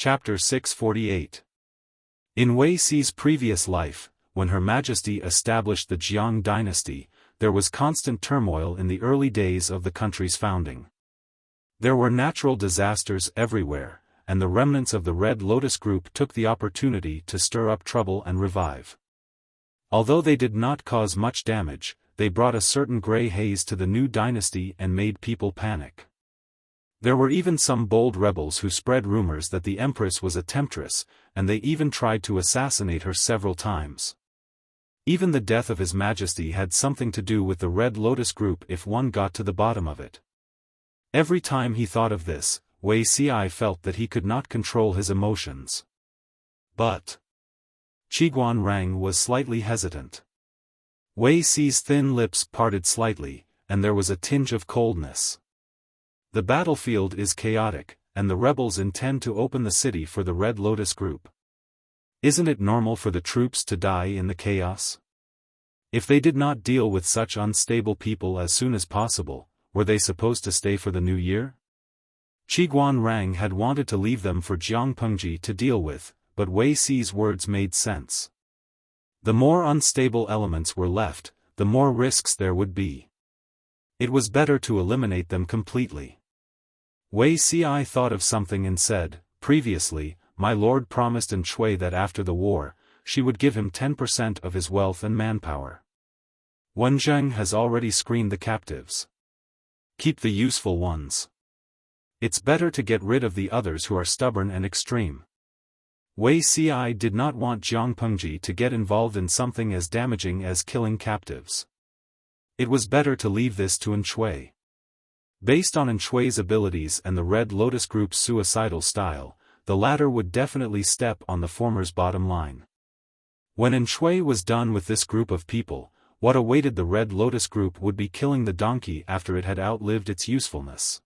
Chapter 648. In Wei Si's previous life, when Her Majesty established the Jiang dynasty, there was constant turmoil in the early days of the country's founding. There were natural disasters everywhere, and the remnants of the Red Lotus Group took the opportunity to stir up trouble and revive. Although they did not cause much damage, they brought a certain grey haze to the new dynasty and made people panic. There were even some bold rebels who spread rumors that the Empress was a temptress, and they even tried to assassinate her several times. Even the death of His Majesty had something to do with the Red Lotus Group if one got to the bottom of it. Every time he thought of this, Wei Si felt that he could not control his emotions. But Qiguan Rang was slightly hesitant. Wei Si's thin lips parted slightly, and there was a tinge of coldness. The battlefield is chaotic, and the rebels intend to open the city for the Red Lotus Group. Isn't it normal for the troops to die in the chaos? If they did not deal with such unstable people as soon as possible, were they supposed to stay for the new year? Qiguan Rang had wanted to leave them for Jiang Pengji to deal with, but Wei Si's words made sense. The more unstable elements were left, the more risks there would be. It was better to eliminate them completely. Wei Si thought of something and said, "Previously, my lord promised Shui that after the war, she would give him 10% of his wealth and manpower. Wenzheng has already screened the captives. Keep the useful ones. It's better to get rid of the others who are stubborn and extreme." Wei Si did not want Jiang Pengji to get involved in something as damaging as killing captives. It was better to leave this to Shui. Based on Shui's abilities and the Red Lotus Group's suicidal style, the latter would definitely step on the former's bottom line. When Shui was done with this group of people, what awaited the Red Lotus Group would be killing the donkey after it had outlived its usefulness.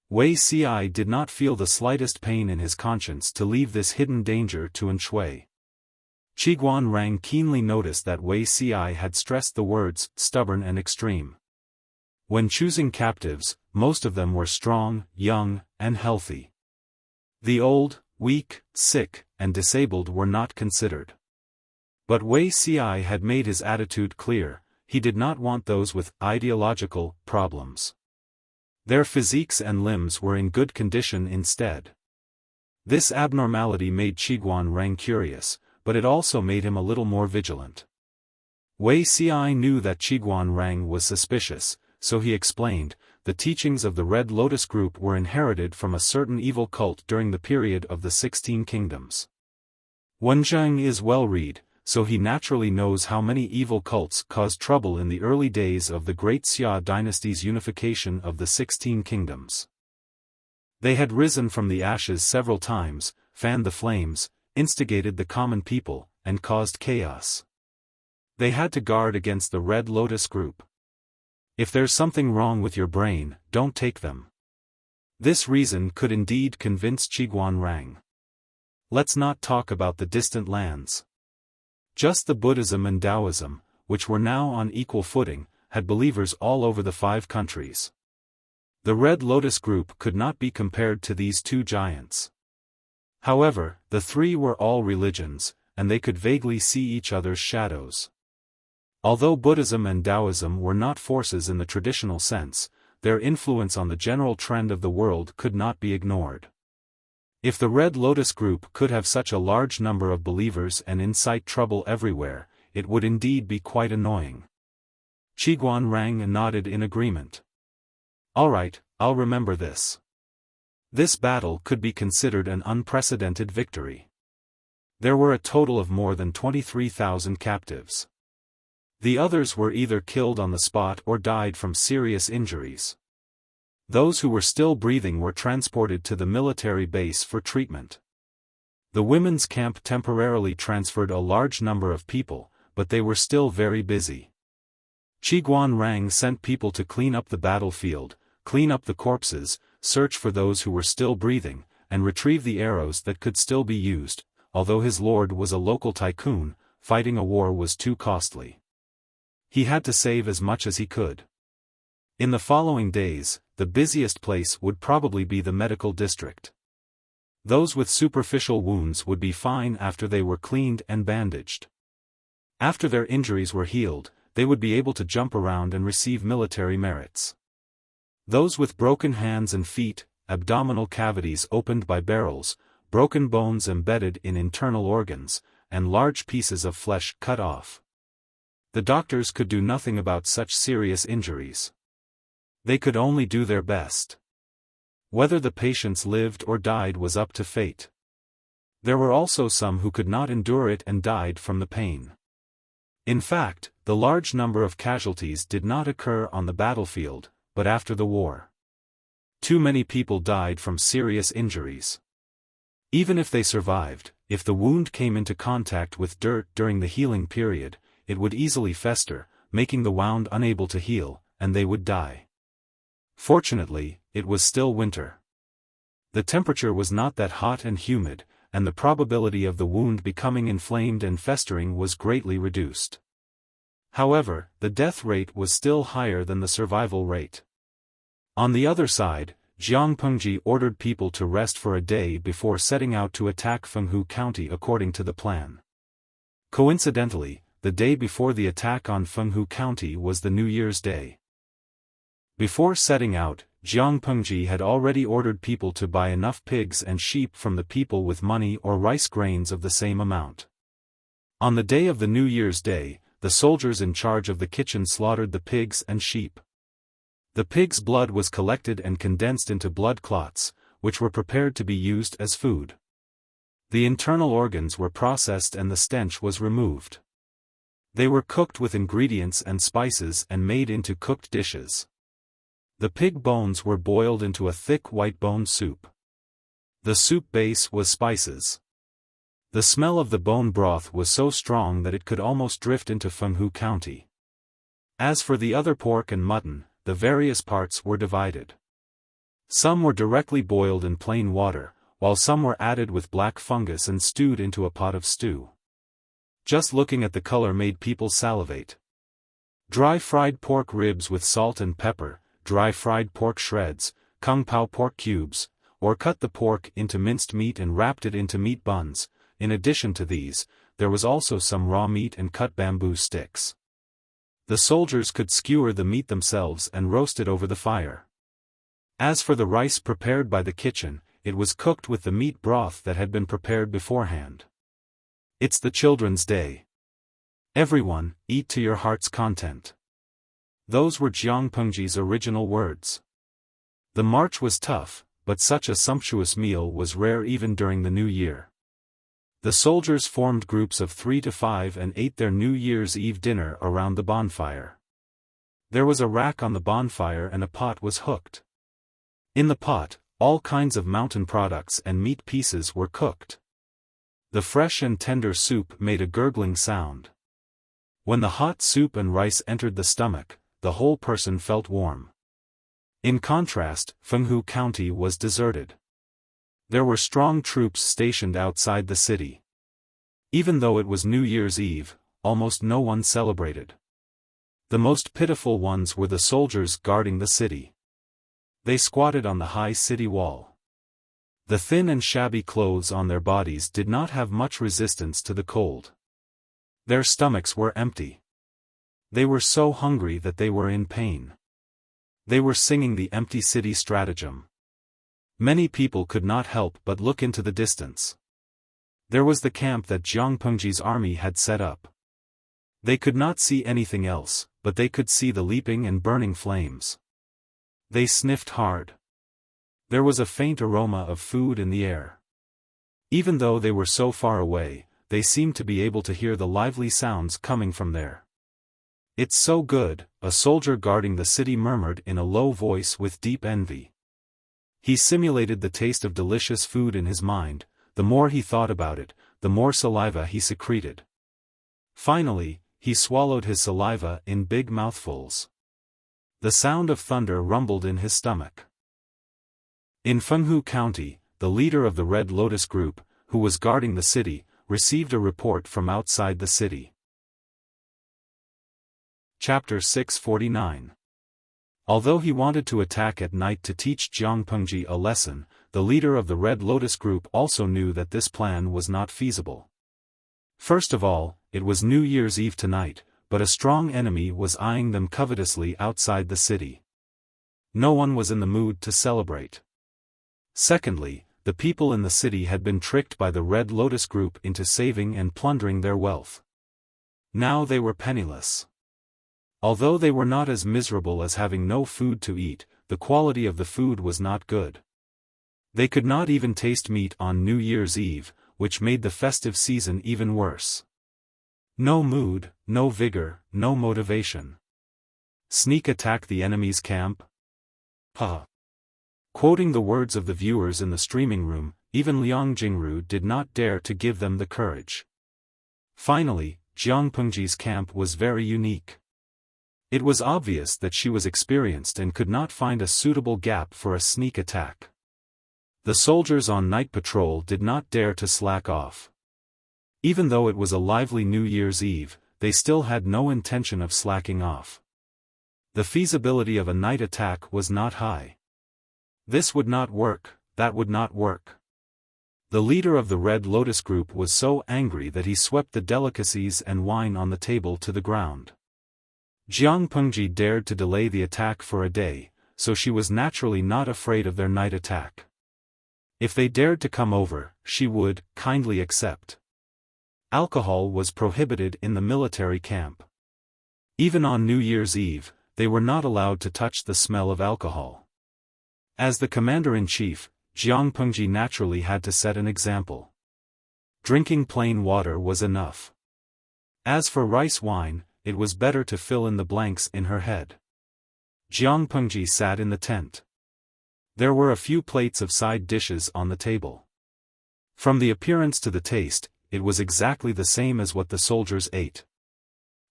Wei Si did not feel the slightest pain in his conscience to leave this hidden danger to Shui. Qiguan Rang keenly noticed that Wei Si had stressed the words, stubborn and extreme. When choosing captives, most of them were strong, young, and healthy. The old, weak, sick, and disabled were not considered. But Wei Si had made his attitude clear: he did not want those with ideological problems. Their physiques and limbs were in good condition instead. This abnormality made Qiguan Rang curious, but it also made him a little more vigilant. Wei Si knew that Qiguan Rang was suspicious, so he explained, the teachings of the Red Lotus Group were inherited from a certain evil cult during the period of the 16 Kingdoms. Wenzheng is well-read, so he naturally knows how many evil cults caused trouble in the early days of the Great Xia dynasty's unification of the 16 Kingdoms. They had risen from the ashes several times, fanned the flames, instigated the common people, and caused chaos. They had to guard against the Red Lotus Group. If there's something wrong with your brain, don't take them. This reason could indeed convince Qiguan Rang. Let's not talk about the distant lands. Just the Buddhism and Taoism, which were now on equal footing, had believers all over the 5 countries. The Red Lotus Group could not be compared to these 2 giants. However, the 3 were all religions, and they could vaguely see each other's shadows. Although Buddhism and Taoism were not forces in the traditional sense, their influence on the general trend of the world could not be ignored. If the Red Lotus Group could have such a large number of believers and incite trouble everywhere, it would indeed be quite annoying. Qiguan Rang nodded in agreement. All right, I'll remember this. This battle could be considered an unprecedented victory. There were a total of more than 23,000 captives. The others were either killed on the spot or died from serious injuries. Those who were still breathing were transported to the military base for treatment. The women's camp temporarily transferred a large number of people, but they were still very busy. Qiguan Rang sent people to clean up the battlefield, clean up the corpses, search for those who were still breathing, and retrieve the arrows that could still be used. Although his lord was a local tycoon, fighting a war was too costly. He had to save as much as he could. In the following days, the busiest place would probably be the medical district. Those with superficial wounds would be fine after they were cleaned and bandaged. After their injuries were healed, they would be able to jump around and receive military merits. Those with broken hands and feet, abdominal cavities opened by barrels, broken bones embedded in internal organs, and large pieces of flesh cut off. The doctors could do nothing about such serious injuries. They could only do their best. Whether the patients lived or died was up to fate. There were also some who could not endure it and died from the pain. In fact, the large number of casualties did not occur on the battlefield, but after the war. Too many people died from serious injuries. Even if they survived, if the wound came into contact with dirt during the healing period, it would easily fester, making the wound unable to heal, and they would die. Fortunately, it was still winter. The temperature was not that hot and humid, and the probability of the wound becoming inflamed and festering was greatly reduced. However, the death rate was still higher than the survival rate. On the other side, Jiang Pengji ordered people to rest for a day before setting out to attack Fenghu County according to the plan. Coincidentally, the day before the attack on Fenghu County was the New Year's Day. Before setting out, Jiang Pengji had already ordered people to buy enough pigs and sheep from the people with money or rice grains of the same amount. On the day of the New Year's Day, the soldiers in charge of the kitchen slaughtered the pigs and sheep. The pig's blood was collected and condensed into blood clots, which were prepared to be used as food. The internal organs were processed and the stench was removed. They were cooked with ingredients and spices and made into cooked dishes. The pig bones were boiled into a thick white bone soup. The soup base was spices. The smell of the bone broth was so strong that it could almost drift into Fenghu County. As for the other pork and mutton, the various parts were divided. Some were directly boiled in plain water, while some were added with black fungus and stewed into a pot of stew. Just looking at the color made people salivate. Dry fried pork ribs with salt and pepper, dry fried pork shreds, kung pao pork cubes, or cut the pork into minced meat and wrapped it into meat buns. In addition to these, there was also some raw meat and cut bamboo sticks. The soldiers could skewer the meat themselves and roast it over the fire. As for the rice prepared by the kitchen, it was cooked with the meat broth that had been prepared beforehand. It's the children's day. Everyone, eat to your heart's content. Those were Jiang Pengji's original words. The march was tough, but such a sumptuous meal was rare even during the New Year. The soldiers formed groups of 3 to 5 and ate their New Year's Eve dinner around the bonfire. There was a rack on the bonfire and a pot was hooked. In the pot, all kinds of mountain products and meat pieces were cooked. The fresh and tender soup made a gurgling sound. When the hot soup and rice entered the stomach, the whole person felt warm. In contrast, Fenghu County was deserted. There were strong troops stationed outside the city. Even though it was New Year's Eve, almost no one celebrated. The most pitiful ones were the soldiers guarding the city. They squatted on the high city wall. The thin and shabby clothes on their bodies did not have much resistance to the cold. Their stomachs were empty. They were so hungry that they were in pain. They were singing the empty city stratagem. Many people could not help but look into the distance. There was the camp that Jiang Pengji's army had set up. They could not see anything else, but they could see the leaping and burning flames. They sniffed hard. There was a faint aroma of food in the air. Even though they were so far away, they seemed to be able to hear the lively sounds coming from there. "It's so good," a soldier guarding the city murmured in a low voice with deep envy. He simulated the taste of delicious food in his mind. The more he thought about it, the more saliva he secreted. Finally, he swallowed his saliva in big mouthfuls. The sound of thunder rumbled in his stomach. In Fenghu County, the leader of the Red Lotus group, who was guarding the city, received a report from outside the city. Chapter 649. Although he wanted to attack at night to teach Jiang Pengji a lesson, the leader of the Red Lotus group also knew that this plan was not feasible. First of all, it was New Year's Eve tonight, but a strong enemy was eyeing them covetously outside the city. No one was in the mood to celebrate. Secondly, the people in the city had been tricked by the Red Lotus group into saving and plundering their wealth. Now they were penniless. Although they were not as miserable as having no food to eat, the quality of the food was not good. They could not even taste meat on New Year's Eve, which made the festive season even worse. No mood, no vigor, no motivation. Sneak attack the enemy's camp? Ha! Quoting the words of the viewers in the streaming room, even Liang Jingru did not dare to give them the courage. Finally, Jiang Pengji's camp was very unique. It was obvious that she was experienced and could not find a suitable gap for a sneak attack. The soldiers on night patrol did not dare to slack off. Even though it was a lively New Year's Eve, they still had no intention of slacking off. The feasibility of a night attack was not high. This would not work, that would not work. The leader of the Red Lotus group was so angry that he swept the delicacies and wine on the table to the ground. Jiang Pengji dared to delay the attack for a day, so she was naturally not afraid of their night attack. If they dared to come over, she would kindly accept. Alcohol was prohibited in the military camp. Even on New Year's Eve, they were not allowed to touch the smell of alcohol. As the commander-in-chief, Jiang Pengji naturally had to set an example. Drinking plain water was enough. As for rice wine, it was better to fill in the blanks in her head. Jiang Pengji sat in the tent. There were a few plates of side dishes on the table. From the appearance to the taste, it was exactly the same as what the soldiers ate.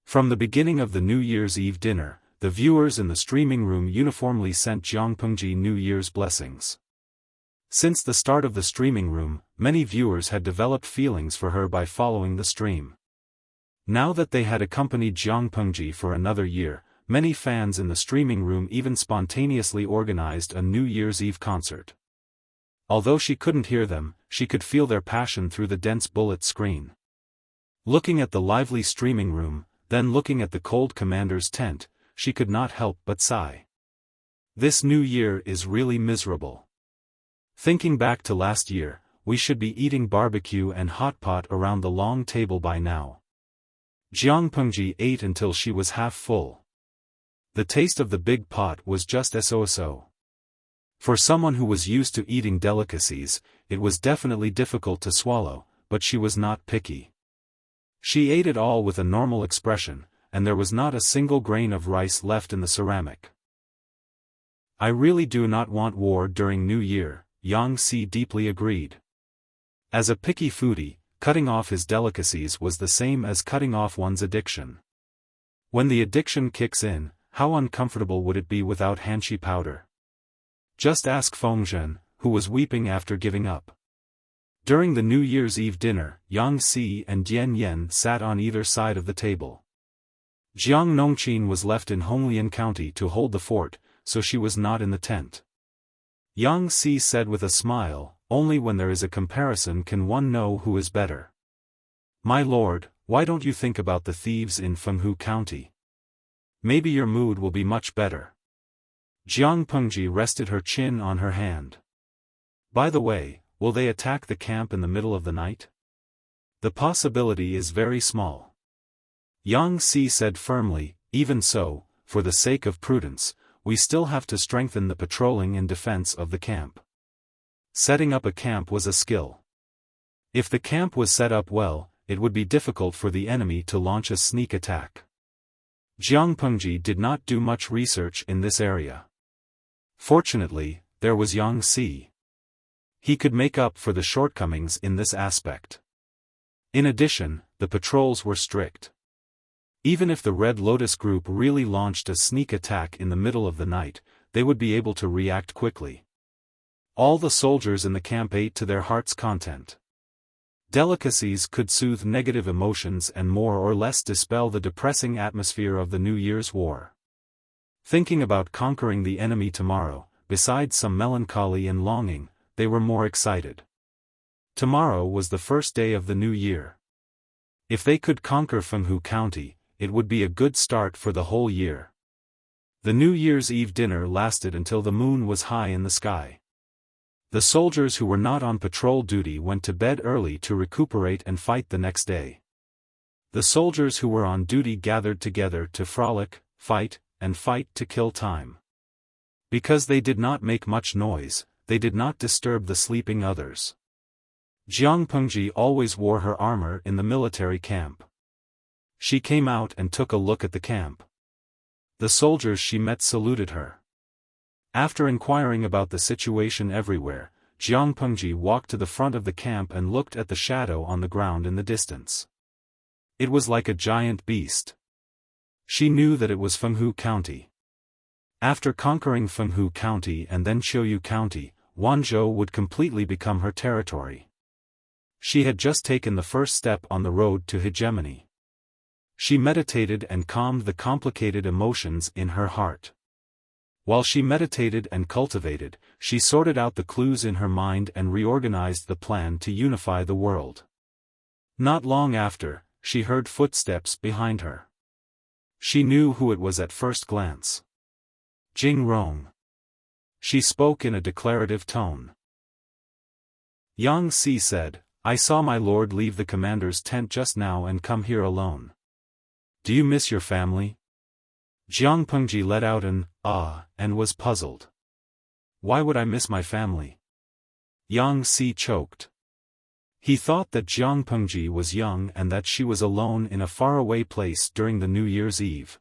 From the beginning of the New Year's Eve dinner, the viewers in the streaming room uniformly sent Jiang Pengji New Year's blessings. Since the start of the streaming room, many viewers had developed feelings for her by following the stream. Now that they had accompanied Jiang Pengji for another year, many fans in the streaming room even spontaneously organized a New Year's Eve concert. Although she couldn't hear them, she could feel their passion through the dense bullet screen. Looking at the lively streaming room, then looking at the cold commander's tent, she could not help but sigh. This new year is really miserable. Thinking back to last year, we should be eating barbecue and hot pot around the long table by now. Jiang Pengji ate until she was half full. The taste of the big pot was just so. For someone who was used to eating delicacies, it was definitely difficult to swallow, but she was not picky. She ate it all with a normal expression, and there was not a single grain of rice left in the ceramic. I really do not want war during New Year, Yang Si deeply agreed. As a picky foodie, cutting off his delicacies was the same as cutting off one's addiction. When the addiction kicks in, how uncomfortable would it be without hanshi powder? Just ask Fengzhen, who was weeping after giving up. During the New Year's Eve dinner, Yang Si and Dian Yen sat on either side of the table. Jiang Nongqin was left in Honglian County to hold the fort, so she was not in the tent. Yang Si said with a smile, "Only when there is a comparison can one know who is better. My lord, why don't you think about the thieves in Fenghu County? Maybe your mood will be much better." Jiang Pengji rested her chin on her hand. By the way, will they attack the camp in the middle of the night? The possibility is very small. Yang Si said firmly, "Even so, for the sake of prudence, we still have to strengthen the patrolling and defense of the camp." Setting up a camp was a skill. If the camp was set up well, it would be difficult for the enemy to launch a sneak attack. Jiang Pengji did not do much research in this area. Fortunately, there was Yang Si. He could make up for the shortcomings in this aspect. In addition, the patrols were strict. Even if the Red Lotus group really launched a sneak attack in the middle of the night, they would be able to react quickly. All the soldiers in the camp ate to their heart's content. Delicacies could soothe negative emotions and more or less dispel the depressing atmosphere of the New Year's war. Thinking about conquering the enemy tomorrow, besides some melancholy and longing, they were more excited. Tomorrow was the first day of the new year. If they could conquer Fenghu County, it would be a good start for the whole year. The New Year's Eve dinner lasted until the moon was high in the sky. The soldiers who were not on patrol duty went to bed early to recuperate and fight the next day. The soldiers who were on duty gathered together to frolic, fight, and fight to kill time. Because they did not make much noise, they did not disturb the sleeping others. Jiang Pengji always wore her armor in the military camp. She came out and took a look at the camp. The soldiers she met saluted her. After inquiring about the situation everywhere, Jiang Pengji walked to the front of the camp and looked at the shadow on the ground in the distance. It was like a giant beast. She knew that it was Fenghu County. After conquering Fenghu County and then Qiuyu County, Wanzhou would completely become her territory. She had just taken the first step on the road to hegemony. She meditated and calmed the complicated emotions in her heart. While she meditated and cultivated, she sorted out the clues in her mind and reorganized the plan to unify the world. Not long after, she heard footsteps behind her. She knew who it was at first glance. Jing Rong. She spoke in a declarative tone. Yang Si said, "I saw my lord leave the commander's tent just now and come here alone. Do you miss your family?" Jiang Pengji let out an "ah" and was puzzled. "Why would I miss my family?" Yang Si choked. He thought that Jiang Pengji was young and that she was alone in a faraway place during the New Year's Eve.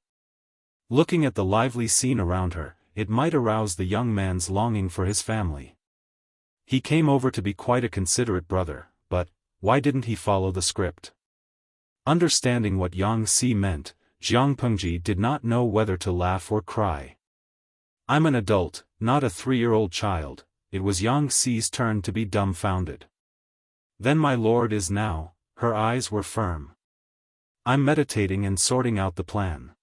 Looking at the lively scene around her, it might arouse the young man's longing for his family. He came over to be quite a considerate brother, but why didn't he follow the script? Understanding what Yang Si meant, Jiang Pengji did not know whether to laugh or cry. "I'm an adult, not a 3-year-old child." It was Yang Si's turn to be dumbfounded. "Then my lord is now," her eyes were firm. "I'm meditating and sorting out the plan.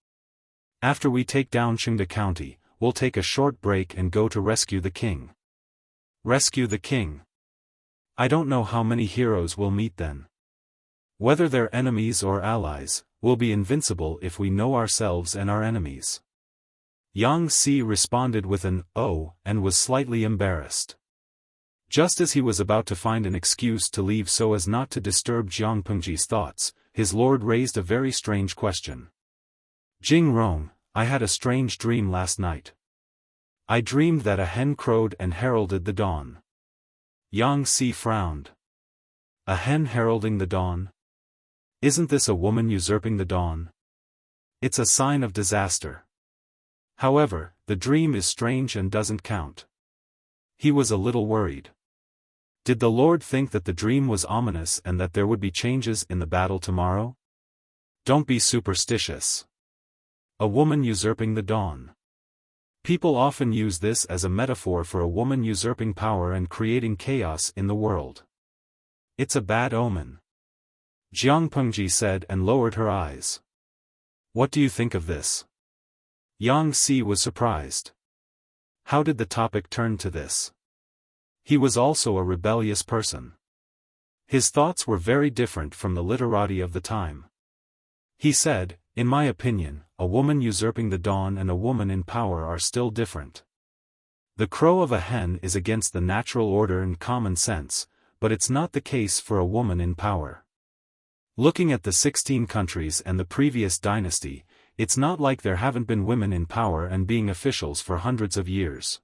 After we take down Qingde County, we'll take a short break and go to rescue the king." Rescue the king? I don't know how many heroes we'll meet then. Whether they're enemies or allies, we'll be invincible if we know ourselves and our enemies. Yang Si responded with an "oh" and was slightly embarrassed. Just as he was about to find an excuse to leave so as not to disturb Jiang Pengji's thoughts, his lord raised a very strange question. "Jing Rong, I had a strange dream last night. I dreamed that a hen crowed and heralded the dawn." Yang Si frowned. "A hen heralding the dawn? Isn't this a woman usurping the dawn? It's a sign of disaster. However, the dream is strange and doesn't count." He was a little worried. Did the Lord think that the dream was ominous and that there would be changes in the battle tomorrow? Don't be superstitious. A woman usurping the dawn. People often use this as a metaphor for a woman usurping power and creating chaos in the world. It's a bad omen. Jiang Pengji said and lowered her eyes. "What do you think of this?" Yang Si was surprised. How did the topic turn to this? He was also a rebellious person. His thoughts were very different from the literati of the time. He said, "In my opinion, a woman usurping the dawn and a woman in power are still different. The crow of a hen is against the natural order and common sense, but it's not the case for a woman in power. Looking at the 16 countries and the previous dynasty, it's not like there haven't been women in power and being officials for hundreds of years.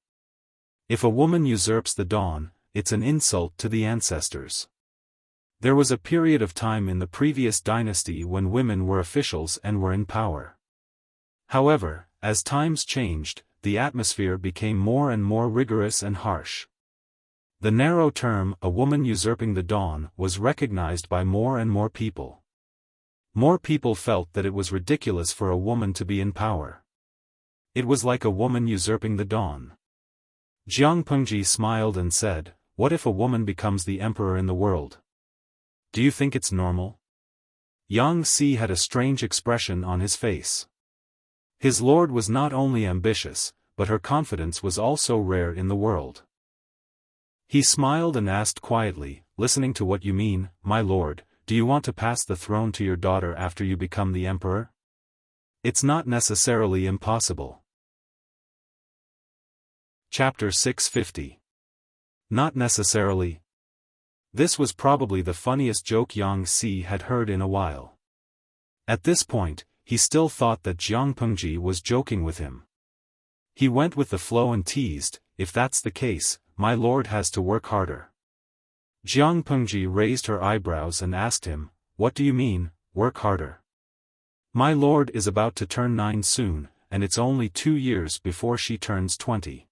If a woman usurps the dawn, it's an insult to the ancestors. There was a period of time in the previous dynasty when women were officials and were in power. However, as times changed, the atmosphere became more and more rigorous and harsh. The narrow term, a woman usurping the dawn, was recognized by more and more people. More people felt that it was ridiculous for a woman to be in power. It was like a woman usurping the dawn." Jiang Pengji smiled and said, "What if a woman becomes the emperor in the world? Do you think it's normal?" Yang Si had a strange expression on his face. His lord was not only ambitious, but her confidence was also rare in the world. He smiled and asked quietly, listening to what you mean, my lord, do you want to pass the throne to your daughter after you become the emperor? It's not necessarily impossible. Chapter 650. Not necessarily. This was probably the funniest joke Yang Si had heard in a while. At this point, he still thought that Jiang Pengji was joking with him. He went with the flow and teased, if that's the case, my lord has to work harder. Jiang Pengji raised her eyebrows and asked him, what do you mean, work harder? My lord is about to turn 9 soon, and it's only 2 years before she turns 20.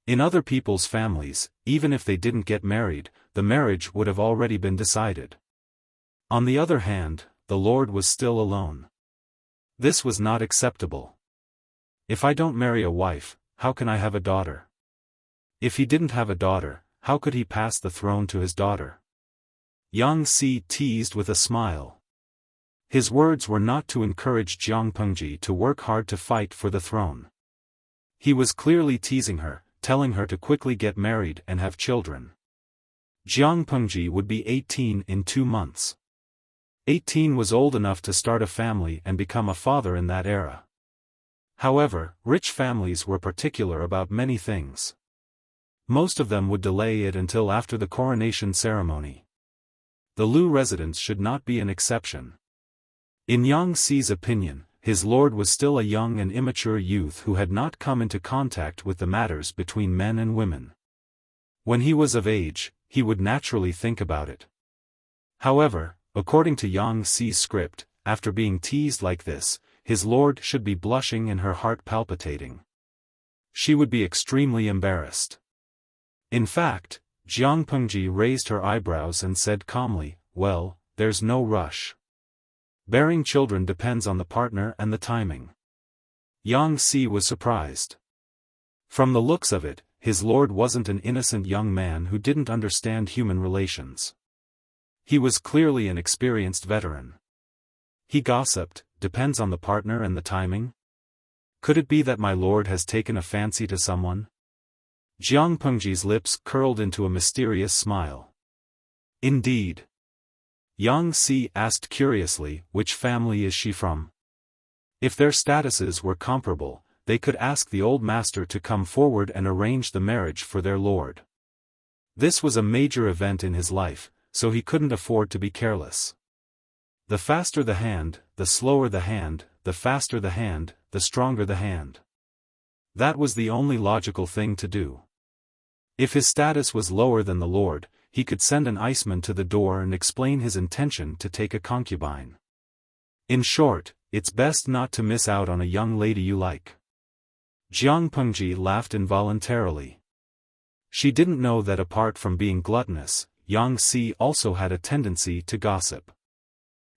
In other people's families, even if they didn't get married, the marriage would have already been decided. On the other hand, the lord was still alone. This was not acceptable. If I don't marry a wife, how can I have a daughter? If he didn't have a daughter, how could he pass the throne to his daughter? Yang Si teased with a smile. His words were not to encourage Jiang Pengji to work hard to fight for the throne. He was clearly teasing her, telling her to quickly get married and have children. Jiang Pengji would be 18 in 2 months. 18 was old enough to start a family and become a father in that era. However, rich families were particular about many things. Most of them would delay it until after the coronation ceremony. The Lu residence should not be an exception. In Yang Si's opinion, his lord was still a young and immature youth who had not come into contact with the matters between men and women. When he was of age, he would naturally think about it. However, according to Yang Si's script, after being teased like this, his lord should be blushing and her heart palpitating. She would be extremely embarrassed. In fact, Jiang Pengji raised her eyebrows and said calmly, well, there's no rush. Bearing children depends on the partner and the timing. Yang Si was surprised. From the looks of it, his lord wasn't an innocent young man who didn't understand human relations. He was clearly an experienced veteran. He gossiped, depends on the partner and the timing? Could it be that my lord has taken a fancy to someone? Jiang Pengji's lips curled into a mysterious smile. Indeed. Yang Si asked curiously, which family is she from? If their statuses were comparable, they could ask the old master to come forward and arrange the marriage for their lord. This was a major event in his life, so he couldn't afford to be careless. The faster the hand, the slower the hand, the faster the hand, the stronger the hand. That was the only logical thing to do. If his status was lower than the lord, he could send an iceman to the door and explain his intention to take a concubine. In short, it's best not to miss out on a young lady you like. Jiang Pengji laughed involuntarily. She didn't know that apart from being gluttonous, Yang Si also had a tendency to gossip.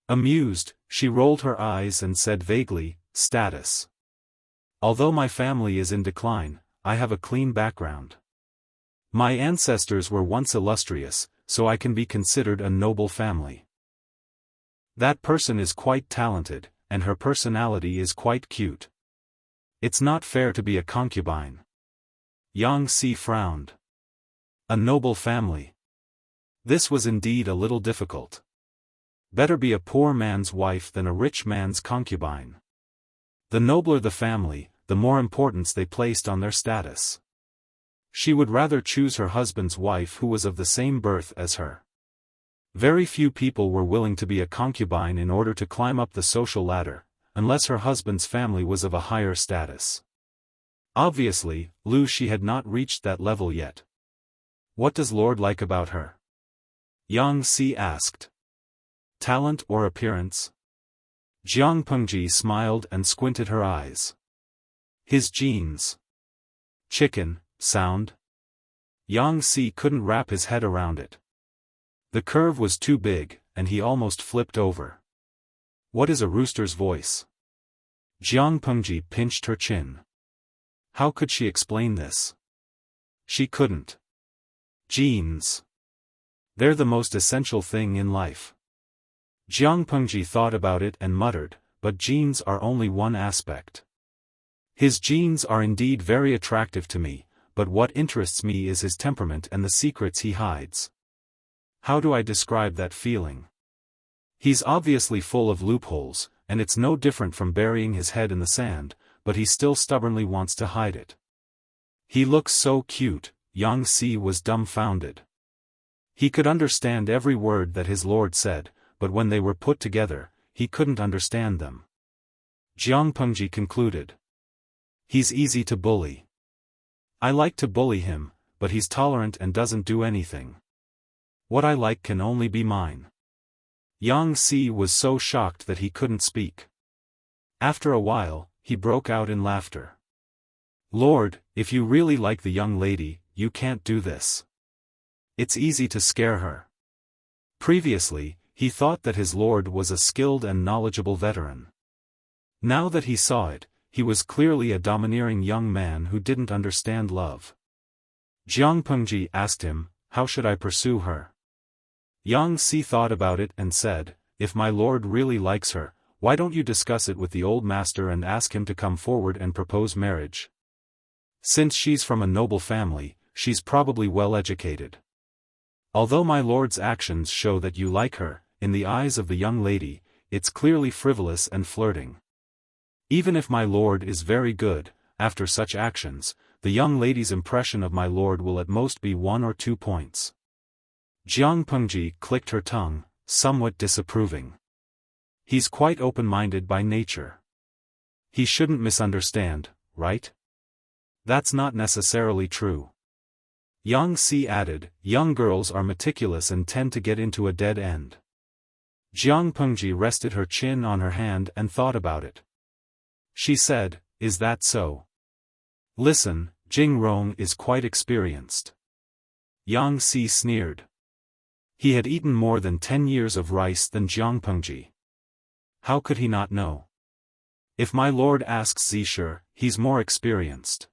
Amused, she rolled her eyes and said vaguely, status. Although my family is in decline, I have a clean background. My ancestors were once illustrious, so I can be considered a noble family. That person is quite talented, and her personality is quite cute. It's not fair to be a concubine. Yang Si frowned. A noble family. This was indeed a little difficult. Better be a poor man's wife than a rich man's concubine. The nobler the family, the more importance they placed on their status. She would rather choose her husband's wife who was of the same birth as her. Very few people were willing to be a concubine in order to climb up the social ladder, unless her husband's family was of a higher status. Obviously, she had not reached that level yet. What does Lord like about her? Yang Si asked. Talent or appearance? Jiang Pengji smiled and squinted her eyes. His genes. Chicken, sound? Yang Si couldn't wrap his head around it. The curve was too big, and he almost flipped over. What is a rooster's voice? Jiang Pengji pinched her chin. How could she explain this? She couldn't. Genes. They're the most essential thing in life. Jiang Pengji thought about it and muttered, but genes are only one aspect. His genes are indeed very attractive to me, but what interests me is his temperament and the secrets he hides. How do I describe that feeling? He's obviously full of loopholes, and it's no different from burying his head in the sand, but he still stubbornly wants to hide it. He looks so cute. Yang Si was dumbfounded. He could understand every word that his lord said, but when they were put together, he couldn't understand them. Jiang Pengji concluded. He's easy to bully. I like to bully him, but he's tolerant and doesn't do anything. What I like can only be mine. Yang Si was so shocked that he couldn't speak. After a while, he broke out in laughter. Lord, if you really like the young lady, you can't do this. It's easy to scare her. Previously, he thought that his lord was a skilled and knowledgeable veteran. Now that he saw it, he was clearly a domineering young man who didn't understand love. Jiang Pengji asked him, how should I pursue her? Yang Si thought about it and said, if my lord really likes her, why don't you discuss it with the old master and ask him to come forward and propose marriage? Since she's from a noble family, she's probably well educated. Although my lord's actions show that you like her, in the eyes of the young lady, it's clearly frivolous and flirting. Even if my lord is very good, after such actions, the young lady's impression of my lord will at most be 1 or 2 points. Jiang Pengji clicked her tongue, somewhat disapproving. He's quite open-minded by nature. He shouldn't misunderstand, right? That's not necessarily true. Yang Si added, young girls are meticulous and tend to get into a dead end. Jiang Pengji rested her chin on her hand and thought about it. She said, is that so? Listen, Jing Rong is quite experienced. Yang Si sneered. He had eaten more than 10 years of rice than Jiang Pengji. How could he not know? If my lord asks Zisher, he's more experienced.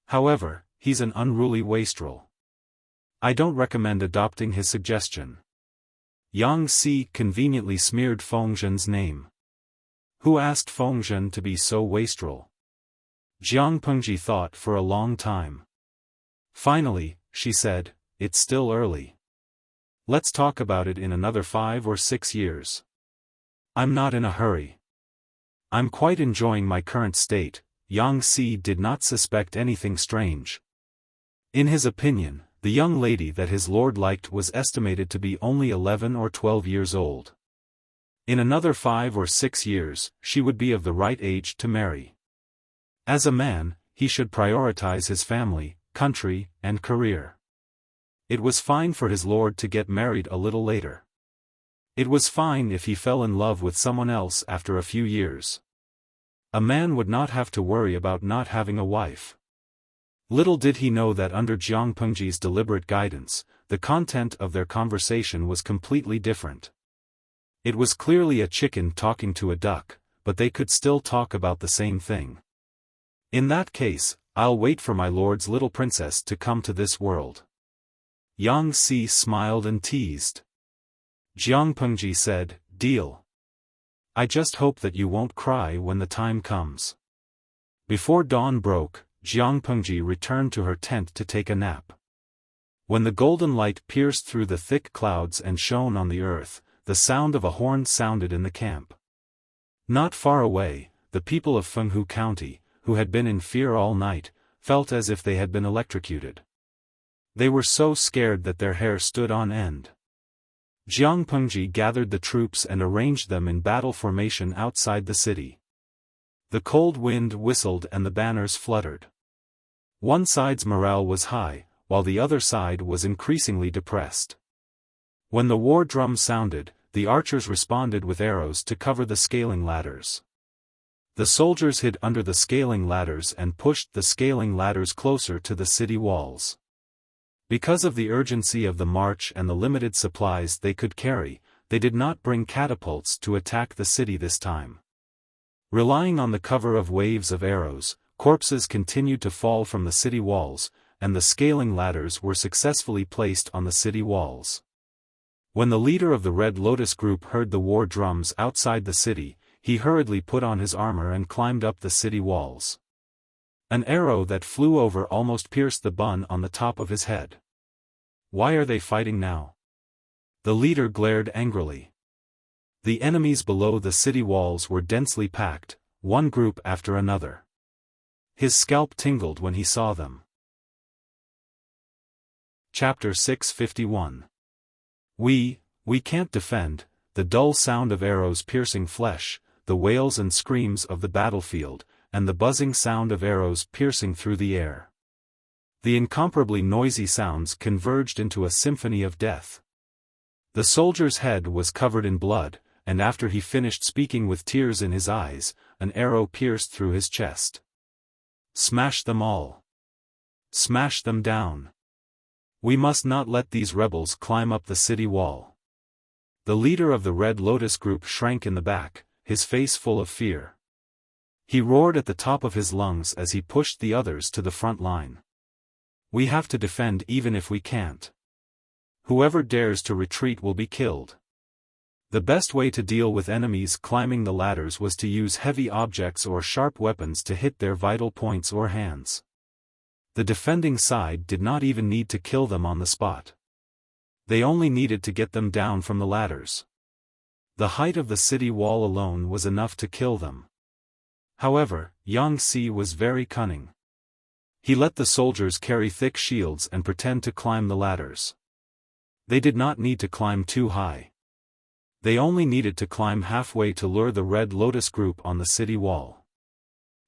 However, he's an unruly wastrel. I don't recommend adopting his suggestion. Yang Si conveniently smeared Fengzhen's name. Who asked Fengzhen to be so wastrel? Jiang Pengji thought for a long time. Finally, she said, it's still early. Let's talk about it in another 5 or 6 years. I'm not in a hurry. I'm quite enjoying my current state. Yang Si did not suspect anything strange. In his opinion, the young lady that his lord liked was estimated to be only 11 or 12 years old. In another 5 or 6 years, she would be of the right age to marry. As a man, he should prioritize his family, country, and career. It was fine for his lord to get married a little later. It was fine if he fell in love with someone else after a few years. A man would not have to worry about not having a wife. Little did he know that under Jiang Pengji's deliberate guidance, the content of their conversation was completely different. It was clearly a chicken talking to a duck, but they could still talk about the same thing. In that case, I'll wait for my lord's little princess to come to this world. Yang Si smiled and teased. Jiang Pengji said, deal. I just hope that you won't cry when the time comes. Before dawn broke, Jiang Pengji returned to her tent to take a nap. When the golden light pierced through the thick clouds and shone on the earth, the sound of a horn sounded in the camp. Not far away, the people of Fenghu County, who had been in fear all night, felt as if they had been electrocuted. They were so scared that their hair stood on end. Jiang Pengji gathered the troops and arranged them in battle formation outside the city. The cold wind whistled and the banners fluttered. One side's morale was high, while the other side was increasingly depressed. When the war drum sounded, the archers responded with arrows to cover the scaling ladders. The soldiers hid under the scaling ladders and pushed the scaling ladders closer to the city walls. Because of the urgency of the march and the limited supplies they could carry, they did not bring catapults to attack the city this time. Relying on the cover of waves of arrows, corpses continued to fall from the city walls, and the scaling ladders were successfully placed on the city walls. When the leader of the Red Lotus group heard the war drums outside the city, he hurriedly put on his armor and climbed up the city walls. An arrow that flew over almost pierced the bun on the top of his head. Why are they fighting now? The leader glared angrily. The enemies below the city walls were densely packed, one group after another. His scalp tingled when he saw them. Chapter 651. We can't defend. The dull sound of arrows piercing flesh, the wails and screams of the battlefield, and the buzzing sound of arrows piercing through the air. The incomparably noisy sounds converged into a symphony of death. The soldier's head was covered in blood, and after he finished speaking with tears in his eyes, an arrow pierced through his chest. Smash them all. Smash them down. We must not let these rebels climb up the city wall. The leader of the Red Lotus group shrank in the back, his face full of fear. He roared at the top of his lungs as he pushed the others to the front line. We have to defend even if we can't. Whoever dares to retreat will be killed. The best way to deal with enemies climbing the ladders was to use heavy objects or sharp weapons to hit their vital points or hands. The defending side did not even need to kill them on the spot. They only needed to get them down from the ladders. The height of the city wall alone was enough to kill them. However, Yang Si was very cunning. He let the soldiers carry thick shields and pretend to climb the ladders. They did not need to climb too high. They only needed to climb halfway to lure the Red Lotus group on the city wall.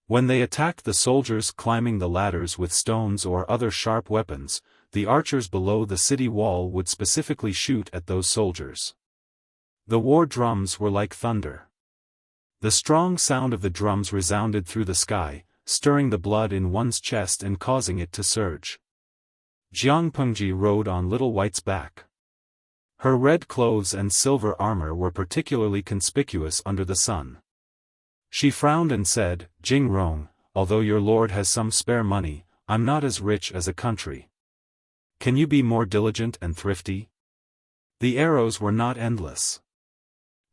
When they attacked the soldiers climbing the ladders with stones or other sharp weapons, the archers below the city wall would specifically shoot at those soldiers. The war drums were like thunder. The strong sound of the drums resounded through the sky, stirring the blood in one's chest and causing it to surge. Jiang Pengji rode on Little White's back. Her red clothes and silver armor were particularly conspicuous under the sun. She frowned and said, "Jing Rong, although your lord has some spare money, I'm not as rich as a country. Can you be more diligent and thrifty?" The arrows were not endless.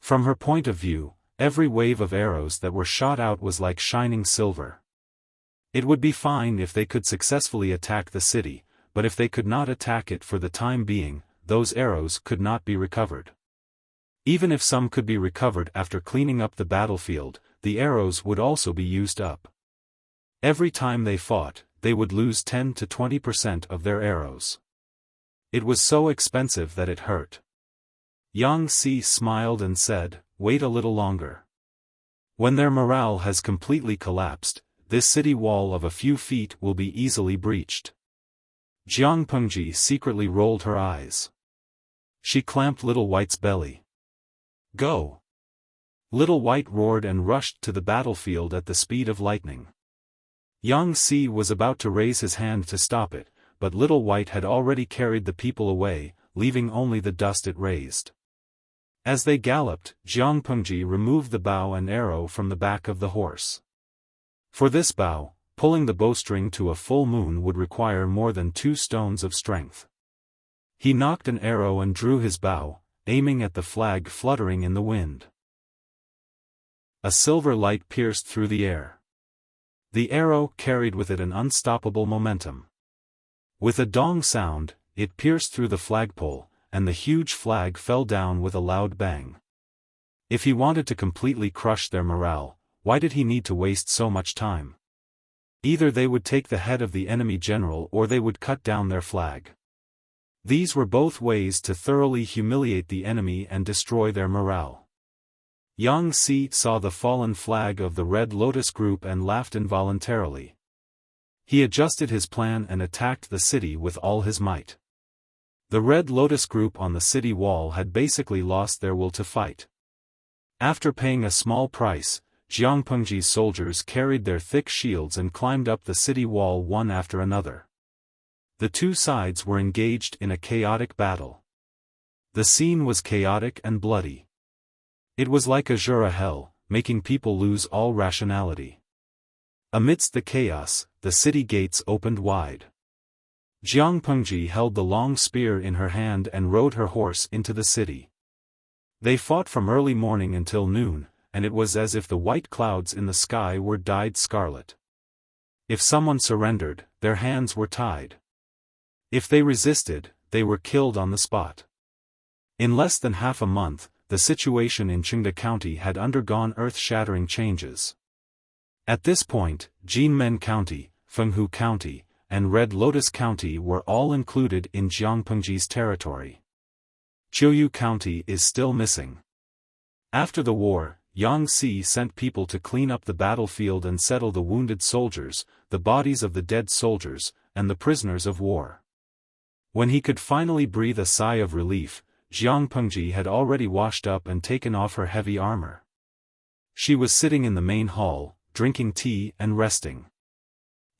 From her point of view, every wave of arrows that were shot out was like shining silver. It would be fine if they could successfully attack the city, but if they could not attack it for the time being, those arrows could not be recovered. Even if some could be recovered after cleaning up the battlefield, the arrows would also be used up. Every time they fought, they would lose 10 to 20% of their arrows. It was so expensive that it hurt. Yang Si smiled and said, "Wait a little longer. When their morale has completely collapsed, this city wall of a few feet will be easily breached." Jiang Pengji secretly rolled her eyes. She clamped Little White's belly. "Go!" Little White roared and rushed to the battlefield at the speed of lightning. Yang Si was about to raise his hand to stop it, but Little White had already carried the people away, leaving only the dust it raised. As they galloped, Jiang Pengji removed the bow and arrow from the back of the horse. For this bow, pulling the bowstring to a full moon would require more than 2 stones of strength. He knocked an arrow and drew his bow, aiming at the flag fluttering in the wind. A silver light pierced through the air. The arrow carried with it an unstoppable momentum. With a dong sound, it pierced through the flagpole, and the huge flag fell down with a loud bang. If he wanted to completely crush their morale, why did he need to waste so much time? Either they would take the head of the enemy general or they would cut down their flag. These were both ways to thoroughly humiliate the enemy and destroy their morale. Yang Si saw the fallen flag of the Red Lotus group and laughed involuntarily. He adjusted his plan and attacked the city with all his might. The Red Lotus group on the city wall had basically lost their will to fight. After paying a small price, Jiang Pengji's soldiers carried their thick shields and climbed up the city wall one after another. The two sides were engaged in a chaotic battle. The scene was chaotic and bloody. It was like a Jura hell, making people lose all rationality. Amidst the chaos, the city gates opened wide. Jiang Pengji held the long spear in her hand and rode her horse into the city. They fought from early morning until noon, and it was as if the white clouds in the sky were dyed scarlet. If someone surrendered, their hands were tied. If they resisted, they were killed on the spot. In less than half a month, the situation in Qingde County had undergone earth-shattering changes. At this point, Jinmen County, Fenghu County, and Red Lotus County were all included in Jiangpengji's territory. Qiuyu County is still missing. After the war, Yang Si sent people to clean up the battlefield and settle the wounded soldiers, the bodies of the dead soldiers, and the prisoners of war. When he could finally breathe a sigh of relief, Jiangpengji had already washed up and taken off her heavy armor. She was sitting in the main hall, drinking tea and resting.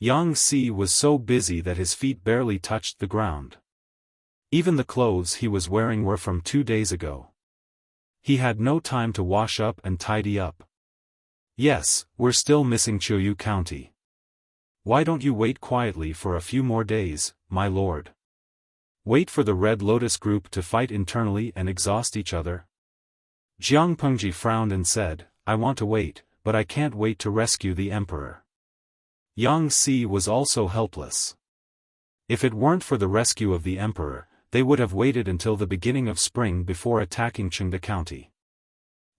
Yang Si was so busy that his feet barely touched the ground. Even the clothes he was wearing were from 2 days ago. He had no time to wash up and tidy up. Yes, we're still missing Qiuyu County. Why don't you wait quietly for a few more days, my lord? Wait for the Red Lotus group to fight internally and exhaust each other? Jiangpengji frowned and said, I want to wait, but I can't wait to rescue the emperor. Yang Si was also helpless. If it weren't for the rescue of the emperor, they would have waited until the beginning of spring before attacking Qingde County.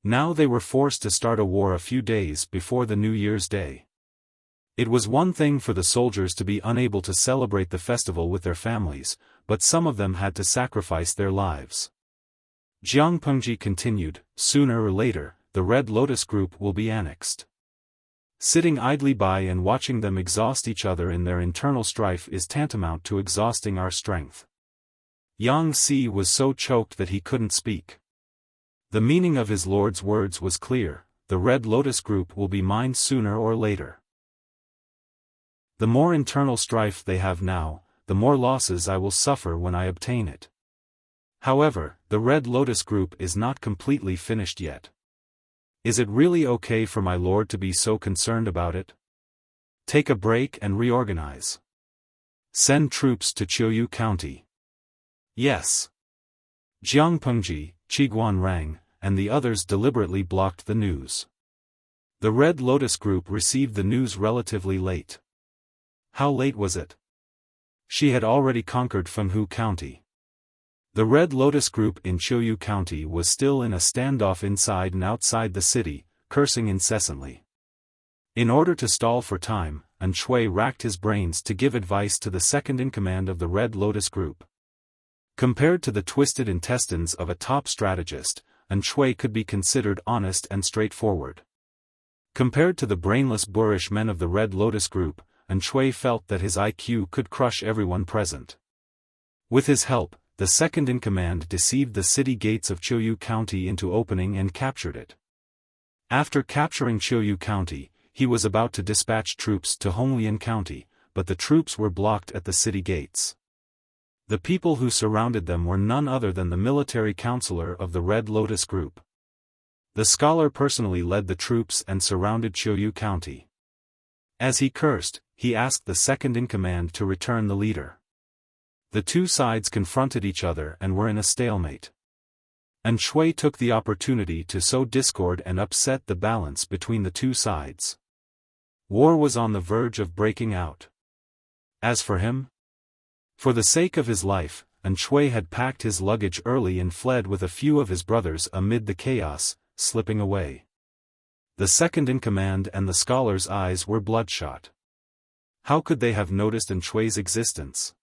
Now they were forced to start a war a few days before the New Year's Day. It was one thing for the soldiers to be unable to celebrate the festival with their families, but some of them had to sacrifice their lives. Jiangpengji continued, sooner or later, the Red Lotus group will be annexed. Sitting idly by and watching them exhaust each other in their internal strife is tantamount to exhausting our strength. Yang Si was so choked that he couldn't speak. The meaning of his lord's words was clear, the Red Lotus group will be mine sooner or later. The more internal strife they have now, the more losses I will suffer when I obtain it. However, the Red Lotus group is not completely finished yet. Is it really okay for my lord to be so concerned about it? Take a break and reorganize. Send troops to Qiuyu County. Yes. Jiangpengji, Qiguanrang, and the others deliberately blocked the news. The Red Lotus group received the news relatively late. How late was it? She had already conquered Fenghu County. The Red Lotus group in Qiuyu County was still in a standoff inside and outside the city, cursing incessantly. In order to stall for time, An Shui racked his brains to give advice to the second-in-command of the Red Lotus group. Compared to the twisted intestines of a top strategist, An Shui could be considered honest and straightforward. Compared to the brainless boorish men of the Red Lotus group, An Shui felt that his IQ could crush everyone present. With his help, the second-in-command deceived the city gates of Qiuyu County into opening and captured it. After capturing Qiuyu County, he was about to dispatch troops to Honglian County, but the troops were blocked at the city gates. The people who surrounded them were none other than the military counselor of the Red Lotus group. The scholar personally led the troops and surrounded Qiuyu County. As he cursed, he asked the second-in-command to return the leader. The two sides confronted each other and were in a stalemate. An Shui took the opportunity to sow discord and upset the balance between the two sides. War was on the verge of breaking out. As for him, for the sake of his life, An Shui had packed his luggage early and fled with a few of his brothers amid the chaos, slipping away. The second-in-command and the scholar's eyes were bloodshot. How could they have noticed An Shui's existence?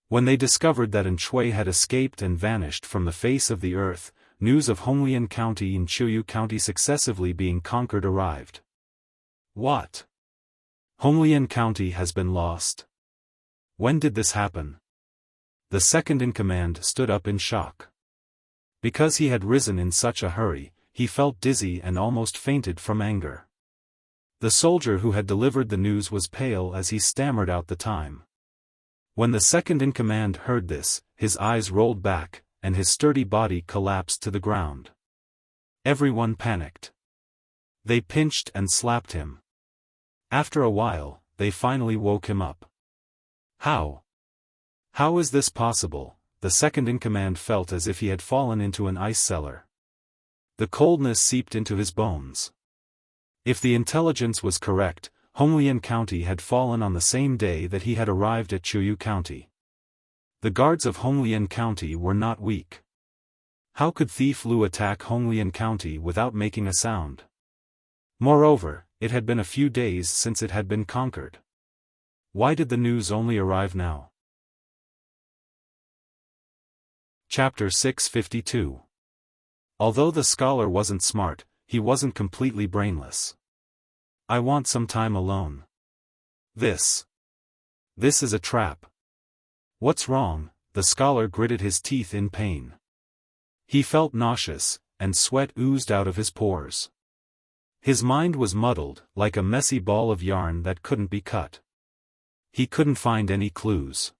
When they discovered that An Shui had escaped and vanished from the face of the earth, news of Honglian County and Qiuyu County successively being conquered arrived. What? Honglian County has been lost. When did this happen? The second-in-command stood up in shock. Because he had risen in such a hurry, he felt dizzy and almost fainted from anger. The soldier who had delivered the news was pale as he stammered out the time. When the second-in-command heard this, his eyes rolled back, and his sturdy body collapsed to the ground. Everyone panicked. They pinched and slapped him. After a while, they finally woke him up. How? How is this possible? The second-in-command felt as if he had fallen into an ice cellar. The coldness seeped into his bones. If the intelligence was correct, Honglian County had fallen on the same day that he had arrived at Chuyu County. The guards of Honglian County were not weak. How could Thief Lu attack Honglian County without making a sound? Moreover, it had been a few days since it had been conquered. Why did the news only arrive now? Chapter 652. Although the scholar wasn't smart, he wasn't completely brainless. I want some time alone. This is a trap. What's wrong? The scholar gritted his teeth in pain. He felt nauseous, and sweat oozed out of his pores. His mind was muddled, like a messy ball of yarn that couldn't be cut. He couldn't find any clues.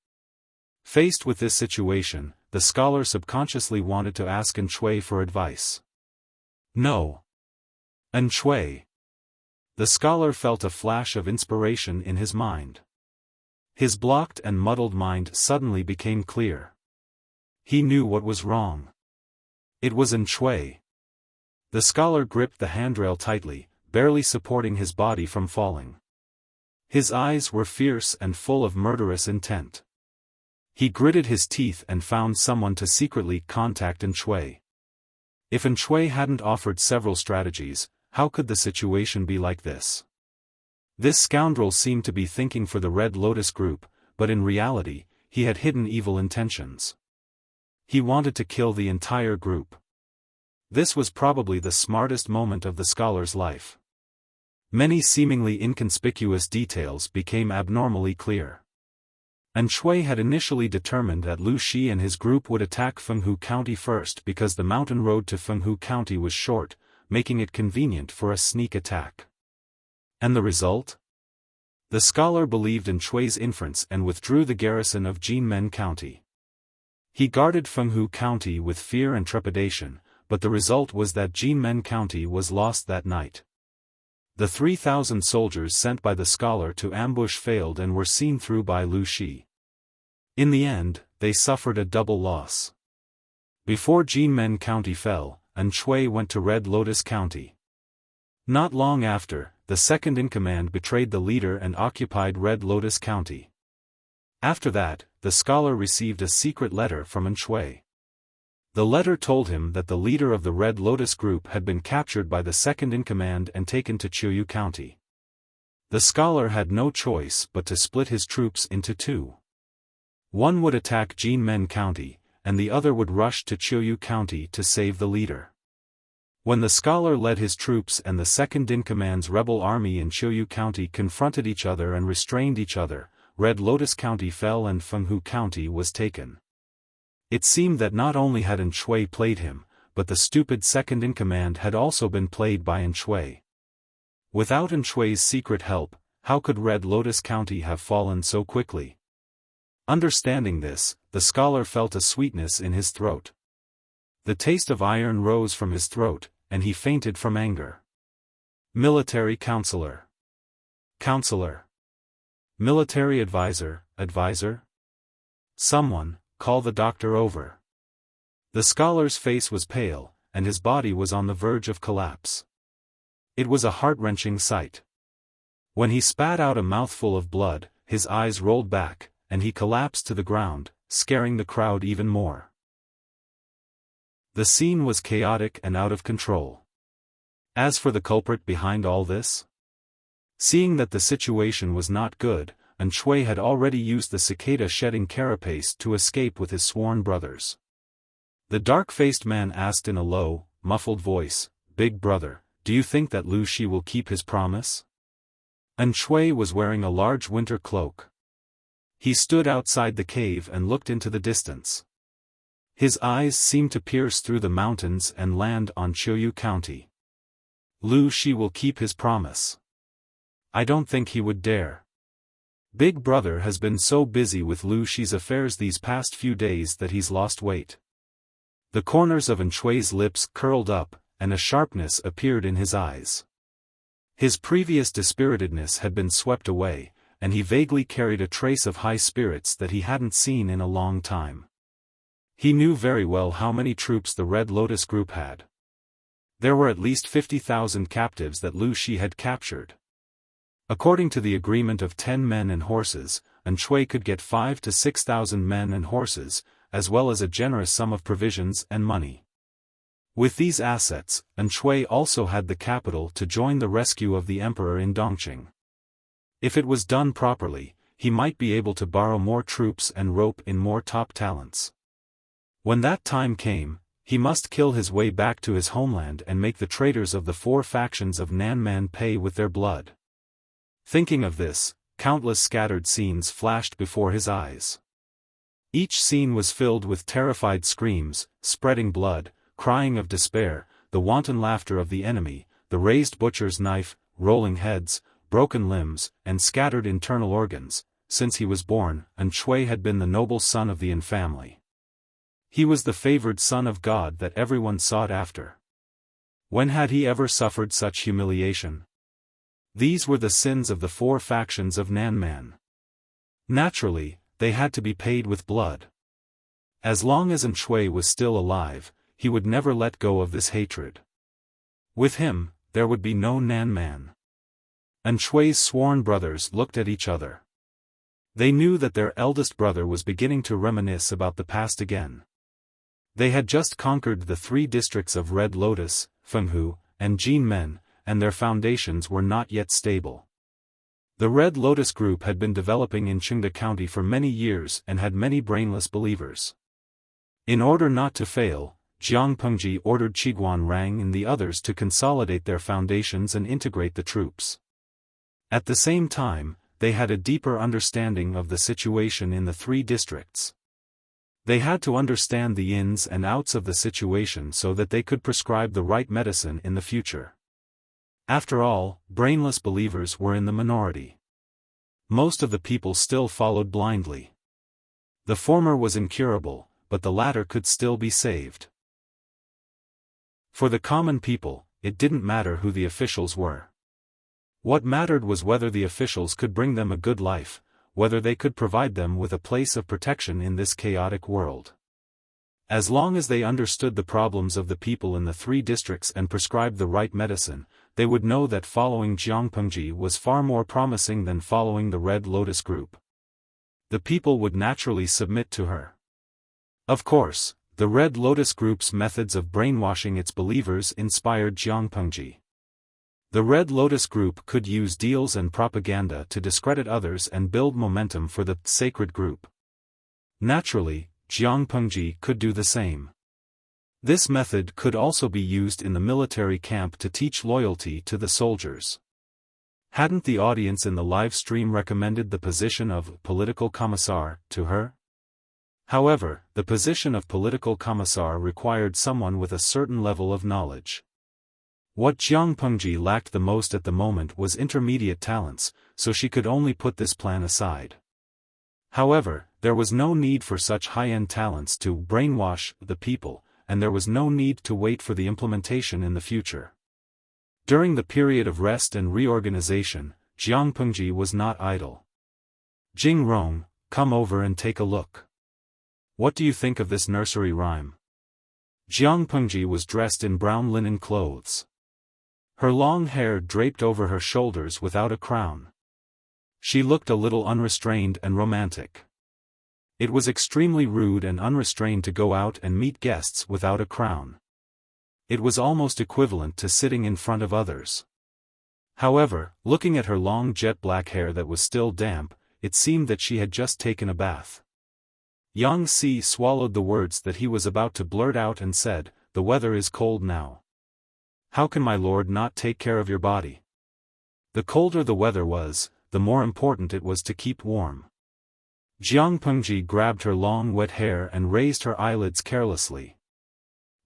Faced with this situation, the scholar subconsciously wanted to ask An Shui for advice. No. An Shui. The scholar felt a flash of inspiration in his mind. His blocked and muddled mind suddenly became clear. He knew what was wrong. It was An Shui. The scholar gripped the handrail tightly, barely supporting his body from falling. His eyes were fierce and full of murderous intent. He gritted his teeth and found someone to secretly contact An Shui. If An Shui hadn't offered several strategies, how could the situation be like this? This scoundrel seemed to be thinking for the Red Lotus group, but in reality, he had hidden evil intentions. He wanted to kill the entire group. This was probably the smartest moment of the scholar's life. Many seemingly inconspicuous details became abnormally clear. An Shui had initially determined that Lu Shi and his group would attack Fenghu County first because the mountain road to Fenghu County was short, making it convenient for a sneak attack. And the result? The scholar believed in Shui's inference and withdrew the garrison of Jinmen County. He guarded Fenghu County with fear and trepidation, but the result was that Jinmen County was lost that night. The 3,000 soldiers sent by the scholar to ambush failed and were seen through by Lu Shi. In the end, they suffered a double loss. Before Jinmen County fell, An Shui went to Red Lotus County. Not long after, the second-in-command betrayed the leader and occupied Red Lotus County. After that, the scholar received a secret letter from An Shui. The letter told him that the leader of the Red Lotus group had been captured by the second-in-command and taken to Chuyu County. The scholar had no choice but to split his troops into two. One would attack Jinmen County, and the other would rush to Chuyu County to save the leader. When the scholar led his troops and the second-in-command's rebel army in Chuyu County confronted each other and restrained each other, Red Lotus County fell and Fenghu County was taken. It seemed that not only had An Shui played him, but the stupid second-in-command had also been played by An Shui. Without An Shui's secret help, how could Red Lotus County have fallen so quickly? Understanding this, the scholar felt a sweetness in his throat. The taste of iron rose from his throat, and he fainted from anger. Military counselor. Counselor. Military advisor, advisor? Someone, call the doctor over. The scholar's face was pale, and his body was on the verge of collapse. It was a heart-wrenching sight. When he spat out a mouthful of blood, his eyes rolled back, and he collapsed to the ground, scaring the crowd even more. The scene was chaotic and out of control. As for the culprit behind all this? Seeing that the situation was not good, An Shui had already used the cicada-shedding carapace to escape with his sworn brothers. The dark-faced man asked in a low, muffled voice, "Big brother, do you think that Lu Shi will keep his promise?" An Shui was wearing a large winter cloak. He stood outside the cave and looked into the distance. His eyes seemed to pierce through the mountains and land on Chuyu County. Lu Shi will keep his promise. I don't think he would dare. Big brother has been so busy with Lu Shi's affairs these past few days that he's lost weight. The corners of An Shui's lips curled up, and a sharpness appeared in his eyes. His previous dispiritedness had been swept away, and he vaguely carried a trace of high spirits that he hadn't seen in a long time. He knew very well how many troops the Red Lotus group had. There were at least 50,000 captives that Lu Shi had captured. According to the agreement of 10 men and horses, Shui could get 5 to 6,000 men and horses, as well as a generous sum of provisions and money. With these assets, Shui also had the capital to join the rescue of the emperor in Dongqing. If it was done properly, he might be able to borrow more troops and rope in more top talents. When that time came, he must kill his way back to his homeland and make the traitors of the 4 factions of Nanman pay with their blood. Thinking of this, countless scattered scenes flashed before his eyes. Each scene was filled with terrified screams, spreading blood, crying of despair, the wanton laughter of the enemy, the raised butcher's knife, rolling heads, broken limbs, and scattered internal organs. Since he was born, Shui had been the noble son of the Yin family. He was the favored son of God that everyone sought after. When had he ever suffered such humiliation? These were the sins of the 4 factions of Nanman. Naturally, they had to be paid with blood. As long as Shui was still alive, he would never let go of this hatred. With him, there would be no Nanman. Shui's sworn brothers looked at each other. They knew that their eldest brother was beginning to reminisce about the past again. They had just conquered the 3 districts of Red Lotus, Fenghu, and Jinmen, and their foundations were not yet stable. The Red Lotus group had been developing in Qingda County for many years and had many brainless believers. In order not to fail, Jiang Pengji ordered Qiguan Rang and the others to consolidate their foundations and integrate the troops. At the same time, they had a deeper understanding of the situation in the 3 districts. They had to understand the ins and outs of the situation so that they could prescribe the right medicine in the future. After all, brainless believers were in the minority. Most of the people still followed blindly. The former was incurable, but the latter could still be saved. For the common people, it didn't matter who the officials were. What mattered was whether the officials could bring them a good life, whether they could provide them with a place of protection in this chaotic world. As long as they understood the problems of the people in the 3 districts and prescribed the right medicine, they would know that following Jiang Pengji was far more promising than following the Red Lotus group. The people would naturally submit to her. Of course, the Red Lotus group's methods of brainwashing its believers inspired Jiang Pengji. The Red Lotus group could use deals and propaganda to discredit others and build momentum for the sacred group. Naturally, Jiang Pengji could do the same. This method could also be used in the military camp to teach loyalty to the soldiers. Hadn't the audience in the live stream recommended the position of political commissar to her? However, the position of political commissar required someone with a certain level of knowledge. What Jiang Pengji lacked the most at the moment was intermediate talents, so she could only put this plan aside. However, there was no need for such high-end talents to brainwash the people, and there was no need to wait for the implementation in the future. During the period of rest and reorganization, Jiang Pengji was not idle. Jing Rong, come over and take a look. What do you think of this nursery rhyme? Jiang Pengji was dressed in brown linen clothes. Her long hair draped over her shoulders without a crown. She looked a little unrestrained and romantic. It was extremely rude and unrestrained to go out and meet guests without a crown. It was almost equivalent to sitting in front of others. However, looking at her long jet-black hair that was still damp, it seemed that she had just taken a bath. Yang Si swallowed the words that he was about to blurt out and said, "The weather is cold now. How can my lord not take care of your body?" The colder the weather was, the more important it was to keep warm. Jiang Pengji grabbed her long wet hair and raised her eyelids carelessly.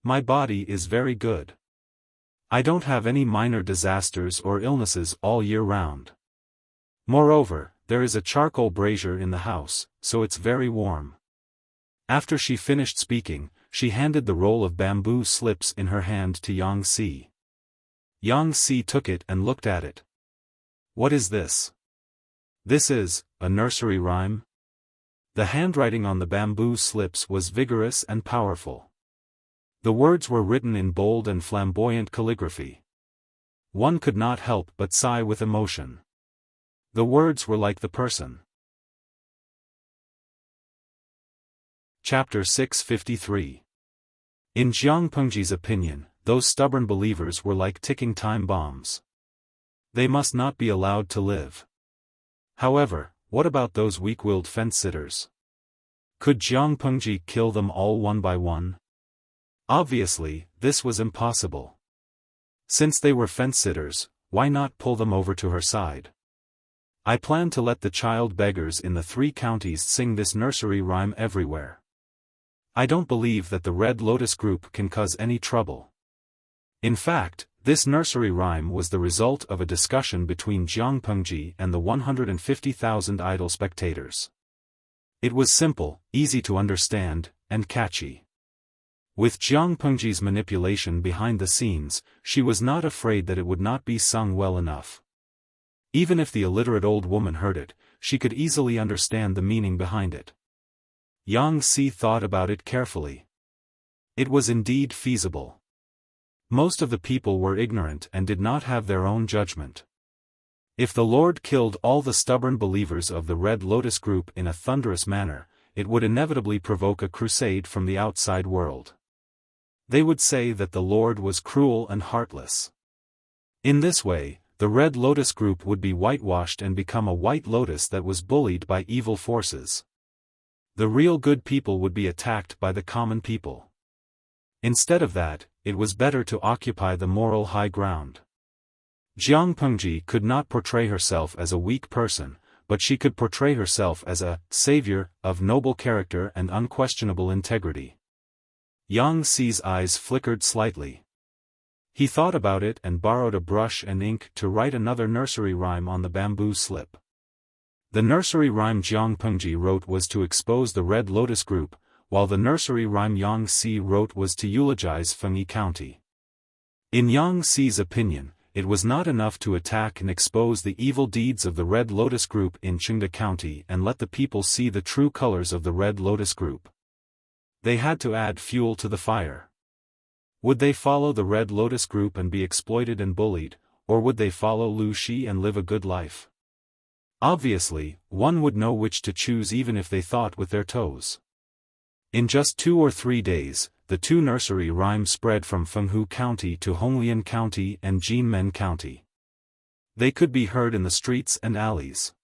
"My body is very good. I don't have any minor disasters or illnesses all year round. Moreover, there is a charcoal brazier in the house, so it's very warm." After she finished speaking, she handed the roll of bamboo slips in her hand to Yang Si. Yang Si took it and looked at it. "What is this?" "This is a nursery rhyme." The handwriting on the bamboo slips was vigorous and powerful. The words were written in bold and flamboyant calligraphy. One could not help but sigh with emotion. The words were like the person. Chapter 653. In Jiang Pengji's opinion, those stubborn believers were like ticking time bombs. They must not be allowed to live. However, what about those weak-willed fence-sitters? Could Jiang Pengji kill them all one by one? Obviously, this was impossible. Since they were fence-sitters, why not pull them over to her side? I plan to let the child beggars in the 3 counties sing this nursery rhyme everywhere. I don't believe that the Red Lotus group can cause any trouble. In fact, this nursery rhyme was the result of a discussion between Jiang Pengji and the 150,000 idle spectators. It was simple, easy to understand, and catchy. With Jiang Pengji's manipulation behind the scenes, she was not afraid that it would not be sung well enough. Even if the illiterate old woman heard it, she could easily understand the meaning behind it. Yang Si thought about it carefully. It was indeed feasible. Most of the people were ignorant and did not have their own judgment. If the Lord killed all the stubborn believers of the Red Lotus group in a thunderous manner, it would inevitably provoke a crusade from the outside world. They would say that the Lord was cruel and heartless. In this way, the Red Lotus group would be whitewashed and become a white lotus that was bullied by evil forces. The real good people would be attacked by the common people. Instead of that, it was better to occupy the moral high ground. Jiang Pengji could not portray herself as a weak person, but she could portray herself as a savior of noble character and unquestionable integrity. Yang Si's eyes flickered slightly. He thought about it and borrowed a brush and ink to write another nursery rhyme on the bamboo slip. The nursery rhyme Jiang Pengji wrote was to expose the Red Lotus group, while the nursery rhyme Yang Si wrote was to eulogize Fengyi County. In Yang Si's opinion, it was not enough to attack and expose the evil deeds of the Red Lotus group in Qingda County and let the people see the true colors of the Red Lotus group. They had to add fuel to the fire. Would they follow the Red Lotus group and be exploited and bullied, or would they follow Lu Shi and live a good life? Obviously, one would know which to choose even if they thought with their toes. In just 2 or 3 days, the 2 nursery rhymes spread from Fenghu County to Honglian County and Jinmen County. They could be heard in the streets and alleys.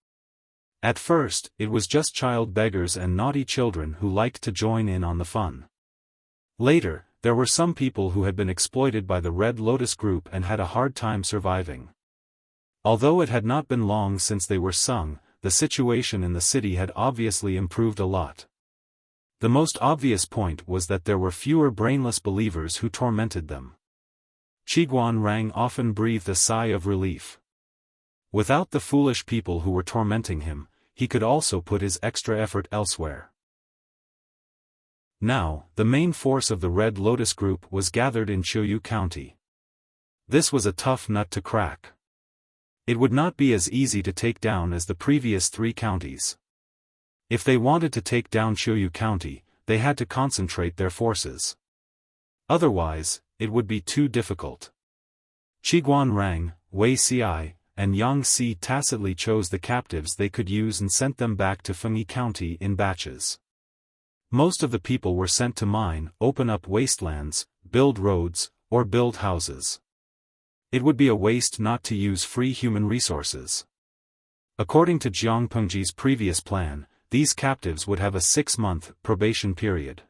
At first, it was just child beggars and naughty children who liked to join in on the fun. Later, there were some people who had been exploited by the Red Lotus group and had a hard time surviving. Although it had not been long since they were sung, the situation in the city had obviously improved a lot. The most obvious point was that there were fewer brainless believers who tormented them. Qiguan Rang often breathed a sigh of relief. Without the foolish people who were tormenting him, he could also put his extra effort elsewhere. Now, the main force of the Red Lotus group was gathered in Qiuyu County. This was a tough nut to crack. It would not be as easy to take down as the previous 3 counties. If they wanted to take down Qiuyu County, they had to concentrate their forces. Otherwise, it would be too difficult. Qiguan Rang, Wei Ci, and Yang Si tacitly chose the captives they could use and sent them back to Fengyi County in batches. Most of the people were sent to mine, open up wastelands, build roads, or build houses. It would be a waste not to use free human resources. According to Jiang Pengji's previous plan, these captives would have a 6-month probation period.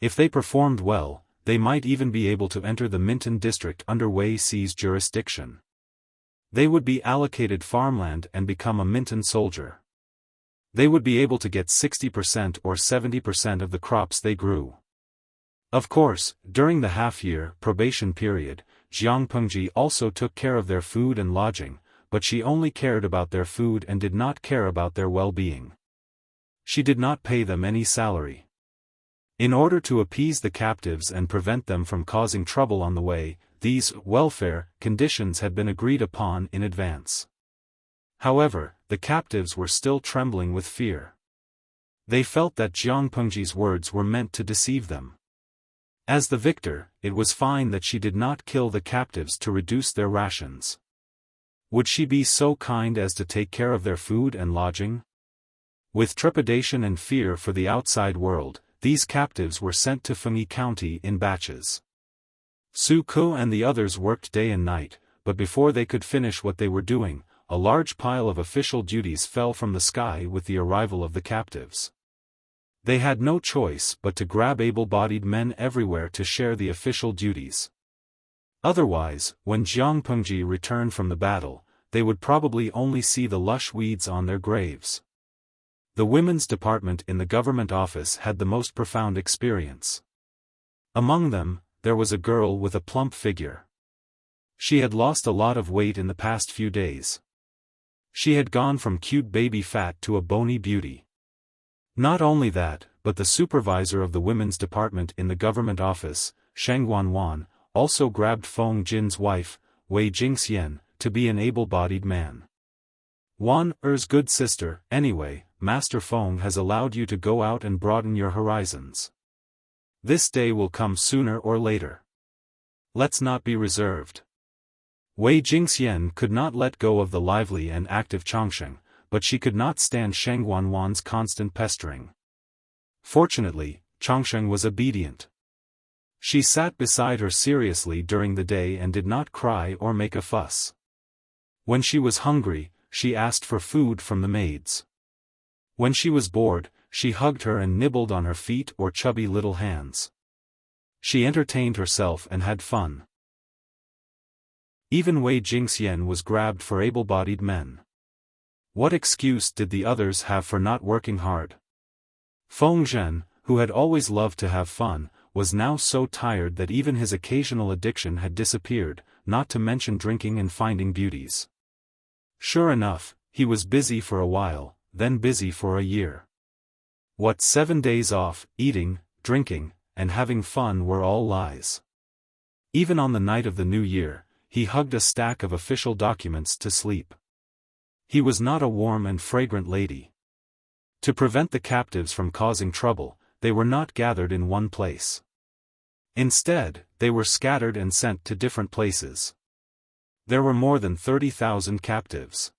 If they performed well, they might even be able to enter the Minton district under Wei Ci's jurisdiction. They would be allocated farmland and become a Minton soldier. They would be able to get 60% or 70% of the crops they grew. Of course, during the half-year probation period, Jiang Pengji also took care of their food and lodging, but she only cared about their food and did not care about their well-being. She did not pay them any salary. In order to appease the captives and prevent them from causing trouble on the way, these welfare conditions had been agreed upon in advance. However, the captives were still trembling with fear. They felt that Jiang Pengji's words were meant to deceive them. As the victor, it was fine that she did not kill the captives to reduce their rations. Would she be so kind as to take care of their food and lodging? With trepidation and fear for the outside world, these captives were sent to Fengyi County in batches. Su Ke and the others worked day and night, but before they could finish what they were doing, a large pile of official duties fell from the sky with the arrival of the captives. They had no choice but to grab able-bodied men everywhere to share the official duties. Otherwise, when Jiang Pengji returned from the battle, they would probably only see the lush weeds on their graves. The women's department in the government office had the most profound experience. Among them, there was a girl with a plump figure. She had lost a lot of weight in the past few days. She had gone from cute baby fat to a bony beauty. Not only that, but the supervisor of the women's department in the government office, Sheng Wanwan, also grabbed Feng Jin's wife, Wei Jingxian, to be an able-bodied man. Wan Er's good sister, anyway, Master Feng has allowed you to go out and broaden your horizons. This day will come sooner or later. Let's not be reserved. Wei Jingxian could not let go of the lively and active Changsheng, but she could not stand Sheng Wanwan's constant pestering. Fortunately, Changsheng was obedient. She sat beside her seriously during the day and did not cry or make a fuss. When she was hungry, she asked for food from the maids. When she was bored, she hugged her and nibbled on her feet or chubby little hands. She entertained herself and had fun. Even Wei Jingxian was grabbed for able-bodied men. What excuse did the others have for not working hard? Feng Zhen, who had always loved to have fun, was now so tired that even his occasional addiction had disappeared, not to mention drinking and finding beauties. Sure enough, he was busy for a while, then busy for a year. What 7 days off, eating, drinking, and having fun were all lies. Even on the night of the New Year, he hugged a stack of official documents to sleep. He was not a warm and fragrant lady. To prevent the captives from causing trouble, they were not gathered in one place. Instead, they were scattered and sent to different places. There were more than 30,000 captives.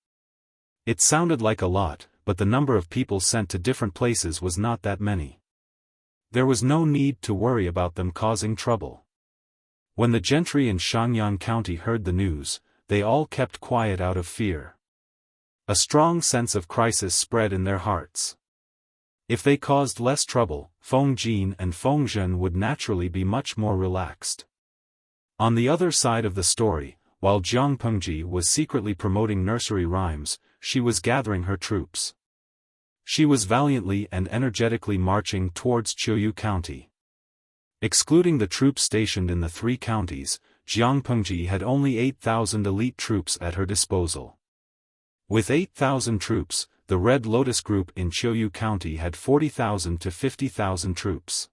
It sounded like a lot, but the number of people sent to different places was not that many. There was no need to worry about them causing trouble. When the gentry in Shangyang County heard the news, they all kept quiet out of fear. A strong sense of crisis spread in their hearts. If they caused less trouble, Feng Jin and Feng Zhen would naturally be much more relaxed. On the other side of the story, while Jiang Pengji was secretly promoting nursery rhymes, she was gathering her troops. She was valiantly and energetically marching towards Qiuyu County. Excluding the troops stationed in the 3 counties, Jiang Pengji had only 8,000 elite troops at her disposal. With 8,000 troops, the Red Lotus Group in Qiuyu County had 40,000 to 50,000 troops.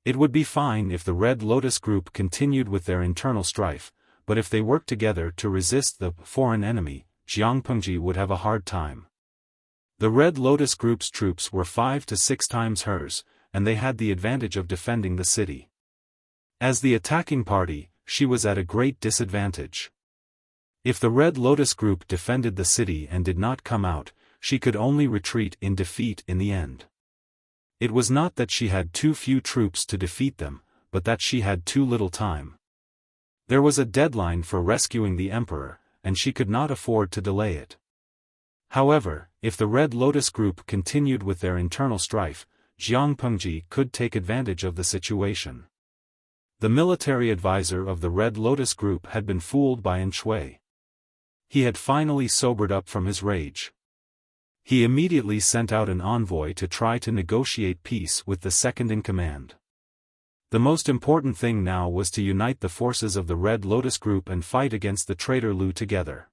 It would be fine if the Red Lotus Group continued with their internal strife, but if they worked together to resist the foreign enemy, Jiang Pengji would have a hard time. The Red Lotus Group's troops were 5 to 6 times hers, and they had the advantage of defending the city. As the attacking party, she was at a great disadvantage. If the Red Lotus Group defended the city and did not come out, she could only retreat in defeat in the end. It was not that she had too few troops to defeat them, but that she had too little time. There was a deadline for rescuing the emperor, and she could not afford to delay it. However, if the Red Lotus Group continued with their internal strife, Jiang Pengji could take advantage of the situation. The military advisor of the Red Lotus Group had been fooled by An Shui. He had finally sobered up from his rage. He immediately sent out an envoy to try to negotiate peace with the second-in-command. The most important thing now was to unite the forces of the Red Lotus Group and fight against the traitor Lu together.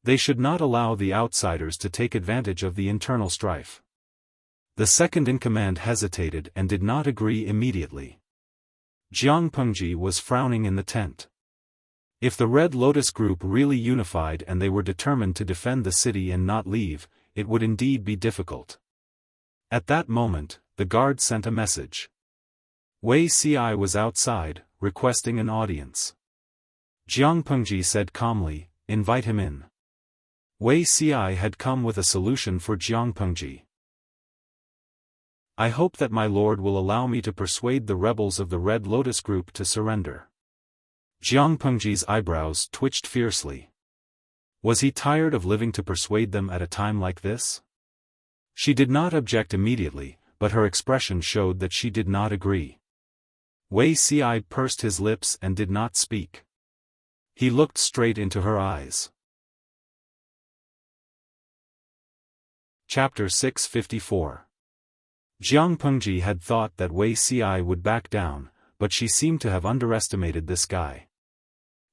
They should not allow the outsiders to take advantage of the internal strife. The second-in-command hesitated and did not agree immediately. Jiang Pengji was frowning in the tent. If the Red Lotus Group really unified and they were determined to defend the city and not leave, it would indeed be difficult. At that moment, the guard sent a message. Wei Ci was outside, requesting an audience. Jiang Pengji said calmly, invite him in. Wei Xi had come with a solution for Jiang Pengji. I hope that my lord will allow me to persuade the rebels of the Red Lotus group to surrender. Jiang Pengji's eyebrows twitched fiercely. Was he tired of living to persuade them at a time like this? She did not object immediately, but her expression showed that she did not agree. Wei Xi pursed his lips and did not speak. He looked straight into her eyes. Chapter 654. Jiang Pengji had thought that Wei Xi would back down, but she seemed to have underestimated this guy.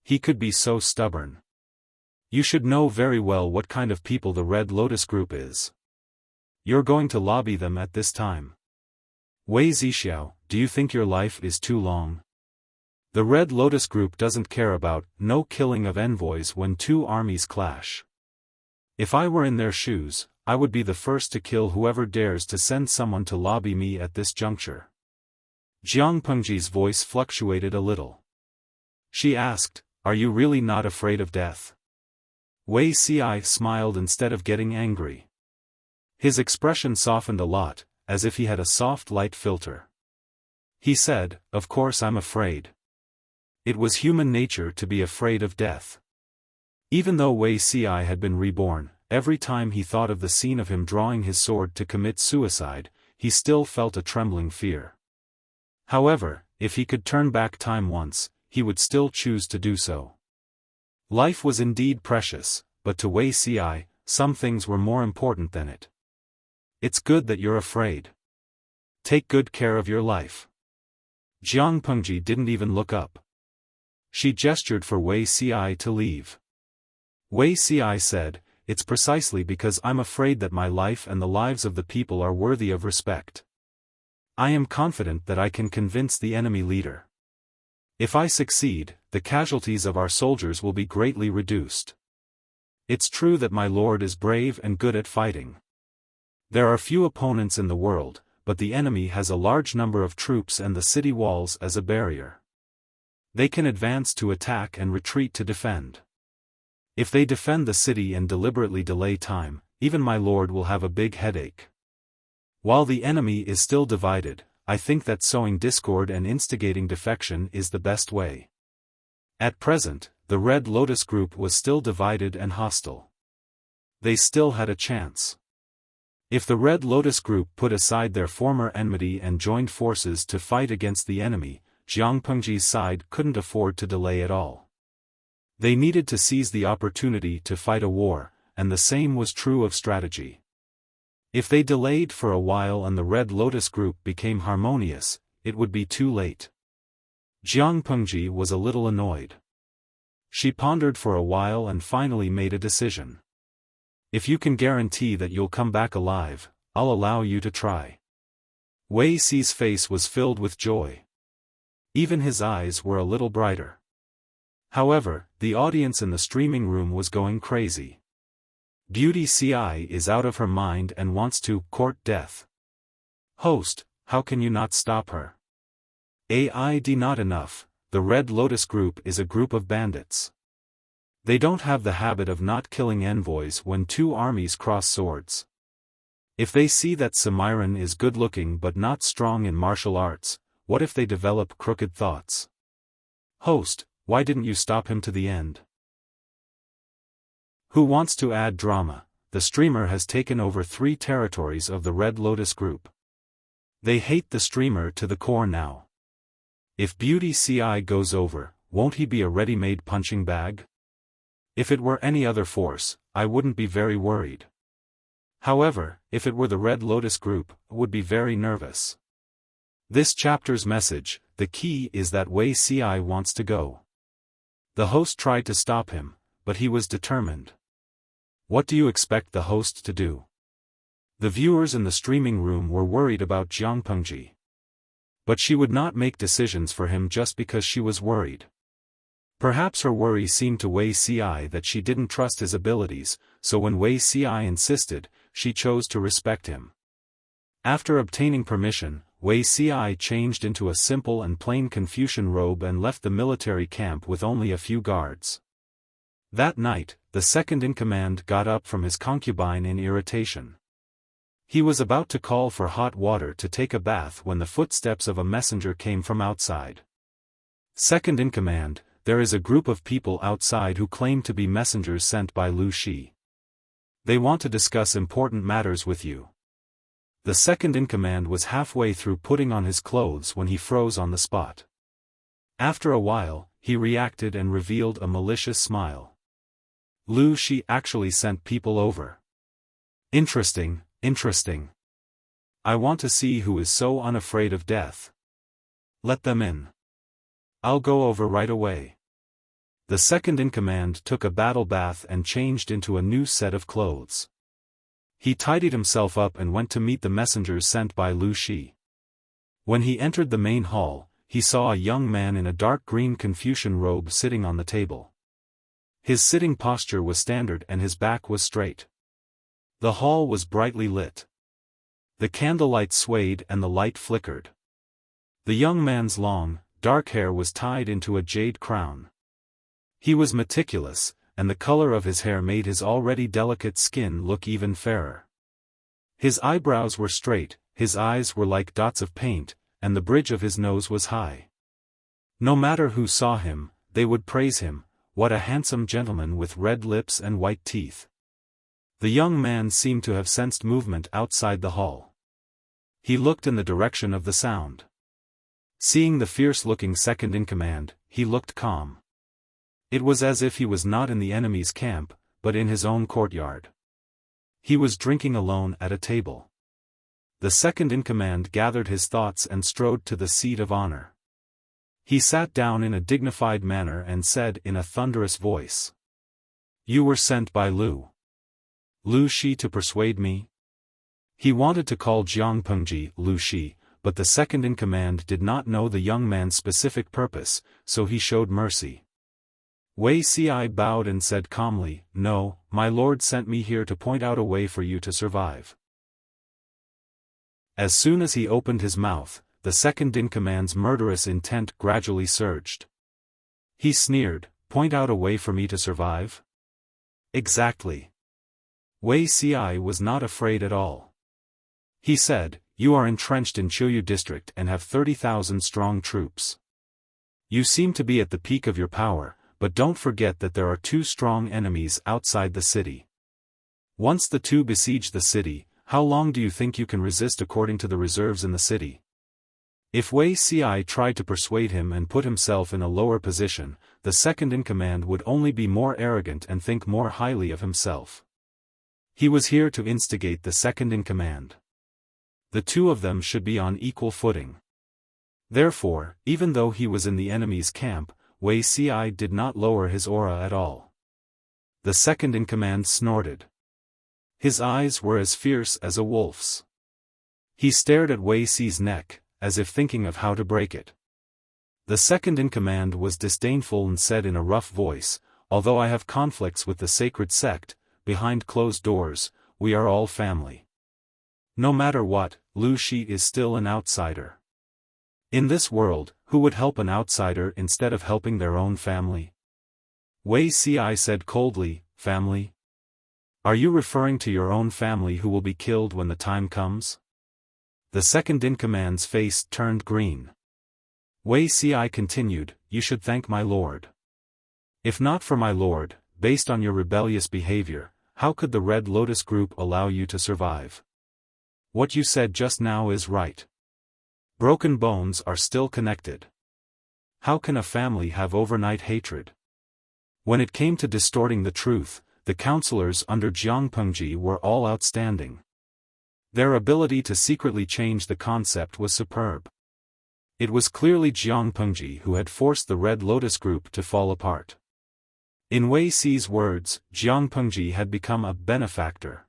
He could be so stubborn. You should know very well what kind of people the Red Lotus group is. You're going to lobby them at this time. Wei Zixiao, do you think your life is too long? The Red Lotus group doesn't care about no killing of envoys when two armies clash. If I were in their shoes, I would be the first to kill whoever dares to send someone to lobby me at this juncture. Jiang Pengji's voice fluctuated a little. She asked, "Are you really not afraid of death?" Wei Xi smiled instead of getting angry. His expression softened a lot, as if he had a soft light filter. He said, "Of course I'm afraid." It was human nature to be afraid of death. Even though Wei Xi had been reborn, every time he thought of the scene of him drawing his sword to commit suicide, he still felt a trembling fear. However, if he could turn back time once, he would still choose to do so. Life was indeed precious, but to Wei Xi, some things were more important than it. It's good that you're afraid. Take good care of your life. Jiang Pengji didn't even look up. She gestured for Wei Xi to leave. Wei Xi said, "It's precisely because I'm afraid that my life and the lives of the people are worthy of respect. I am confident that I can convince the enemy leader. If I succeed, the casualties of our soldiers will be greatly reduced. It's true that my lord is brave and good at fighting. There are few opponents in the world, but the enemy has a large number of troops and the city walls as a barrier. They can advance to attack and retreat to defend. If they defend the city and deliberately delay time, even my lord will have a big headache. While the enemy is still divided, I think that sowing discord and instigating defection is the best way." At present, the Red Lotus group was still divided and hostile. They still had a chance. If the Red Lotus group put aside their former enmity and joined forces to fight against the enemy, Jiang Pengji's side couldn't afford to delay at all. They needed to seize the opportunity to fight a war, and the same was true of strategy. If they delayed for a while and the Red Lotus group became harmonious, it would be too late. Jiang Pengji was a little annoyed. She pondered for a while and finally made a decision. "If you can guarantee that you'll come back alive, I'll allow you to try." Wei Xi's face was filled with joy. Even his eyes were a little brighter. However, the audience in the streaming room was going crazy. Beauty Ci is out of her mind and wants to court death. Host, how can you not stop her? AID not enough, the Red Lotus group is a group of bandits. They don't have the habit of not killing envoys when two armies cross swords. If they see that Samiran is good-looking but not strong in martial arts, what if they develop crooked thoughts? Host, why didn't you stop him to the end? Who wants to add drama? The streamer has taken over 3 territories of the Red Lotus group. They hate the streamer to the core now. If Beauty Ci goes over, won't he be a ready-made punching bag? If it were any other force, I wouldn't be very worried. However, if it were the Red Lotus group, I would be very nervous. This chapter's message, the key is that Wei Xi wants to go. The host tried to stop him, but he was determined. What do you expect the host to do? The viewers in the streaming room were worried about Jiang Pengji. But she would not make decisions for him just because she was worried. Perhaps her worry seemed to Wei Xi that she didn't trust his abilities, so when Wei Xi insisted, she chose to respect him. After obtaining permission, Wei Xi changed into a simple and plain Confucian robe and left the military camp with only a few guards. That night, the second-in-command got up from his concubine in irritation. He was about to call for hot water to take a bath when the footsteps of a messenger came from outside. Second-in-command, there is a group of people outside who claim to be messengers sent by Lu Shi. They want to discuss important matters with you. The second-in-command was halfway through putting on his clothes when he froze on the spot. After a while, he reacted and revealed a malicious smile. Lu Shi actually sent people over. Interesting, interesting. I want to see who is so unafraid of death. Let them in. I'll go over right away. The second-in-command took a battle bath and changed into a new set of clothes. He tidied himself up and went to meet the messengers sent by Lu Shi. When he entered the main hall, he saw a young man in a dark green Confucian robe sitting on the table. His sitting posture was standard and his back was straight. The hall was brightly lit. The candlelight swayed and the light flickered. The young man's long, dark hair was tied into a jade crown. He was meticulous, and the color of his hair made his already delicate skin look even fairer. His eyebrows were straight, his eyes were like dots of paint, and the bridge of his nose was high. No matter who saw him, they would praise him. What a handsome gentleman with red lips and white teeth. The young man seemed to have sensed movement outside the hall. He looked in the direction of the sound. Seeing the fierce-looking second-in-command, he looked calm. It was as if he was not in the enemy's camp, but in his own courtyard. He was drinking alone at a table. The second-in-command gathered his thoughts and strode to the seat of honor. He sat down in a dignified manner and said in a thunderous voice. You were sent by Lu Shi to persuade me? He wanted to call Jiang Pengji Lu Shi, but the second-in-command did not know the young man's specific purpose, so he showed mercy. Wei Ci bowed and said calmly, No, my lord sent me here to point out a way for you to survive. As soon as he opened his mouth, the second-in-command's murderous intent gradually surged. He sneered, Point out a way for me to survive? Exactly. Wei Ci was not afraid at all. He said, You are entrenched in Qiuyu district and have 30,000 strong troops. You seem to be at the peak of your power, but don't forget that there are 2 strong enemies outside the city. Once the 2 besiege the city, how long do you think you can resist according to the reserves in the city? If Wei Ci tried to persuade him and put himself in a lower position, the second-in-command would only be more arrogant and think more highly of himself. He was here to instigate the second-in-command. The 2 of them should be on equal footing. Therefore, even though he was in the enemy's camp, Wei Ci did not lower his aura at all. The second-in-command snorted. His eyes were as fierce as a wolf's. He stared at Wei Ci's neck, as if thinking of how to break it. The second-in-command was disdainful and said in a rough voice, Although I have conflicts with the sacred sect, behind closed doors, we are all family. No matter what, Lu Shi is still an outsider. In this world, who would help an outsider instead of helping their own family? Wei Ci said coldly, Family? Are you referring to your own family who will be killed when the time comes? The second-in-command's face turned green. Wei Ci continued, You should thank my lord. If not for my lord, based on your rebellious behavior, how could the Red Lotus Group allow you to survive? What you said just now is right. Broken bones are still connected. How can a family have overnight hatred? When it came to distorting the truth, the counselors under Jiang Pengji were all outstanding. Their ability to secretly change the concept was superb. It was clearly Jiang Pengji who had forced the Red Lotus Group to fall apart. In Wei Ci's words, Jiang Pengji had become a benefactor.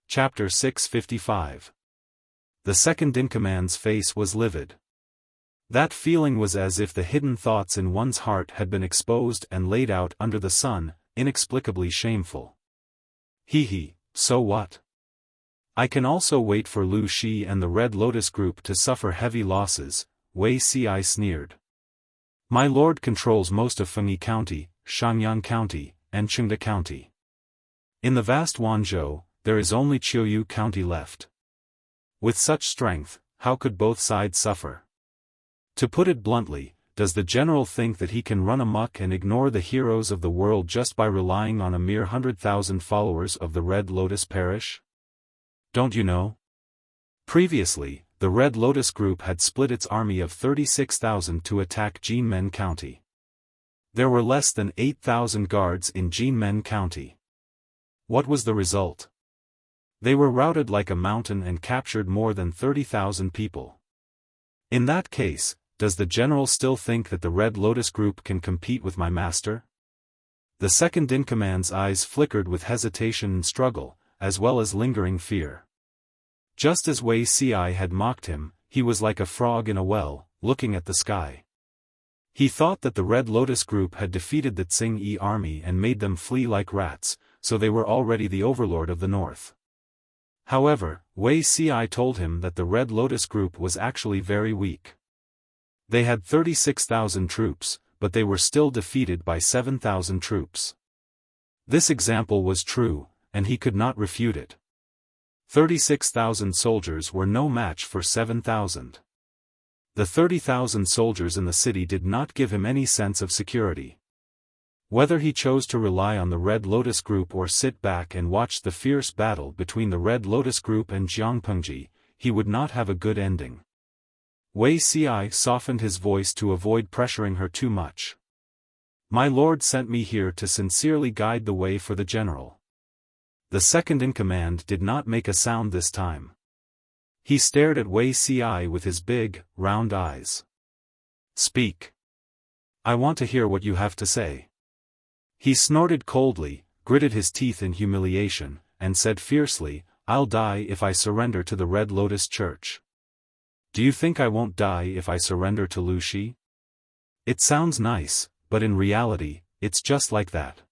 Chapter 655. The second-in-command's face was livid. That feeling was as if the hidden thoughts in one's heart had been exposed and laid out under the sun, inexplicably shameful. So what? I can also wait for Lu Shi and the Red Lotus Group to suffer heavy losses, Wei Ci sneered. My lord controls most of Fengyi County, Shenyang County, and Chengde County. In the vast Wanzhou, there is only Qiuyu County left. With such strength, how could both sides suffer? To put it bluntly, does the general think that he can run amok and ignore the heroes of the world just by relying on a mere 100,000 followers of the Red Lotus Parish? Don't you know? Previously, the Red Lotus Group had split its army of 36,000 to attack Jinmen County. There were less than 8,000 guards in Jinmen County. What was the result? They were routed like a mountain and captured more than 30,000 people. In that case, does the general still think that the Red Lotus Group can compete with my master? The second-in-command's eyes flickered with hesitation and struggle, as well as lingering fear. Just as Wei Ci had mocked him, he was like a frog in a well, looking at the sky. He thought that the Red Lotus Group had defeated the Tsing-Yi army and made them flee like rats, so they were already the overlord of the north. However, Wei Ci told him that the Red Lotus Group was actually very weak. They had 36,000 troops, but they were still defeated by 7,000 troops. This example was true, and he could not refute it. 36,000 soldiers were no match for 7,000. The 30,000 soldiers in the city did not give him any sense of security. Whether he chose to rely on the Red Lotus Group or sit back and watch the fierce battle between the Red Lotus Group and Jiangpengji, he would not have a good ending. Wei Ci softened his voice to avoid pressuring her too much. My lord sent me here to sincerely guide the way for the general. The second-in-command did not make a sound this time. He stared at Wei Ci with his big, round eyes. Speak. I want to hear what you have to say. He snorted coldly, gritted his teeth in humiliation, and said fiercely, I'll die if I surrender to the Red Lotus Church. Do you think I won't die if I surrender to Lu Shi? It sounds nice, but in reality, it's just like that.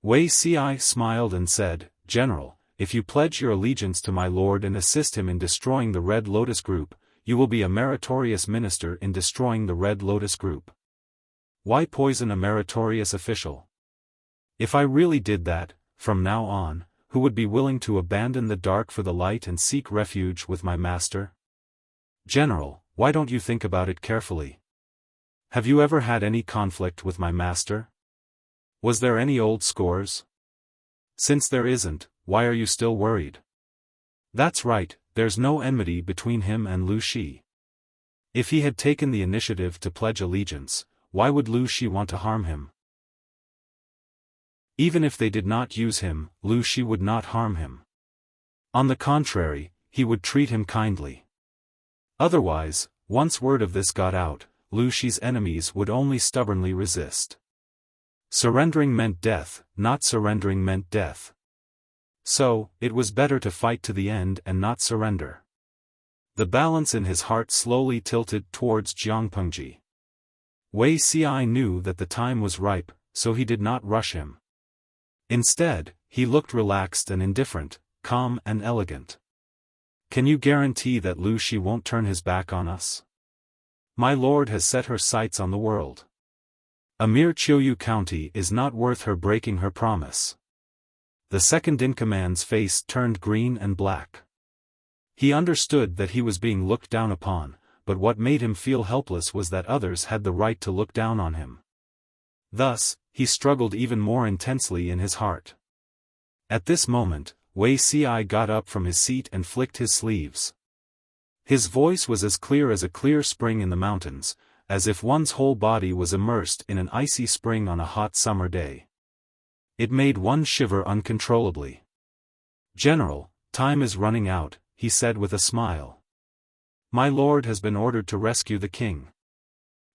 Wei Ci smiled and said, General, if you pledge your allegiance to my lord and assist him in destroying the Red Lotus Group, you will be a meritorious minister in destroying the Red Lotus Group. Why poison a meritorious official? If I really did that, from now on, who would be willing to abandon the dark for the light and seek refuge with my master? General, why don't you think about it carefully? Have you ever had any conflict with my master? Was there any old scores? Since there isn't, why are you still worried? That's right, there's no enmity between him and Lu Shi. If he had taken the initiative to pledge allegiance, why would Lu Shi want to harm him? Even if they did not use him, Lu Shi would not harm him. On the contrary, he would treat him kindly. Otherwise, once word of this got out, Lu Shi's enemies would only stubbornly resist. Surrendering meant death, not surrendering meant death. So, it was better to fight to the end and not surrender. The balance in his heart slowly tilted towards Jiangpengji. Wei Ci knew that the time was ripe, so he did not rush him. Instead, he looked relaxed and indifferent, calm and elegant. Can you guarantee that Lu Shi won't turn his back on us? My lord has set her sights on the world. A mere Qiuyu County is not worth her breaking her promise. The second-in-command's face turned green and black. He understood that he was being looked down upon, but what made him feel helpless was that others had the right to look down on him. Thus, he struggled even more intensely in his heart. At this moment, Wei Ci got up from his seat and flicked his sleeves. His voice was as clear as a clear spring in the mountains, as if one's whole body was immersed in an icy spring on a hot summer day. It made one shiver uncontrollably. General, time is running out, he said with a smile. My lord has been ordered to rescue the king.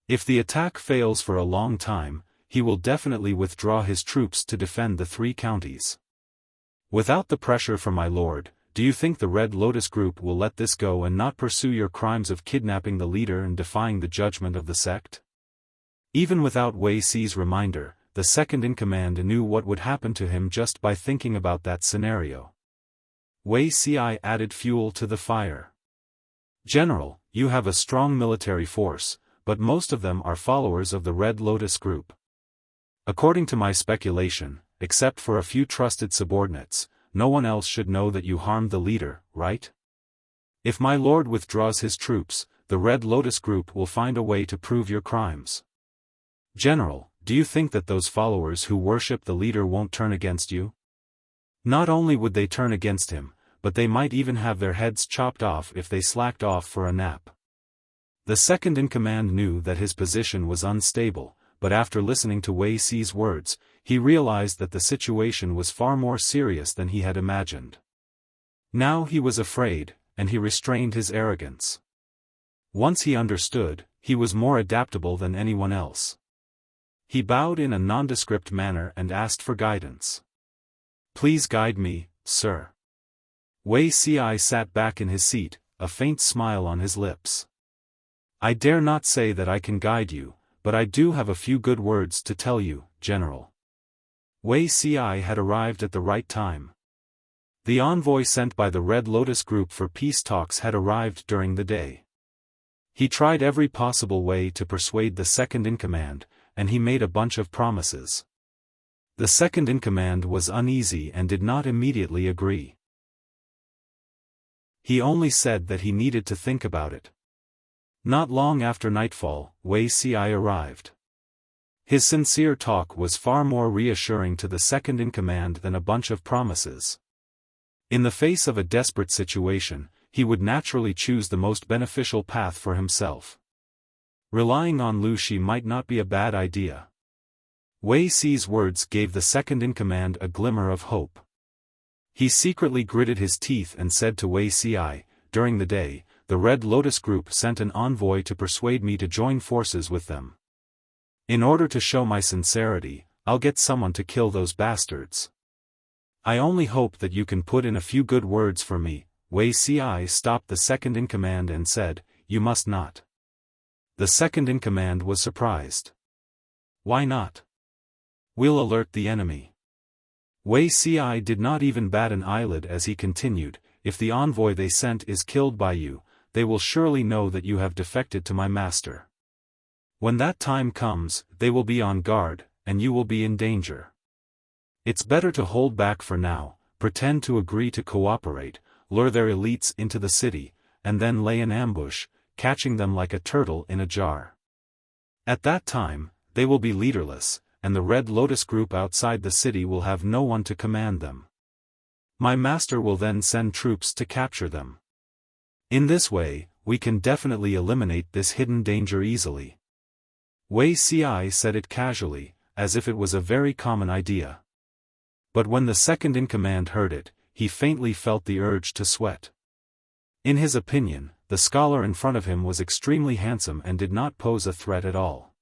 If the attack fails for a long time, he will definitely withdraw his troops to defend the 3 counties. Without the pressure from my lord, do you think the Red Lotus Group will let this go and not pursue your crimes of kidnapping the leader and defying the judgment of the sect? Even without Wei Ci's reminder, the second-in-command knew what would happen to him just by thinking about that scenario. Wei Ci added fuel to the fire. General, you have a strong military force, but most of them are followers of the Red Lotus group. According to my speculation, except for a few trusted subordinates, no one else should know that you harmed the leader, right? If my lord withdraws his troops, the Red Lotus group will find a way to prove your crimes. General, do you think that those followers who worship the leader won't turn against you? Not only would they turn against him, but they might even have their heads chopped off if they slacked off for a nap. The second-in-command knew that his position was unstable, but after listening to Wei Si's words, he realized that the situation was far more serious than he had imagined. Now he was afraid, and he restrained his arrogance. Once he understood, he was more adaptable than anyone else. He bowed in a nondescript manner and asked for guidance. Please guide me, sir. Wei Si sat back in his seat, a faint smile on his lips. I dare not say that I can guide you, but I do have a few good words to tell you, General. Wei Si had arrived at the right time. The envoy sent by the Red Lotus group for peace talks had arrived during the day. He tried every possible way to persuade the second-in-command, and he made a bunch of promises. The second-in-command was uneasy and did not immediately agree. He only said that he needed to think about it. Not long after nightfall, Wei Si arrived. His sincere talk was far more reassuring to the second-in-command than a bunch of promises. In the face of a desperate situation, he would naturally choose the most beneficial path for himself. Relying on Lu Shi might not be a bad idea. Wei Si's words gave the second-in-command a glimmer of hope. He secretly gritted his teeth and said to Wei Si, during the day, the Red Lotus group sent an envoy to persuade me to join forces with them. In order to show my sincerity, I'll get someone to kill those bastards. I only hope that you can put in a few good words for me. Wei Si stopped the second-in-command and said, You must not. The second-in-command was surprised. Why not? We'll alert the enemy. Wei Si did not even bat an eyelid as he continued, If the envoy they sent is killed by you, they will surely know that you have defected to my master. When that time comes, they will be on guard, and you will be in danger. It's better to hold back for now, pretend to agree to cooperate, lure their elites into the city, and then lay an ambush, catching them like a turtle in a jar. At that time, they will be leaderless, and the Red Lotus group outside the city will have no one to command them. My master will then send troops to capture them. In this way, we can definitely eliminate this hidden danger easily. Wei Si said it casually, as if it was a very common idea. But when the second-in-command heard it, he faintly felt the urge to sweat. In his opinion, the scholar in front of him was extremely handsome and did not pose a threat at all.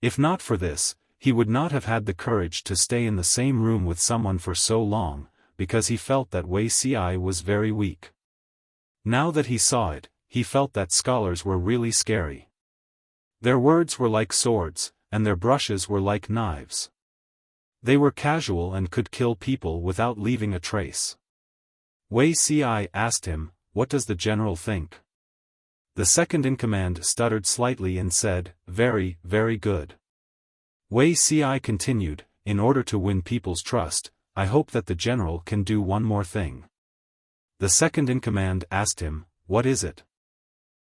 If not for this, he would not have had the courage to stay in the same room with someone for so long, because he felt that Wei Si was very weak. Now that he saw it, he felt that scholars were really scary. Their words were like swords, and their brushes were like knives. They were casual and could kill people without leaving a trace. Wei Si asked him, What does the general think? The second-in-command stuttered slightly and said, Very, very good. Wei Si continued, In order to win people's trust, I hope that the general can do one more thing. The second-in-command asked him, What is it?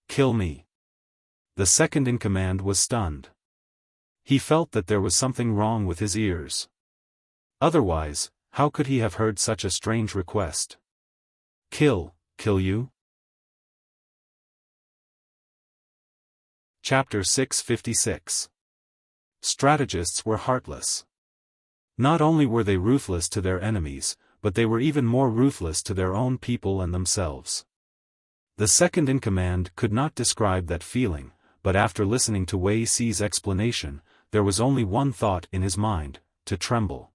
Kill me. The second-in-command was stunned. He felt that there was something wrong with his ears. Otherwise, how could he have heard such a strange request? Kill you? Chapter 656. Strategists were heartless. Not only were they ruthless to their enemies, but they were even more ruthless to their own people and themselves. The second-in-command could not describe that feeling, but after listening to Wei Si's explanation, there was only one thought in his mind, to tremble.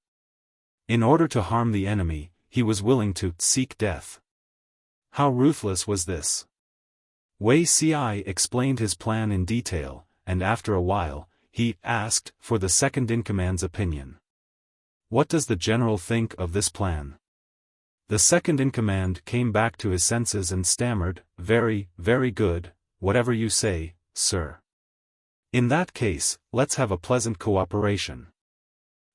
In order to harm the enemy, he was willing to seek death. How ruthless was this? Wei Si explained his plan in detail, and after a while, he asked for the second-in-command's opinion. What does the general think of this plan? The second-in-command came back to his senses and stammered, Very, very good, whatever you say, sir. In that case, let's have a pleasant cooperation.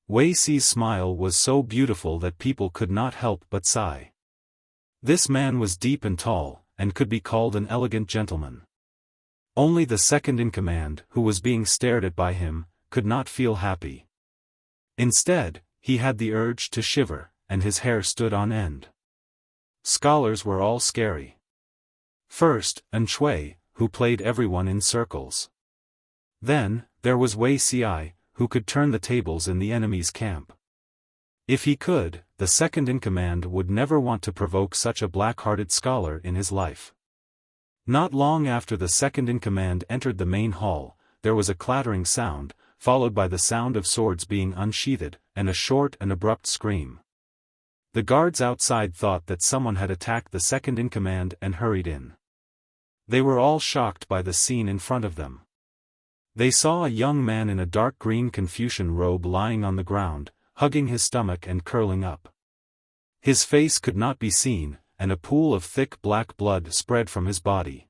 Wei Si's smile was so beautiful that people could not help but sigh. This man was deep and tall, and could be called an elegant gentleman. Only the second-in-command, who was being stared at by him, could not feel happy. Instead, he had the urge to shiver, and his hair stood on end. Scholars were all scary. First, An Shui, who played everyone in circles. Then, there was Wei Si, who could turn the tables in the enemy's camp. If he could, the second-in-command would never want to provoke such a black-hearted scholar in his life. Not long after the second-in-command entered the main hall, there was a clattering sound, followed by the sound of swords being unsheathed, and a short and abrupt scream. The guards outside thought that someone had attacked the second-in-command and hurried in. They were all shocked by the scene in front of them. They saw a young man in a dark green Confucian robe lying on the ground, hugging his stomach and curling up. His face could not be seen, and a pool of thick black blood spread from his body.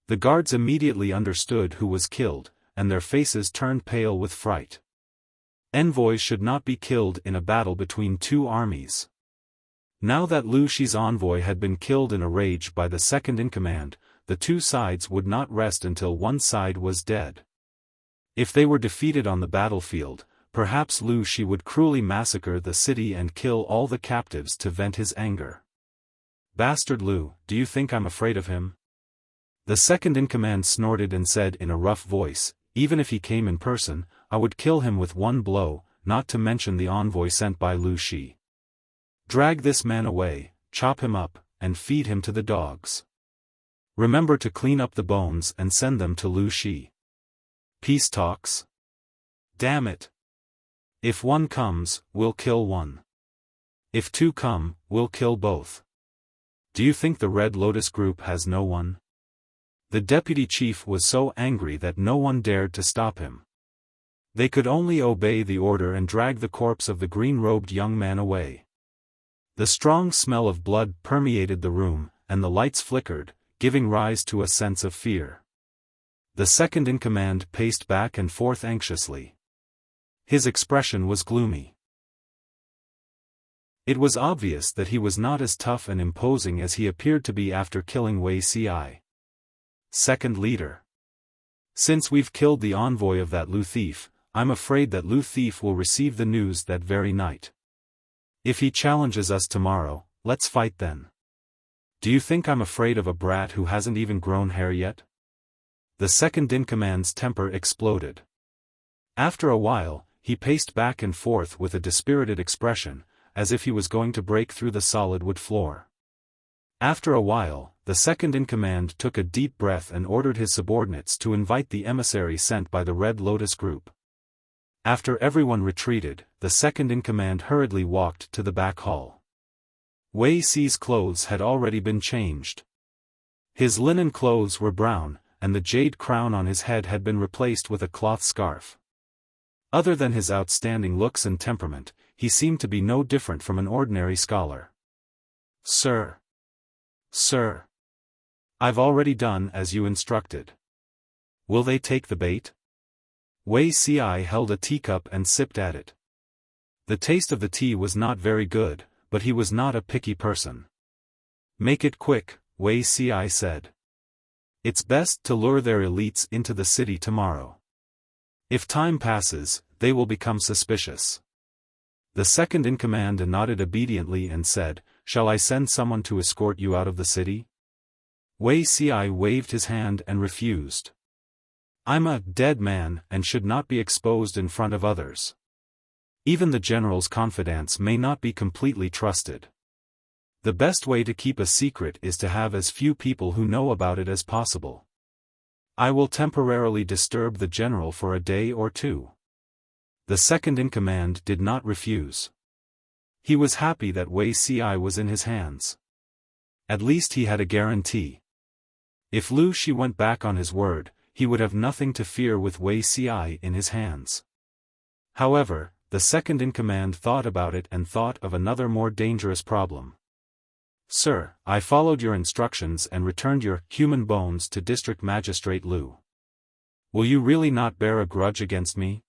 The guards immediately understood who was killed, and their faces turned pale with fright. Envoys should not be killed in a battle between two armies. Now that Lu Shi's envoy had been killed in a rage by the second-in-command, the two sides would not rest until one side was dead. If they were defeated on the battlefield, perhaps Lu Shi would cruelly massacre the city and kill all the captives to vent his anger. Bastard Lu, do you think I'm afraid of him? The second-in-command snorted and said in a rough voice, even if he came in person, I would kill him with one blow, not to mention the envoy sent by Lu Shi. Drag this man away, chop him up, and feed him to the dogs. Remember to clean up the bones and send them to Lu Shi. Peace talks? Damn it. If one comes, we'll kill one. If two come, we'll kill both. Do you think the Red Lotus group has no one? The deputy chief was so angry that no one dared to stop him. They could only obey the order and drag the corpse of the green-robed young man away. The strong smell of blood permeated the room, and the lights flickered, giving rise to a sense of fear. The second-in-command paced back and forth anxiously. His expression was gloomy. It was obvious that he was not as tough and imposing as he appeared to be after killing Wei Si. Second leader. Since we've killed the envoy of that Lu thief, I'm afraid that Lu thief will receive the news that very night. If he challenges us tomorrow, let's fight then. Do you think I'm afraid of a brat who hasn't even grown hair yet? The second-in-command's temper exploded. After a while, he paced back and forth with a dispirited expression, as if he was going to break through the solid wood floor. After a while, the second-in-command took a deep breath and ordered his subordinates to invite the emissary sent by the Red Lotus group. After everyone retreated, the second-in-command hurriedly walked to the back hall. Wei Si's clothes had already been changed. His linen clothes were brown, and the jade crown on his head had been replaced with a cloth scarf. Other than his outstanding looks and temperament, he seemed to be no different from an ordinary scholar. Sir. Sir. I've already done as you instructed. Will they take the bait? Wei Si held a teacup and sipped at it. The taste of the tea was not very good, but he was not a picky person. Make it quick, Wei Si said. It's best to lure their elites into the city tomorrow. If time passes, they will become suspicious. The second-in-command nodded obediently and said, Shall I send someone to escort you out of the city? Wei Si waved his hand and refused. I'm a dead man and should not be exposed in front of others. Even the general's confidants may not be completely trusted. The best way to keep a secret is to have as few people who know about it as possible. I will temporarily disturb the general for a day or two. The second-in-command did not refuse. He was happy that Wei Si was in his hands. At least he had a guarantee. If Lu Shi went back on his word, he would have nothing to fear with Wei Si in his hands. However, the second-in-command thought about it and thought of another more dangerous problem. Sir, I followed your instructions and returned your human bones to District Magistrate Lu. Will you really not bear a grudge against me?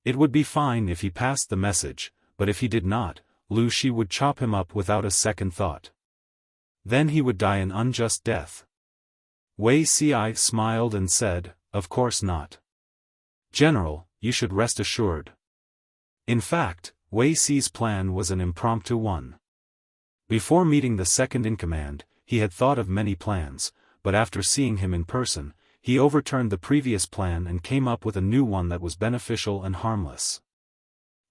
It would be fine if he passed the message, but if he did not, Lu Shi would chop him up without a second thought. Then he would die an unjust death. Wei Ci smiled and said, "Of course not. General, you should rest assured." In fact, Wei Ci's plan was an impromptu one. Before meeting the second-in-command, he had thought of many plans, but after seeing him in person, he overturned the previous plan and came up with a new one that was beneficial and harmless.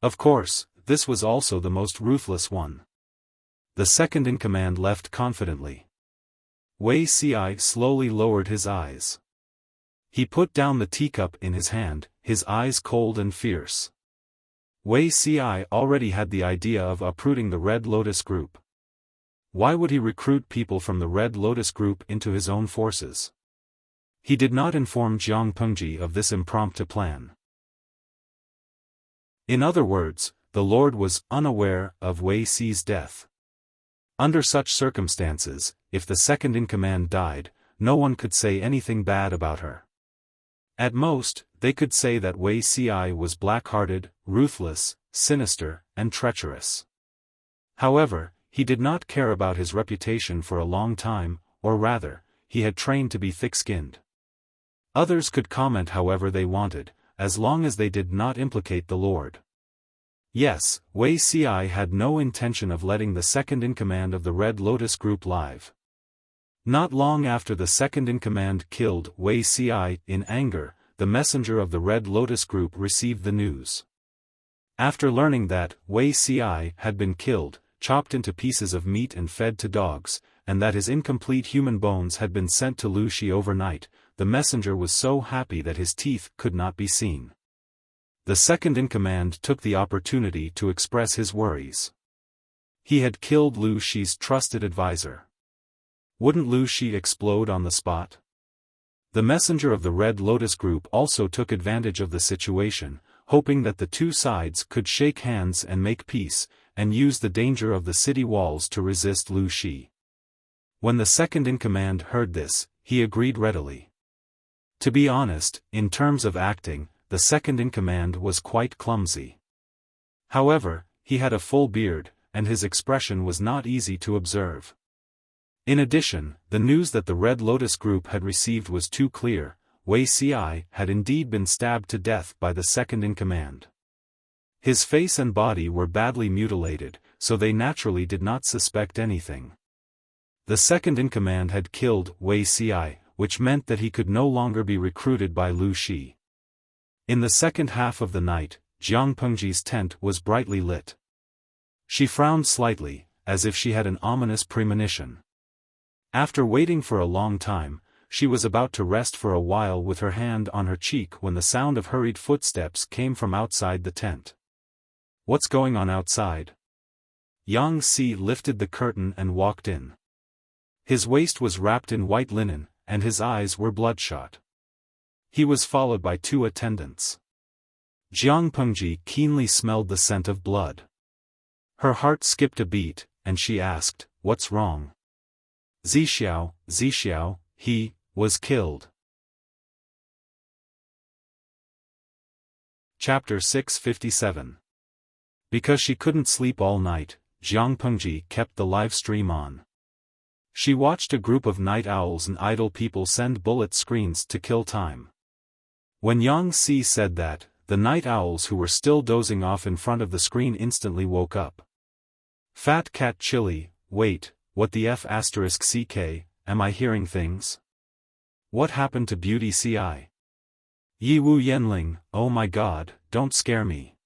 Of course, this was also the most ruthless one. The second-in-command left confidently. Wei Ci slowly lowered his eyes. He put down the teacup in his hand, his eyes cold and fierce. Wei Ci already had the idea of uprooting the Red Lotus Group. Why would he recruit people from the Red Lotus Group into his own forces? He did not inform Jiang Pengji of this impromptu plan. In other words, the Lord was unaware of Wei Ci's death. Under such circumstances, if the second-in-command died, no one could say anything bad about her. At most, they could say that Wei Ci was black-hearted, ruthless, sinister, and treacherous. However, he did not care about his reputation for a long time, or rather, he had trained to be thick-skinned. Others could comment however they wanted, as long as they did not implicate the Lord. Yes, Wei Ci had no intention of letting the second-in-command of the Red Lotus Group live. Not long after the second-in-command killed Wei Ci in anger, the messenger of the Red Lotus Group received the news. After learning that Wei Ci had been killed, chopped into pieces of meat and fed to dogs, and that his incomplete human bones had been sent to Lu Shi overnight, the messenger was so happy that his teeth could not be seen. The second-in-command took the opportunity to express his worries. He had killed Lu Shi's trusted advisor. Wouldn't Lu Shi explode on the spot? The messenger of the Red Lotus Group also took advantage of the situation, hoping that the two sides could shake hands and make peace, and use the danger of the city walls to resist Lu Shi. When the second-in-command heard this, he agreed readily. To be honest, in terms of acting, the second-in-command was quite clumsy. However, he had a full beard, and his expression was not easy to observe. In addition, the news that the Red Lotus Group had received was too clear. Wei Ci had indeed been stabbed to death by the second-in-command. His face and body were badly mutilated, so they naturally did not suspect anything. The second-in-command had killed Wei Ci, which meant that he could no longer be recruited by Lu Shi. In the second half of the night, Jiang Pengji's tent was brightly lit. She frowned slightly, as if she had an ominous premonition. After waiting for a long time, she was about to rest for a while with her hand on her cheek when the sound of hurried footsteps came from outside the tent. "What's going on outside?" Yang Si lifted the curtain and walked in. His waist was wrapped in white linen, and his eyes were bloodshot. He was followed by two attendants. Jiang Pengji keenly smelled the scent of blood. Her heart skipped a beat, and she asked, "What's wrong?" Zixiao, he was killed." Chapter 657. Because she couldn't sleep all night, Jiang Pengji kept the live stream on. She watched a group of night owls and idle people send bullet screens to kill time. When Yang Si said that, the night owls who were still dozing off in front of the screen instantly woke up. Fat Cat Chili, wait, what the F***ck, am I hearing things? What happened to Beauty Ci? Yi Wu Yenling, oh my god, don't scare me.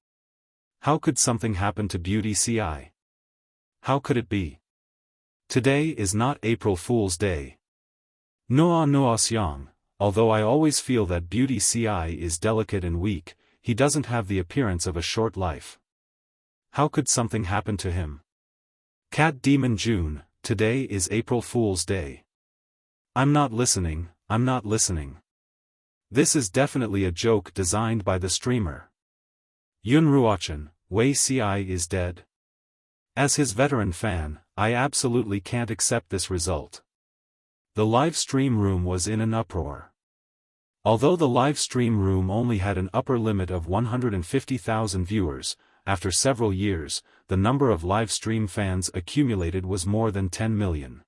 How could something happen to Beauty Ci? How could it be? Today is not April Fool's Day. Noa Xiang. Although I always feel that Beauty Ci is delicate and weak, he doesn't have the appearance of a short life. How could something happen to him? Cat Demon June, today is April Fool's Day. I'm not listening. This is definitely a joke designed by the streamer. Yun Ruochen, Wei Ci is dead? As his veteran fan, I absolutely can't accept this result. The live stream room was in an uproar. Although the live stream room only had an upper limit of 150,000 viewers, after several years, the number of live stream fans accumulated was more than 10 million.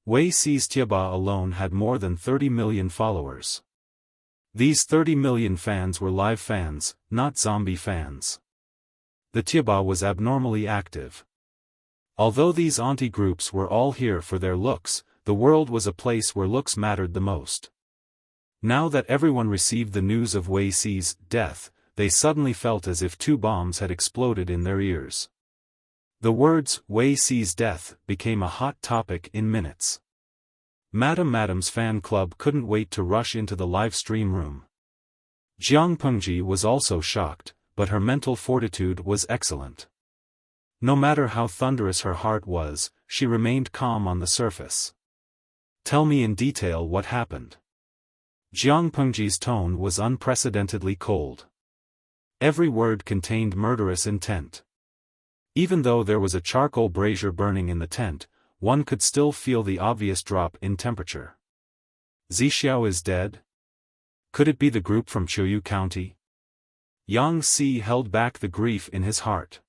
Wei Xi's Tieba alone had more than 30 million followers. These 30 million fans were live fans, not zombie fans. The Tieba was abnormally active. Although these auntie groups were all here for their looks, the world was a place where looks mattered the most. Now that everyone received the news of Wei Xi's death, they suddenly felt as if two bombs had exploded in their ears. The words, Wei Xi's death, became a hot topic in minutes. Madam's fan club couldn't wait to rush into the live stream room. Jiang Pengji was also shocked, but her mental fortitude was excellent. No matter how thunderous her heart was, she remained calm on the surface. Tell me in detail what happened. Jiang Pengji's tone was unprecedentedly cold. Every word contained murderous intent. Even though there was a charcoal brazier burning in the tent, one could still feel the obvious drop in temperature. Zixiao is dead? Could it be the group from Qiuyu County? Yang Si held back the grief in his heart.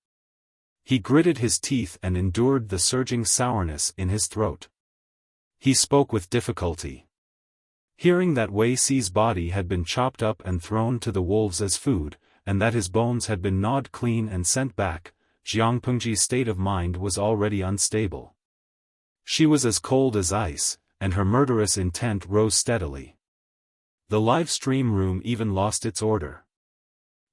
He gritted his teeth and endured the surging sourness in his throat. He spoke with difficulty. Hearing that Wei Xi's body had been chopped up and thrown to the wolves as food, and that his bones had been gnawed clean and sent back, Jiang Pengji's state of mind was already unstable. She was as cold as ice, and her murderous intent rose steadily. The live stream room even lost its order.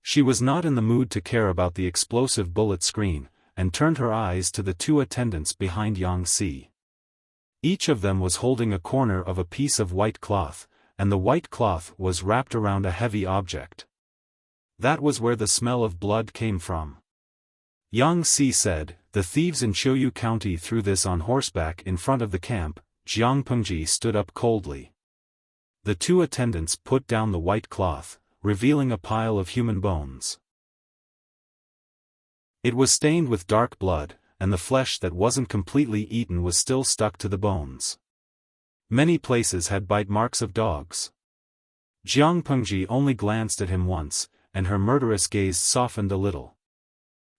She was not in the mood to care about the explosive bullet screen, and turned her eyes to the two attendants behind Yang Si. Each of them was holding a corner of a piece of white cloth, and the white cloth was wrapped around a heavy object. That was where the smell of blood came from. Yang Si said, "The thieves in Qiuyu County threw this on horseback in front of the camp." Jiang Pengji stood up coldly. The two attendants put down the white cloth, revealing a pile of human bones. It was stained with dark blood, and the flesh that wasn't completely eaten was still stuck to the bones. Many places had bite marks of dogs. Jiang Pengji only glanced at him once, and her murderous gaze softened a little.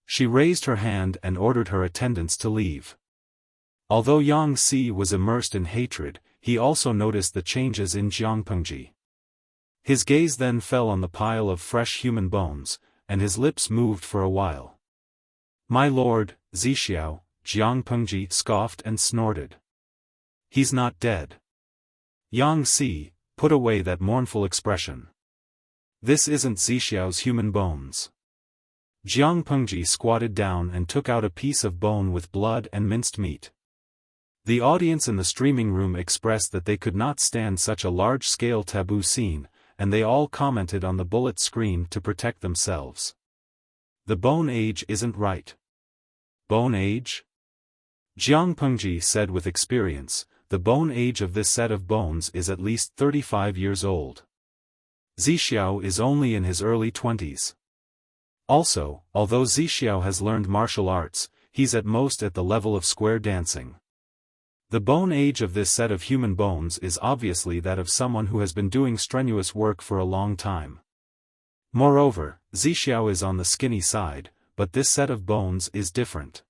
She raised her hand and ordered her attendants to leave. Although Yang Si was immersed in hatred, he also noticed the changes in Jiang Pengji. His gaze then fell on the pile of fresh human bones, and his lips moved for a while. "My lord, Zixiao," Jiang Pengji scoffed and snorted. "He's not dead." Yang Si, put away that mournful expression. "This isn't Zixiao's human bones." Jiang Pengji squatted down and took out a piece of bone with blood and minced meat. The audience in the streaming room expressed that they could not stand such a large-scale taboo scene, and they all commented on the bullet screen to protect themselves. "The bone age isn't right." "Bone age?" Jiang Pengji said with experience, "The bone age of this set of bones is at least 35 years old. Zixiao is only in his early 20s. Also, although Zixiao has learned martial arts, he's at most at the level of square dancing. The bone age of this set of human bones is obviously that of someone who has been doing strenuous work for a long time. Moreover, Zixiao is on the skinny side, but this set of bones is different.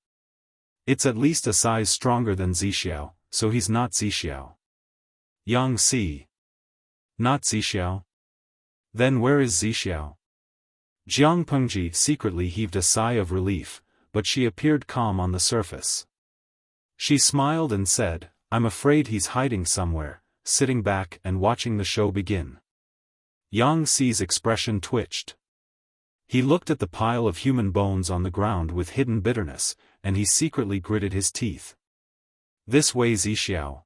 It's at least a size stronger than Zixiao, so he's not Zixiao." Yang Si. "Not Zixiao? Then where is Zixiao?" Jiang Pengji secretly heaved a sigh of relief, but she appeared calm on the surface. She smiled and said, "I'm afraid he's hiding somewhere, sitting back and watching the show begin." Yang Si's expression twitched. He looked at the pile of human bones on the ground with hidden bitterness, and he secretly gritted his teeth. "This way, Zixiao.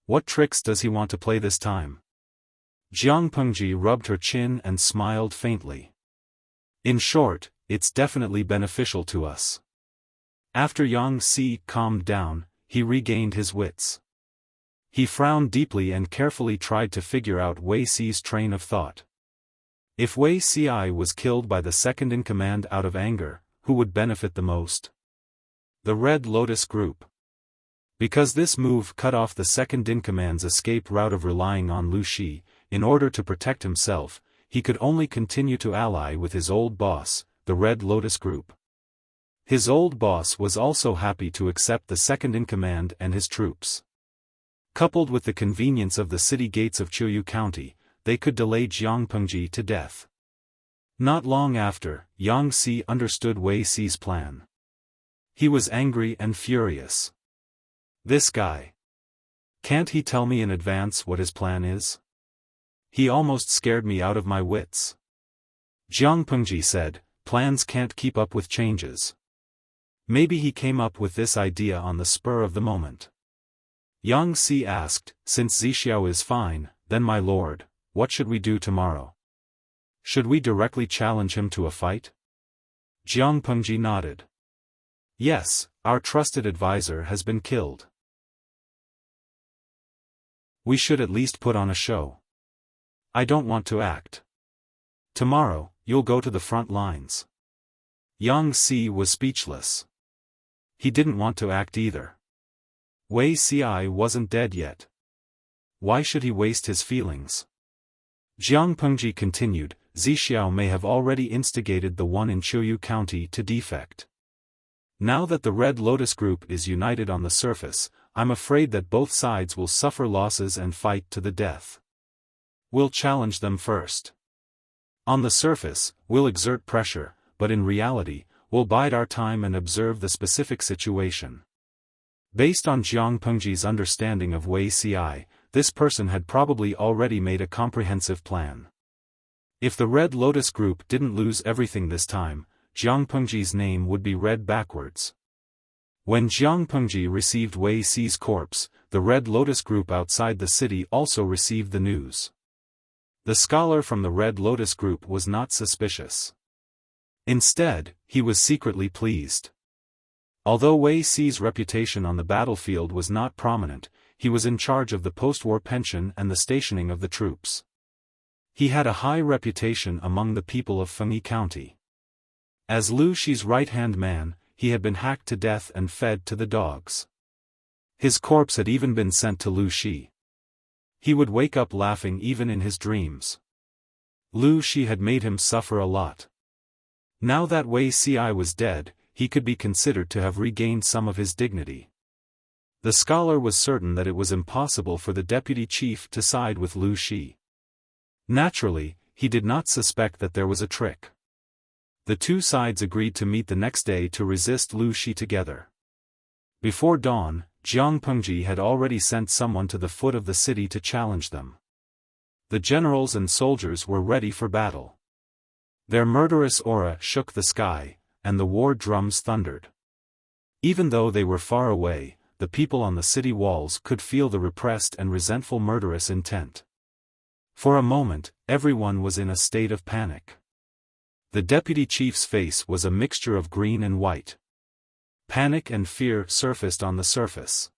What tricks does he want to play this time?" Jiang Pengji rubbed her chin and smiled faintly. "In short, it's definitely beneficial to us." After Yang Si calmed down, he regained his wits. He frowned deeply and carefully tried to figure out Wei Xi's train of thought. If Wei Xi was killed by the second-in-command out of anger, who would benefit the most? The Red Lotus Group. Because this move cut off the second-in-command's escape route of relying on Lu Shi, in order to protect himself, he could only continue to ally with his old boss, the Red Lotus Group. His old boss was also happy to accept the second-in-command and his troops. Coupled with the convenience of the city gates of Qiuyu County, they could delay Jiang Pengji to death. Not long after, Yang Si understood Wei Si's plan. He was angry and furious. This guy. Can't he tell me in advance what his plan is? He almost scared me out of my wits. Jiang Pengji said, plans can't keep up with changes. Maybe he came up with this idea on the spur of the moment. Yang Si asked, since Zixiao is fine, then my lord, what should we do tomorrow? Should we directly challenge him to a fight? Jiang Pengji nodded. Yes, our trusted advisor has been killed. We should at least put on a show. I don't want to act. Tomorrow, you'll go to the front lines. Yang Si was speechless. He didn't want to act either. Wei Si wasn't dead yet. Why should he waste his feelings? Jiang Pengji continued, Zixiao may have already instigated the one in Qiuyu County to defect. Now that the Red Lotus Group is united on the surface, I'm afraid that both sides will suffer losses and fight to the death. We'll challenge them first. On the surface, we'll exert pressure, but in reality, we'll bide our time and observe the specific situation. Based on Jiang Pengji's understanding of Wei Si, this person had probably already made a comprehensive plan. If the Red Lotus Group didn't lose everything this time, Jiang Pengji's name would be read backwards. When Jiang Pengji received Wei Si's corpse, the Red Lotus Group outside the city also received the news. The scholar from the Red Lotus Group was not suspicious. Instead, he was secretly pleased. Although Wei Si's reputation on the battlefield was not prominent, he was in charge of the post-war pension and the stationing of the troops. He had a high reputation among the people of Fengyi County. As Lu Shi's right-hand man, he had been hacked to death and fed to the dogs. His corpse had even been sent to Lu Shi. He would wake up laughing even in his dreams. Lu Shi had made him suffer a lot. Now that Wei Si was dead, he could be considered to have regained some of his dignity. The scholar was certain that it was impossible for the deputy chief to side with Lu Shi. Naturally, he did not suspect that there was a trick. The two sides agreed to meet the next day to resist Lu Shi together. Before dawn, Jiang Pengji had already sent someone to the foot of the city to challenge them. The generals and soldiers were ready for battle. Their murderous aura shook the sky, and the war drums thundered. Even though they were far away, the people on the city walls could feel the repressed and resentful murderous intent. For a moment, everyone was in a state of panic. The deputy chief's face was a mixture of green and white. Panic and fear surfaced on the surface.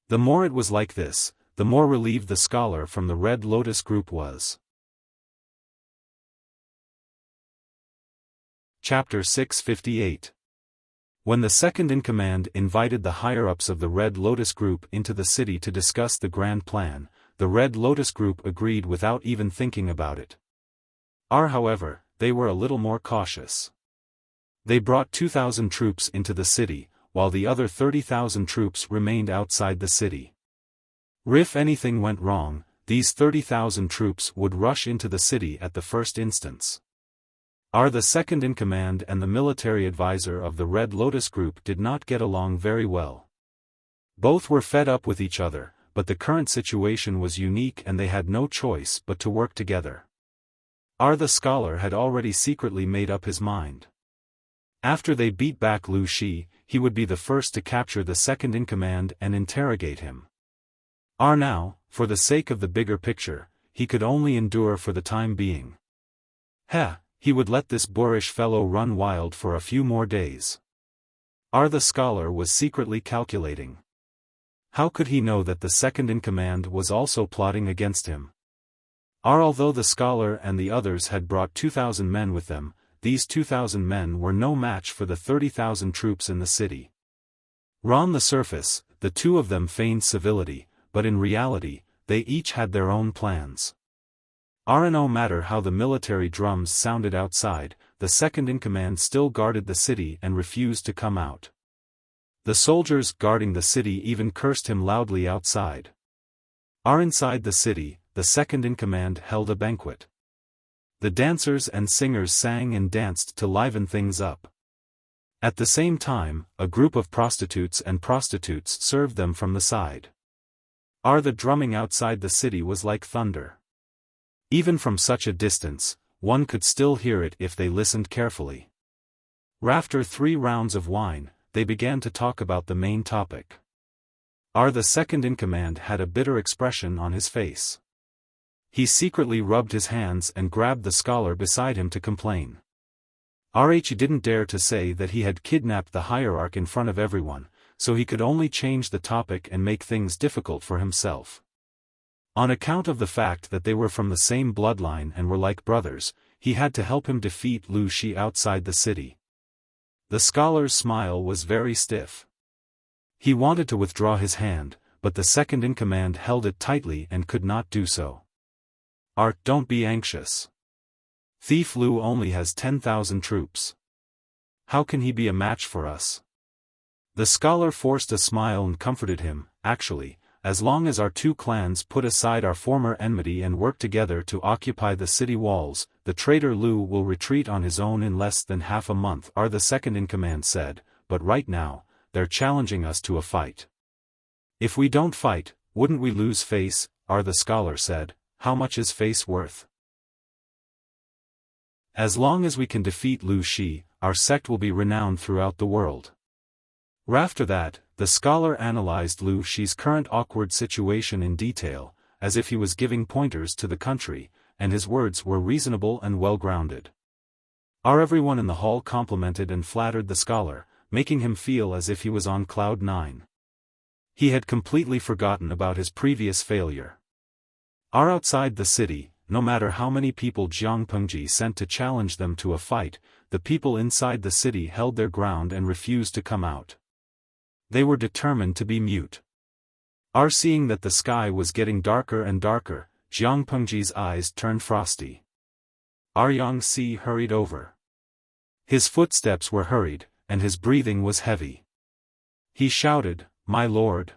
The more it was like this, the more relieved the scholar from the Red Lotus Group was. Chapter 658. When the second-in-command invited the higher-ups of the Red Lotus Group into the city to discuss the grand plan, the Red Lotus Group agreed without even thinking about it. However, they were a little more cautious. They brought 2,000 troops into the city, while the other 30,000 troops remained outside the city. If anything went wrong, these 30,000 troops would rush into the city at the first instance. The second-in-command and the military advisor of the Red Lotus Group did not get along very well. Both were fed up with each other, but the current situation was unique and they had no choice but to work together. The scholar had already secretly made up his mind. After they beat back Lu Shi, he would be the first to capture the second-in-command and interrogate him. Now, for the sake of the bigger picture, he could only endure for the time being. He would let this boorish fellow run wild for a few more days. The scholar was secretly calculating. How could he know that the second-in-command was also plotting against him? Although the scholar and the others had brought 2,000 men with them, these 2,000 men were no match for the 30,000 troops in the city. On the surface, the two of them feigned civility, but in reality, they each had their own plans. No matter how the military drums sounded outside, the second-in-command still guarded the city and refused to come out. The soldiers guarding the city even cursed him loudly outside. Inside the city, the second-in-command held a banquet. The dancers and singers sang and danced to liven things up. At the same time, a group of prostitutes served them from the side. The drumming outside the city was like thunder. Even from such a distance, one could still hear it if they listened carefully. After 3 rounds of wine, they began to talk about the main topic. The second-in-command had a bitter expression on his face. He secretly rubbed his hands and grabbed the scholar beside him to complain. He didn't dare to say that he had kidnapped the hierarch in front of everyone, so he could only change the topic and make things difficult for himself. On account of the fact that they were from the same bloodline and were like brothers, he had to help him defeat Lu Shi outside the city. The scholar's smile was very stiff. He wanted to withdraw his hand, but the second-in-command held it tightly and could not do so. Don't be anxious. Thief Lu only has 10,000 troops. How can he be a match for us? The scholar forced a smile and comforted him. Actually, as long as our 2 clans put aside our former enmity and work together to occupy the city walls, the traitor Lu will retreat on his own in less than half a month, the second-in-command said, but right now, they're challenging us to a fight. If we don't fight, wouldn't we lose face? The scholar said. How much is face worth? As long as we can defeat Lu Shi, our sect will be renowned throughout the world. After that, the scholar analyzed Lu Shi's current awkward situation in detail, as if he was giving pointers to the country, and his words were reasonable and well-grounded. Everyone in the hall complimented and flattered the scholar, making him feel as if he was on cloud 9. He had completely forgotten about his previous failure. Outside the city, no matter how many people Jiang Pengji sent to challenge them to a fight, the people inside the city held their ground and refused to come out. They were determined to be mute. Seeing that the sky was getting darker and darker, Jiang Pengji's eyes turned frosty. Yang Si hurried over. His footsteps were hurried, and his breathing was heavy. He shouted, my lord,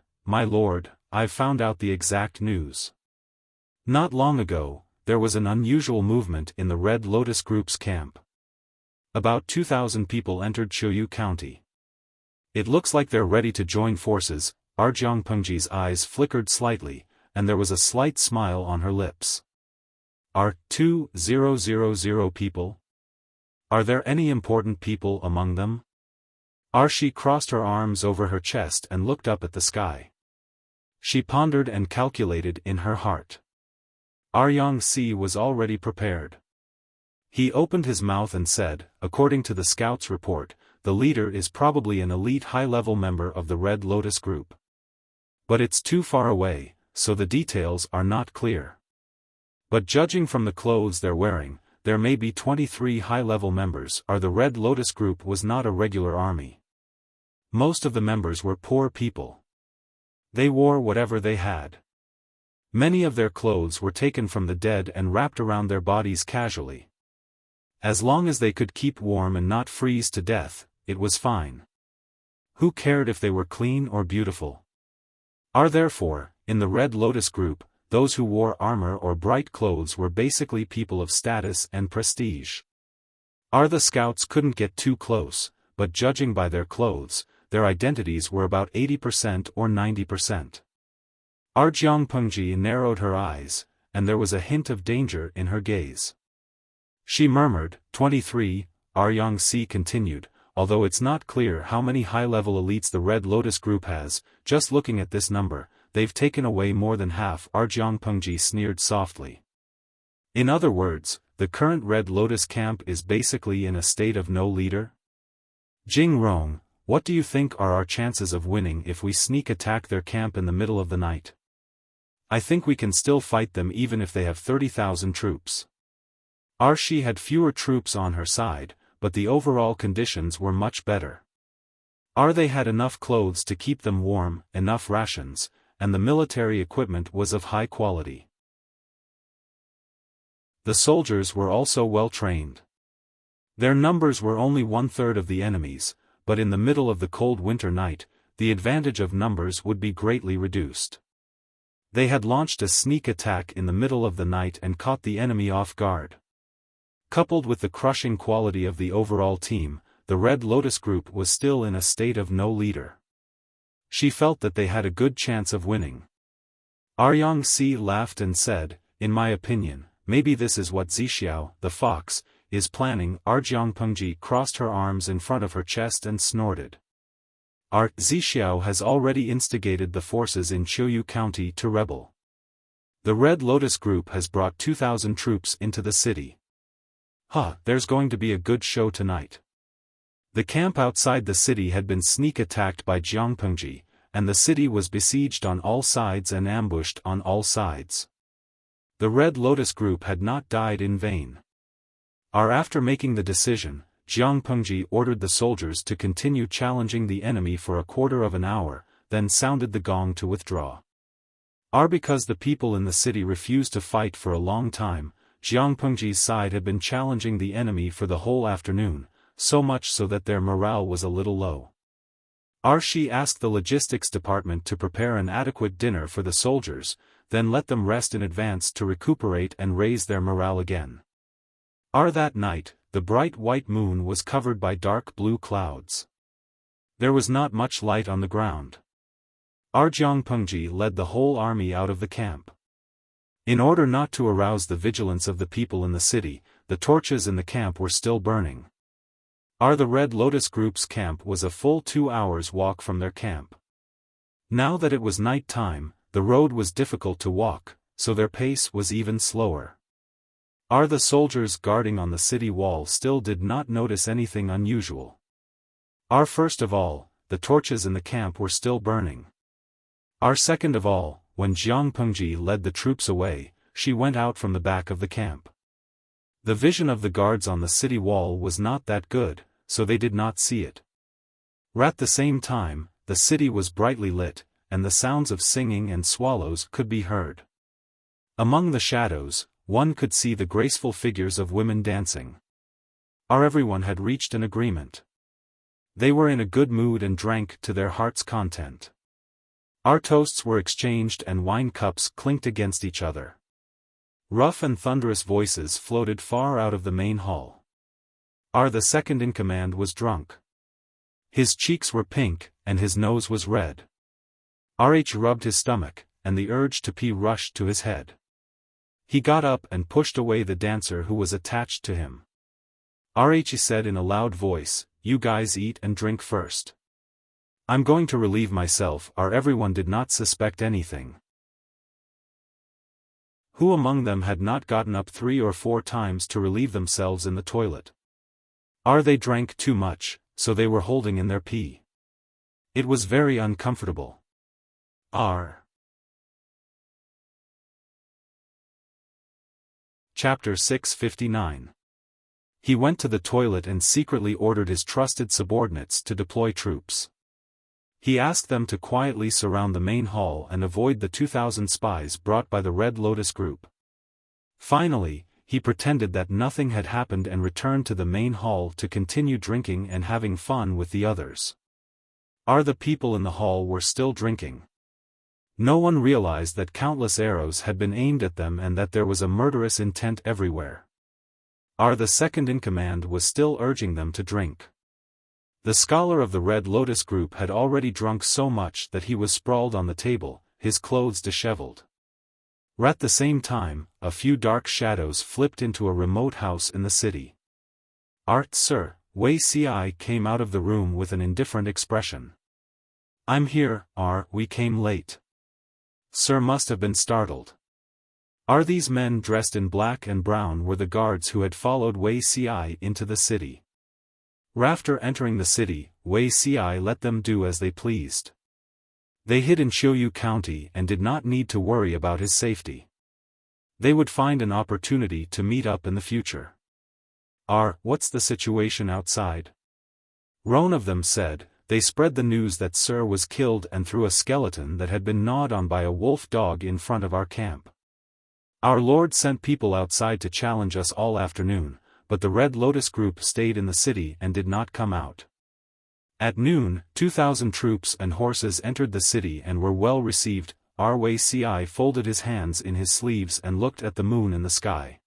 I've found out the exact news. Not long ago, there was an unusual movement in the Red Lotus Group's camp. About 2,000 people entered Qiuyu County. It looks like they're ready to join forces. Jiang Pengji's eyes flickered slightly, and there was a slight smile on her lips. 2,000 people? Are there any important people among them? She crossed her arms over her chest and looked up at the sky. She pondered and calculated in her heart. Yang Si was already prepared. He opened his mouth and said, according to the scout's report, the leader is probably an elite high-level member of the Red Lotus Group. But it's too far away, so the details are not clear. But judging from the clothes they're wearing, there may be 23 high-level members. The Red Lotus Group was not a regular army. Most of the members were poor people. They wore whatever they had. Many of their clothes were taken from the dead and wrapped around their bodies casually. As long as they could keep warm and not freeze to death, it was fine. Who cared if they were clean or beautiful? Therefore, in the Red Lotus Group, those who wore armor or bright clothes were basically people of status and prestige. The scouts couldn't get too close, but judging by their clothes, their identities were about 80% or 90%. Jiang Pengji narrowed her eyes, and there was a hint of danger in her gaze. She murmured, 23, Yang Si continued, although it's not clear how many high-level elites the Red Lotus Group has, just looking at this number, they've taken away more than half. Jiang Pengji sneered softly. In other words, the current Red Lotus camp is basically in a state of no leader? Jing Rong, what do you think are our chances of winning if we sneak attack their camp in the middle of the night? I think we can still fight them even if they have 30,000 troops. She had fewer troops on her side, but the overall conditions were much better. They had enough clothes to keep them warm, enough rations, and the military equipment was of high quality. The soldiers were also well trained. Their numbers were only 1/3 of the enemy's, but in the middle of the cold winter night, the advantage of numbers would be greatly reduced. They had launched a sneak attack in the middle of the night and caught the enemy off guard. Coupled with the crushing quality of the overall team, the Red Lotus group was still in a state of no leader. She felt that they had a good chance of winning. Aryang-si laughed and said, "In my opinion, maybe this is what Zixiao, the fox, is planning." Jiangpengji crossed her arms in front of her chest and snorted. Zixiao has already instigated the forces in Qiuyu County to rebel. The Red Lotus group has brought 2,000 troops into the city. There's going to be a good show tonight. The camp outside the city had been sneak attacked by Jiangpengji, and the city was besieged on all sides and ambushed on all sides. The Red Lotus group had not died in vain. After making the decision, Jiangpengji ordered the soldiers to continue challenging the enemy for a quarter of an hour, then sounded the gong to withdraw. Because the people in the city refused to fight for a long time, Jiangpengji's side had been challenging the enemy for the whole afternoon, so much so that their morale was a little low. She asked the logistics department to prepare an adequate dinner for the soldiers, then let them rest in advance to recuperate and raise their morale again. That night, the bright white moon was covered by dark blue clouds. There was not much light on the ground. Jiangpengji led the whole army out of the camp. In order not to arouse the vigilance of the people in the city, the torches in the camp were still burning. The Red Lotus group's camp was a full 2 hours' walk from their camp. Now that it was night time, the road was difficult to walk, so their pace was even slower. The soldiers guarding on the city wall still did not notice anything unusual. First of all, the torches in the camp were still burning. Second of all, when Jiangpengji led the troops away, she went out from the back of the camp. The vision of the guards on the city wall was not that good, so they did not see it. At the same time, the city was brightly lit, and the sounds of singing and swallows could be heard. Among the shadows, one could see the graceful figures of women dancing. Everyone had reached an agreement. They were in a good mood and drank to their heart's content. Toasts were exchanged and wine cups clinked against each other. Rough and thunderous voices floated far out of the main hall. The second-in-command was drunk. His cheeks were pink, and his nose was red. Rubbed his stomach, and the urge to pee rushed to his head. He got up and pushed away the dancer who was attached to him. Said in a loud voice, "You guys eat and drink first. I'm going to relieve myself." Everyone did not suspect anything. Who among them had not gotten up 3 or 4 times to relieve themselves in the toilet? They drank too much, so they were holding in their pee. It was very uncomfortable. Chapter 659. He went to the toilet and secretly ordered his trusted subordinates to deploy troops. He asked them to quietly surround the main hall and avoid the 2,000 spies brought by the Red Lotus group. Finally, he pretended that nothing had happened and returned to the main hall to continue drinking and having fun with the others. The people in the hall were still drinking. No one realized that countless arrows had been aimed at them and that there was a murderous intent everywhere. The second-in-command was still urging them to drink. The scholar of the Red Lotus group had already drunk so much that he was sprawled on the table, his clothes disheveled. At the same time, a few dark shadows flipped into a remote house in the city. Sir, Wuxia came out of the room with an indifferent expression. "I'm here, we came late." Sir must have been startled. These men dressed in black and brown were the guards who had followed Wuxia into the city. After entering the city, Wuxia let them do as they pleased. They hid in Qiuyu County and did not need to worry about his safety. They would find an opportunity to meet up in the future. What's the situation outside? One of them said. They spread the news that Sir was killed and threw a skeleton that had been gnawed on by a wolf dog in front of our camp. Our Lord sent people outside to challenge us all afternoon, but the Red Lotus group stayed in the city and did not come out. At noon, 2,000 troops and horses entered the city and were well received. Wuxia folded his hands in his sleeves and looked at the moon in the sky.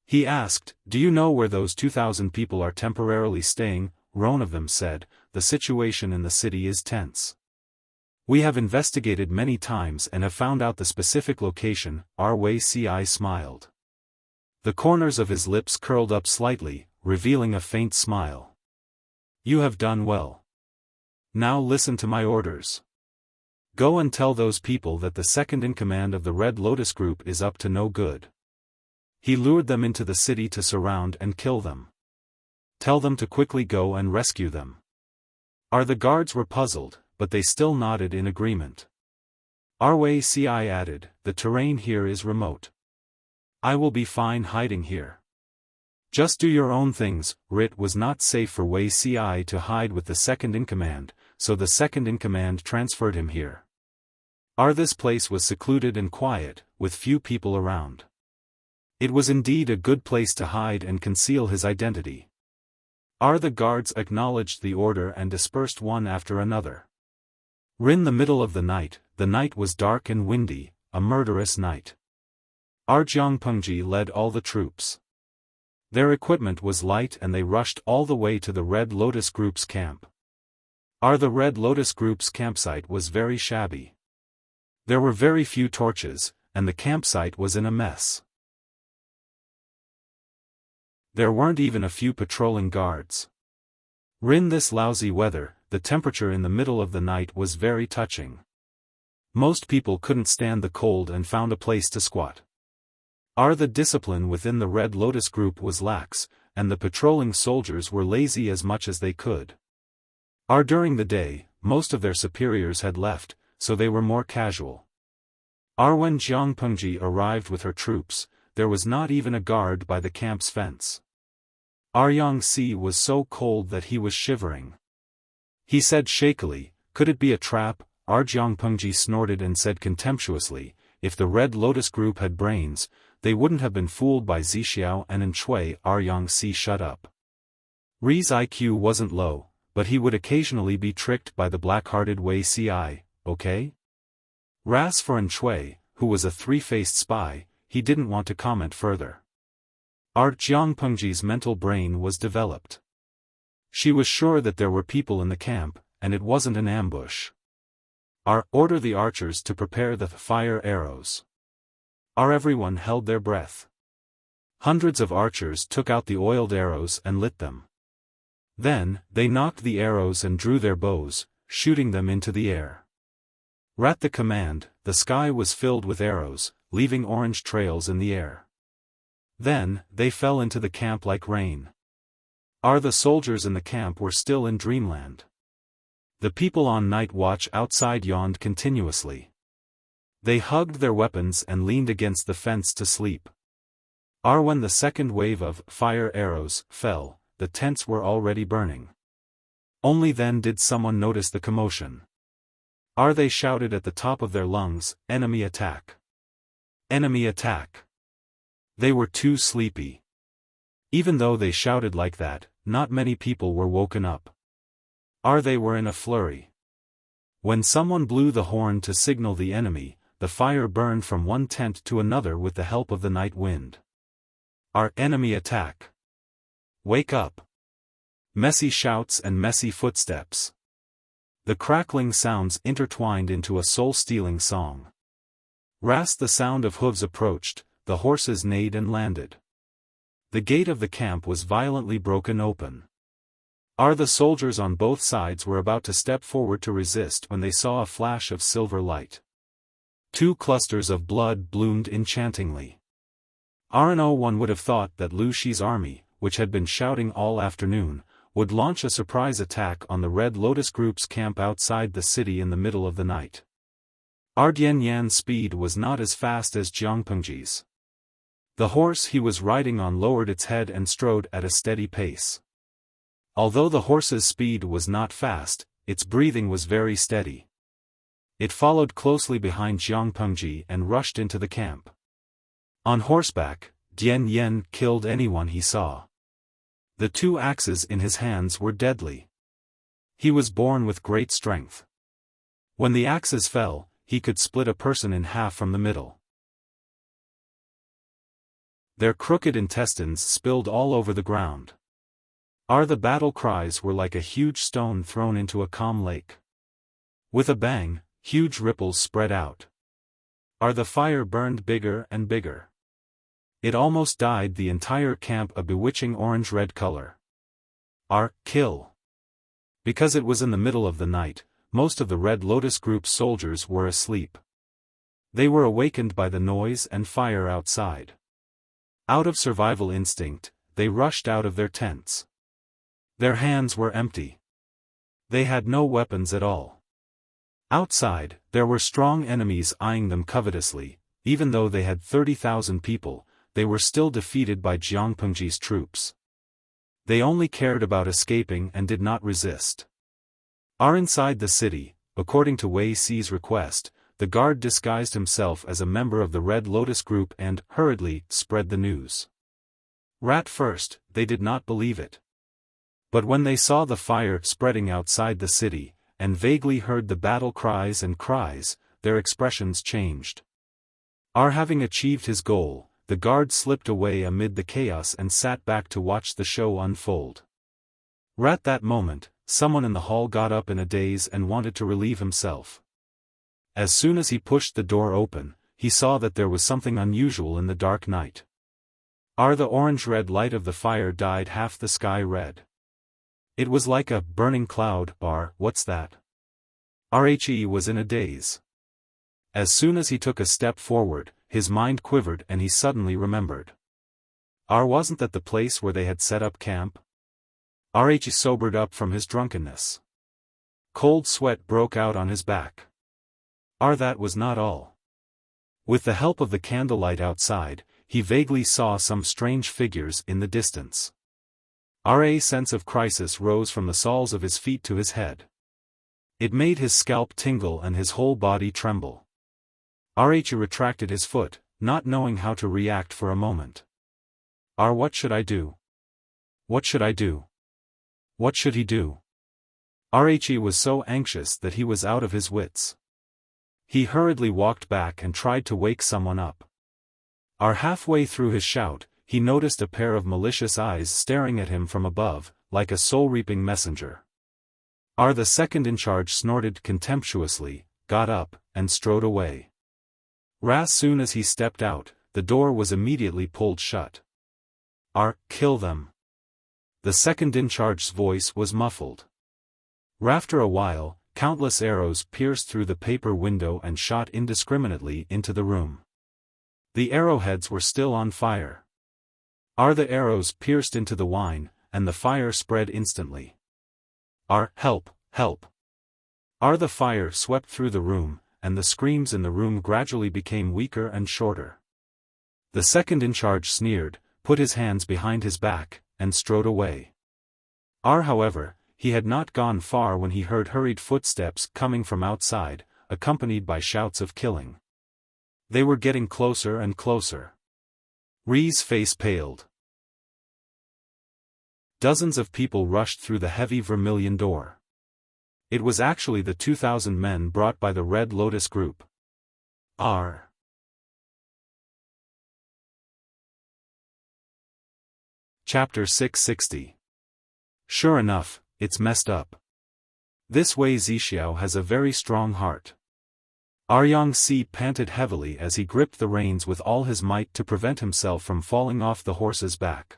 He asked, "Do you know where those 2,000 people are temporarily staying?" One of them said, "The situation in the city is tense. We have investigated many times and have found out the specific location." Wuxia smiled. The corners of his lips curled up slightly, revealing a faint smile. "You have done well. Now listen to my orders. Go and tell those people that the second-in-command of the Red Lotus group is up to no good. He lured them into the city to surround and kill them. Tell them to quickly go and rescue them." The guards were puzzled, but they still nodded in agreement. Wuxia added, "The terrain here is remote. I will be fine hiding here. Just do your own things." It was not safe for Wuxia to hide with the second-in-command, so the second-in-command transferred him here. This place was secluded and quiet, with few people around. It was indeed a good place to hide and conceal his identity. The guards acknowledged the order and dispersed one after another. In the middle of the night was dark and windy, a murderous night. Jiangpengji led all the troops. Their equipment was light and they rushed all the way to the Red Lotus Group's camp. The Red Lotus Group's campsite was very shabby. There were very few torches, and the campsite was in a mess. There weren't even a few patrolling guards. In this lousy weather, the temperature in the middle of the night was very touching. Most people couldn't stand the cold and found a place to squat. The discipline within the Red Lotus group was lax, and the patrolling soldiers were lazy as much as they could. During the day, most of their superiors had left, so they were more casual. When Jiangpengji arrived with her troops, there was not even a guard by the camp's fence. Yangxi was so cold that he was shivering. He said shakily, "Could it be a trap?" Jiangpengji snorted and said contemptuously, "If the Red Lotus group had brains, they wouldn't have been fooled by Zixiao and Enchui." Yangxi shut up. Ri's IQ wasn't low, but he would occasionally be tricked by the black-hearted Wuxia, okay? As for Enchui, who was a three-faced spy, he didn't want to comment further. Jiangpengji's mental brain was developed. She was sure that there were people in the camp, and it wasn't an ambush. Order the archers to prepare the fire arrows. Everyone held their breath. Hundreds of archers took out the oiled arrows and lit them. Then, they knocked the arrows and drew their bows, shooting them into the air. At the command, the sky was filled with arrows, leaving orange trails in the air. Then, they fell into the camp like rain. The soldiers in the camp were still in dreamland. The people on night watch outside yawned continuously. They hugged their weapons and leaned against the fence to sleep. When the second wave of fire arrows fell, the tents were already burning. Only then did someone notice the commotion. They shouted at the top of their lungs, "Enemy attack! Enemy attack!" They were too sleepy. Even though they shouted like that, not many people were woken up. They were in a flurry. When someone blew the horn to signal the enemy, the fire burned from one tent to another with the help of the night wind. Enemy attack! Wake up! Messy shouts and messy footsteps. The crackling sounds intertwined into a soul-stealing song. As the sound of hooves approached, the horses neighed and landed. The gate of the camp was violently broken open. The soldiers on both sides were about to step forward to resist when they saw a flash of silver light. Two clusters of blood bloomed enchantingly. One would have thought that Lu Shi's army, which had been shouting all afternoon, would launch a surprise attack on the Red Lotus Group's camp outside the city in the middle of the night. Dian Yan's speed was not as fast as Jiangpengji's. The horse he was riding on lowered its head and strode at a steady pace. Although the horse's speed was not fast, its breathing was very steady. It followed closely behind Jiangpengji and rushed into the camp. On horseback, Dian Yen killed anyone he saw. The 2 axes in his hands were deadly. He was born with great strength. When the axes fell, he could split a person in half from the middle. Their crooked intestines spilled all over the ground. The battle cries were like a huge stone thrown into a calm lake. With a bang, huge ripples spread out. The fire burned bigger and bigger. It almost dyed the entire camp a bewitching orange-red color. Kill. Because it was in the middle of the night, most of the Red Lotus Group's soldiers were asleep. They were awakened by the noise and fire outside. Out of survival instinct, they rushed out of their tents. Their hands were empty. They had no weapons at all. Outside, there were strong enemies eyeing them covetously. Even though they had 30,000 people, they were still defeated by Jiang Pengji's troops. They only cared about escaping and did not resist. Inside the city, according to Wei Si's request, the guard disguised himself as a member of the Red Lotus Group and, hurriedly, spread the news. At first, they did not believe it. But when they saw the fire spreading outside the city, and vaguely heard the battle cries and cries, their expressions changed. Having achieved his goal, the guard slipped away amid the chaos and sat back to watch the show unfold. At that moment, someone in the hall got up in a daze and wanted to relieve himself. As soon as he pushed the door open, he saw that there was something unusual in the dark night. The orange-red light of the fire dyed half the sky red. It was like a burning cloud. What's that? He was in a daze. As soon as he took a step forward, his mind quivered and he suddenly remembered. Wasn't that the place where they had set up camp? He sobered up from his drunkenness. Cold sweat broke out on his back. That was not all. With the help of the candlelight outside, he vaguely saw some strange figures in the distance. A sense of crisis rose from the soles of his feet to his head. It made his scalp tingle and his whole body tremble. He retracted his foot, not knowing how to react for a moment. What should I do? What should I do? What should he do? He was so anxious that he was out of his wits. He hurriedly walked back and tried to wake someone up. Halfway through his shout, he noticed a pair of malicious eyes staring at him from above, like a soul-reaping messenger. The second-in-charge snorted contemptuously, got up, and strode away. As soon as he stepped out, the door was immediately pulled shut. Kill them. The second-in-charge's voice was muffled. After a while, countless arrows pierced through the paper window and shot indiscriminately into the room. The arrowheads were still on fire. The arrows pierced into the wine, and the fire spread instantly. Help, help. The fire swept through the room, and the screams in the room gradually became weaker and shorter. The second-in-charge sneered, put his hands behind his back, and strode away. However, he had not gone far when he heard hurried footsteps coming from outside, accompanied by shouts of killing. They were getting closer and closer. Ri's face paled. Dozens of people rushed through the heavy vermilion door. It was actually the 2,000 men brought by the Red Lotus Group. Chapter 660. Sure enough, it's messed up. This Wei Zixiao has a very strong heart. Yang-si panted heavily as he gripped the reins with all his might to prevent himself from falling off the horse's back.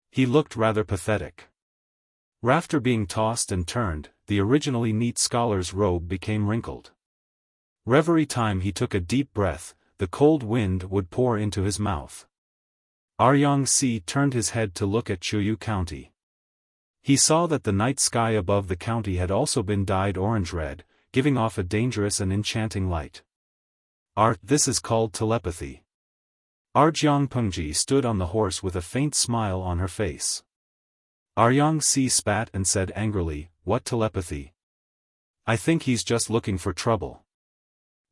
He looked rather pathetic. After being tossed and turned, the originally neat scholar's robe became wrinkled. Every time he took a deep breath, the cold wind would pour into his mouth. Yang-si turned his head to look at Chuyu County. He saw that the night sky above the county had also been dyed orange-red, giving off a dangerous and enchanting light. This is called telepathy. Jiang Pengji stood on the horse with a faint smile on her face. Yang-si spat and said angrily, "What telepathy? I think he's just looking for trouble.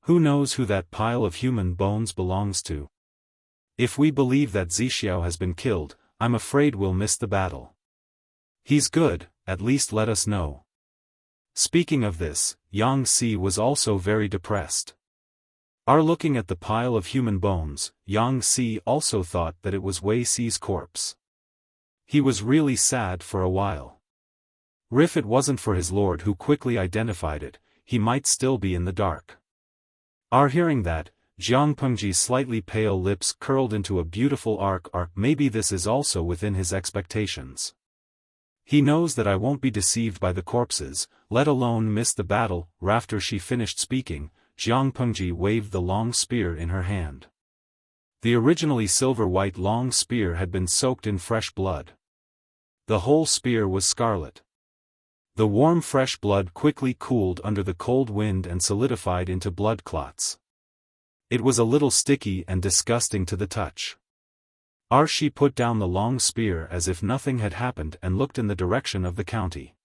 Who knows who that pile of human bones belongs to?" If we believe that Zixiao has been killed, I'm afraid we'll miss the battle. He's good, at least let us know. Speaking of this, Yang Si was also very depressed. Looking at the pile of human bones, Yang Si also thought that it was Wei Si's corpse. He was really sad for a while. If it wasn't for his lord who quickly identified it, he might still be in the dark. Hearing that, Jiang Pengji's slightly pale lips curled into a beautiful arc. Maybe this is also within his expectations. He knows that I won't be deceived by the corpses, let alone miss the battle. After she finished speaking, Jiang Pengji waved the long spear in her hand. The originally silver-white long spear had been soaked in fresh blood. The whole spear was scarlet. The warm fresh blood quickly cooled under the cold wind and solidified into blood clots. It was a little sticky and disgusting to the touch. She put down the long spear as if nothing had happened and looked in the direction of the county.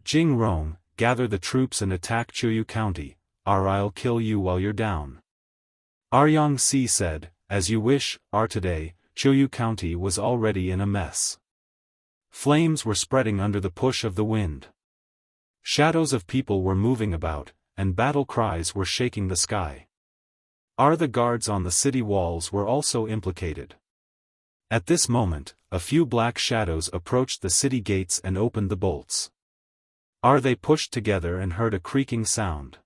Jing Rong, gather the troops and attack Chuyu County. I'll kill you while you're down. Yang Si said, as you wish. Today, Chuyu County was already in a mess. Flames were spreading under the push of the wind. Shadows of people were moving about, and battle cries were shaking the sky. The guards on the city walls were also implicated. At this moment, a few black shadows approached the city gates and opened the bolts. They pushed together and heard a creaking sound.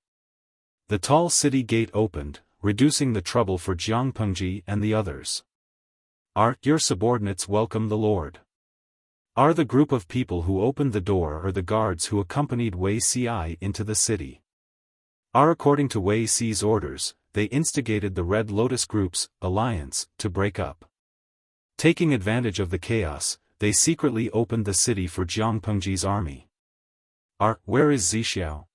The tall city gate opened, reducing the trouble for Jiang Pengji and the others. Your subordinates welcome the Lord. The group of people who opened the door are the guards who accompanied Wei Si into the city. According to Wei Si's orders, they instigated the Red Lotus Group's alliance to break up. Taking advantage of the chaos, they secretly opened the city for Jiang Pengji's army. Where is Zixiao?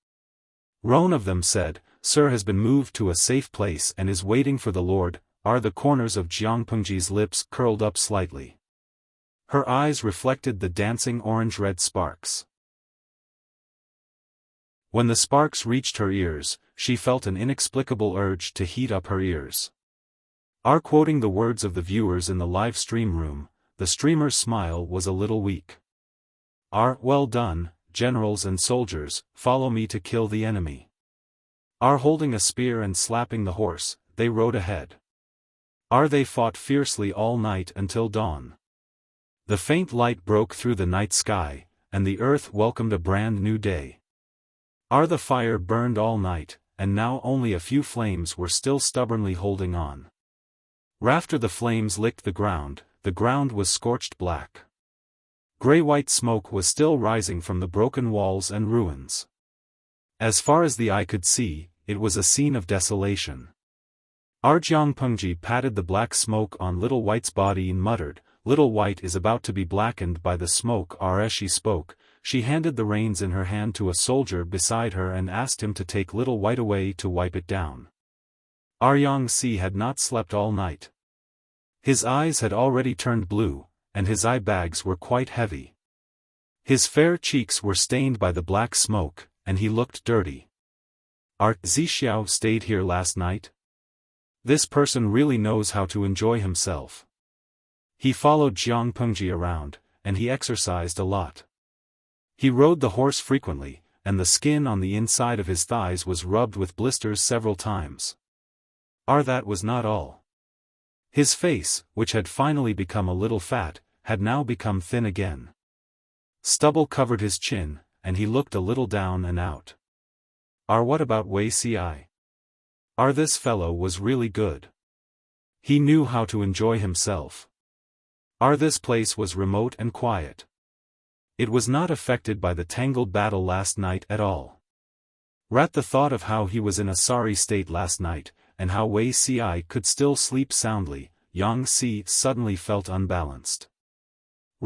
One of them said, Sir has been moved to a safe place and is waiting for the Lord. The corners of Jiang Pengji's lips curled up slightly. Her eyes reflected the dancing orange-red sparks. When the sparks reached her ears, she felt an inexplicable urge to heat up her ears. Quoting the words of the viewers in the live stream room, the streamer's smile was a little weak. Well done, generals and soldiers, follow me to kill the enemy. Holding a spear and slapping the horse, they rode ahead. They fought fiercely all night until dawn. The faint light broke through the night sky, and the earth welcomed a brand new day. The fire burned all night, and now only a few flames were still stubbornly holding on. After the flames licked the ground was scorched black. Gray-white smoke was still rising from the broken walls and ruins. As far as the eye could see, it was a scene of desolation. Jiang Pengji patted the black smoke on Little White's body and muttered, Little White is about to be blackened by the smoke. As she spoke, she handed the reins in her hand to a soldier beside her and asked him to take Little White away to wipe it down. Yang Si had not slept all night. His eyes had already turned blue, and his eye bags were quite heavy. His fair cheeks were stained by the black smoke, and he looked dirty. Zixiao stayed here last night? This person really knows how to enjoy himself. He followed Jiang Pengji around, and he exercised a lot. He rode the horse frequently, and the skin on the inside of his thighs was rubbed with blisters several times. That was not all. His face, which had finally become a little fat, had now become thin again. Stubble covered his chin, and he looked a little down and out. What about Wei Si? This fellow was really good. He knew how to enjoy himself. This place was remote and quiet. It was not affected by the tangled battle last night at all. The thought of how he was in a sorry state last night, and how Wei Si could still sleep soundly, Yang Si suddenly felt unbalanced.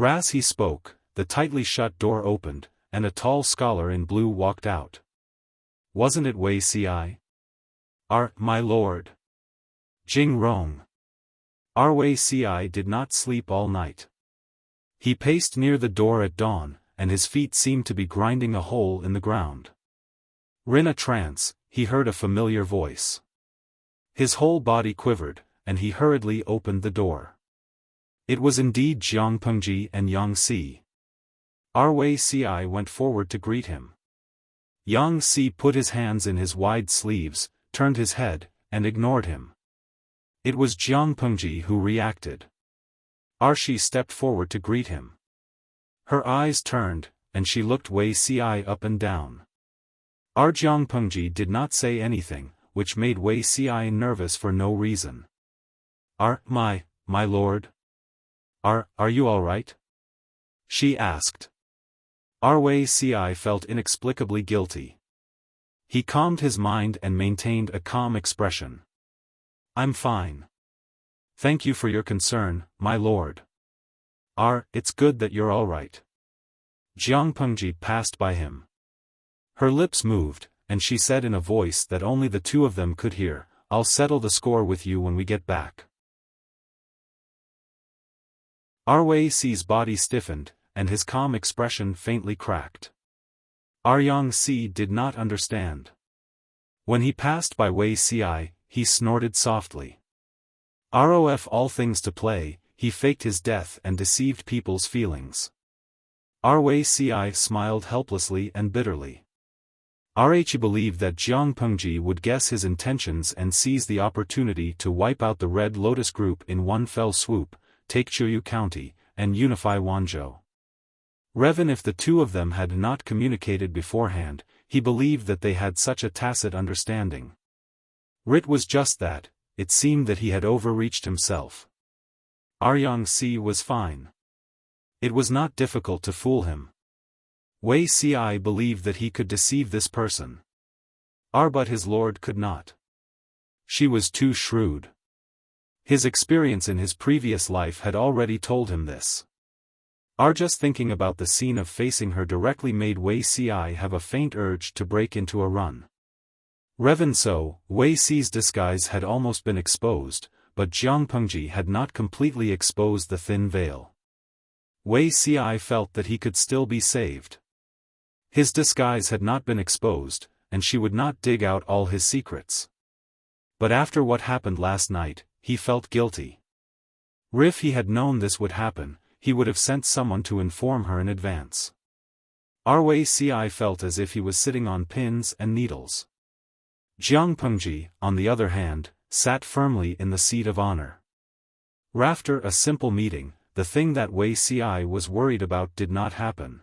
As he spoke, the tightly shut door opened, and a tall scholar in blue walked out. Wasn't it Wei Si? My lord. Jing Rong. Wei Si did not sleep all night. He paced near the door at dawn, and his feet seemed to be grinding a hole in the ground. In a trance, he heard a familiar voice. His whole body quivered, and he hurriedly opened the door. It was indeed Jiang Pengji and Yang Si. Wei Si went forward to greet him. Yang Si put his hands in his wide sleeves, turned his head, and ignored him. It was Jiang Pengji who reacted. She stepped forward to greet him. Her eyes turned, and she looked Wei Si up and down. Jiang Pengji did not say anything, which made Wei Si nervous for no reason. My lord? Are you all right? She asked. Wei Si felt inexplicably guilty. He calmed his mind and maintained a calm expression. I'm fine. Thank you for your concern, my lord. It's good that you're all right. Jiang Pengji passed by him. Her lips moved, and she said in a voice that only the two of them could hear, I'll settle the score with you when we get back. Wei Si's body stiffened, and his calm expression faintly cracked. Yang Si did not understand. When he passed by Wei Si, he snorted softly. All things to play, he faked his death and deceived people's feelings. Wei Si smiled helplessly and bitterly. He believed that Jiang Pengji would guess his intentions and seize the opportunity to wipe out the Red Lotus Group in one fell swoop, take Chuyu County, and unify Wanzhou. Even if the two of them had not communicated beforehand, he believed that they had such a tacit understanding. It was just that, it seemed that he had overreached himself. Yang Si was fine. It was not difficult to fool him. Wei Si believed that he could deceive this person. But his lord could not. She was too shrewd. His experience in his previous life had already told him this. Just thinking about the scene of facing her directly made Wei Si have a faint urge to break into a run. Even so, Wei Si's disguise had almost been exposed, but Jiang Pengji had not completely exposed the thin veil. Wei Si felt that he could still be saved. His disguise had not been exposed, and she would not dig out all his secrets. But after what happened last night, he felt guilty. If he had known this would happen, he would have sent someone to inform her in advance. Wei Si felt as if he was sitting on pins and needles. Jiang Pengji, on the other hand, sat firmly in the seat of honor. After a simple meeting, the thing that Wei Si was worried about did not happen.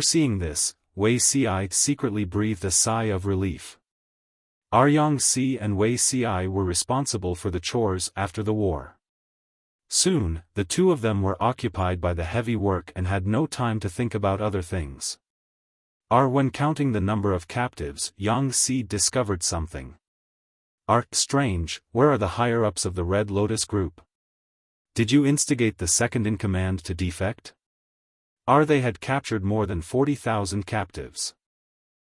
Seeing this, Wei Si secretly breathed a sigh of relief. Yang Si and Wei Si were responsible for the chores after the war. Soon, the two of them were occupied by the heavy work and had no time to think about other things. When counting the number of captives, Yang Si discovered something. Strange, where are the higher-ups of the Red Lotus Group? Did you instigate the second-in-command to defect? They had captured more than 40,000 captives.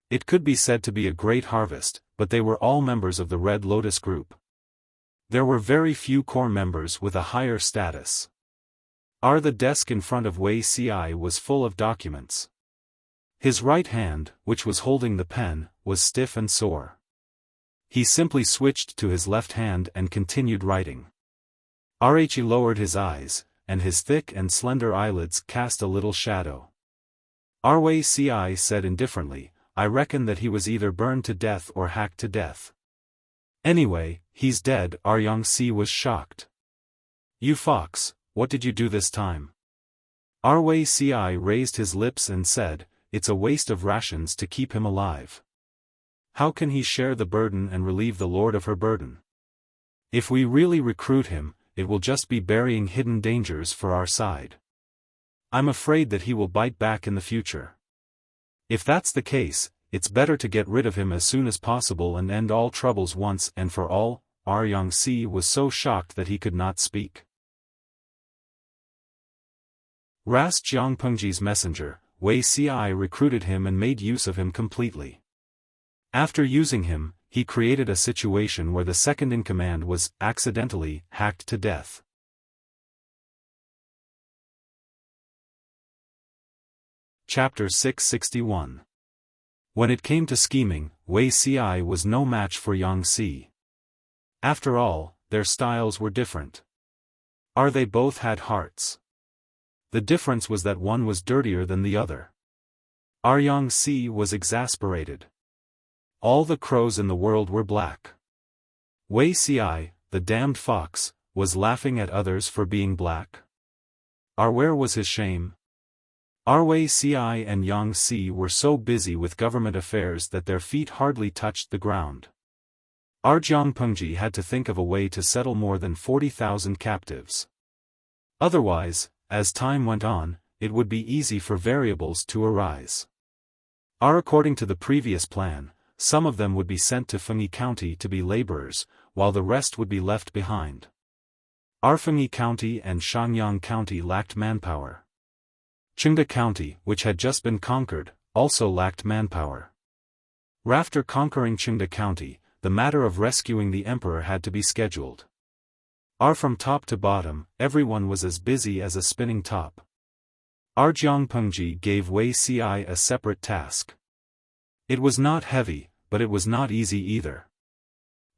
It could be said to be a great harvest, but they were all members of the Red Lotus Group. There were very few core members with a higher status. The desk in front of Wei Si was full of documents. His right hand, which was holding the pen, was stiff and sore. He simply switched to his left hand and continued writing. He lowered his eyes, and his thick and slender eyelids cast a little shadow. Wei Si said indifferently, I reckon that he was either burned to death or hacked to death. Anyway, he's dead. Yang Si was shocked. You fox, what did you do this time? Wei Si raised his lips and said, it's a waste of rations to keep him alive. How can he share the burden and relieve the lord of her burden? If we really recruit him, it will just be burying hidden dangers for our side. I'm afraid that he will bite back in the future. If that's the case, it's better to get rid of him as soon as possible and end all troubles once and for all. Yang Si was so shocked that he could not speak. As Jiang Pengji's messenger, Wei Si recruited him and made use of him completely. After using him, he created a situation where the second-in-command was, accidentally, hacked to death. Chapter 661. When it came to scheming, Wei Si was no match for Yang Si. After all, their styles were different. They both had hearts. The difference was that one was dirtier than the other. Yang Si was exasperated. All the crows in the world were black. Wei Si, the damned fox, was laughing at others for being black. Where was his shame? Wei Si and Yang Si were so busy with government affairs that their feet hardly touched the ground. Jiangpengji had to think of a way to settle more than 40,000 captives. Otherwise, as time went on, it would be easy for variables to arise. According to the previous plan, some of them would be sent to Fengyi County to be laborers, while the rest would be left behind. Fengyi County and Shangyang County lacked manpower. Qingda County, which had just been conquered, also lacked manpower. After conquering Qingda County, the matter of rescuing the emperor had to be scheduled. From top to bottom, everyone was as busy as a spinning top. Jiangpengji gave Wei Si a separate task. It was not heavy, but it was not easy either.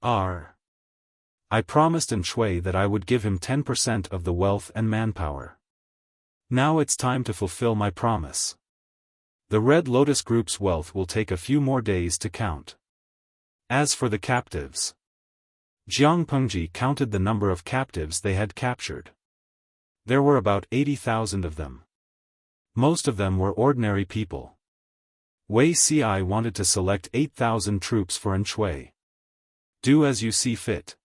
I promised Shui that I would give him 10% of the wealth and manpower. Now it's time to fulfill my promise. The Red Lotus Group's wealth will take a few more days to count. As for the captives, Jiangpengji counted the number of captives they had captured. There were about 80,000 of them. Most of them were ordinary people. Wei Si wanted to select 8,000 troops for Shui. Do as you see fit.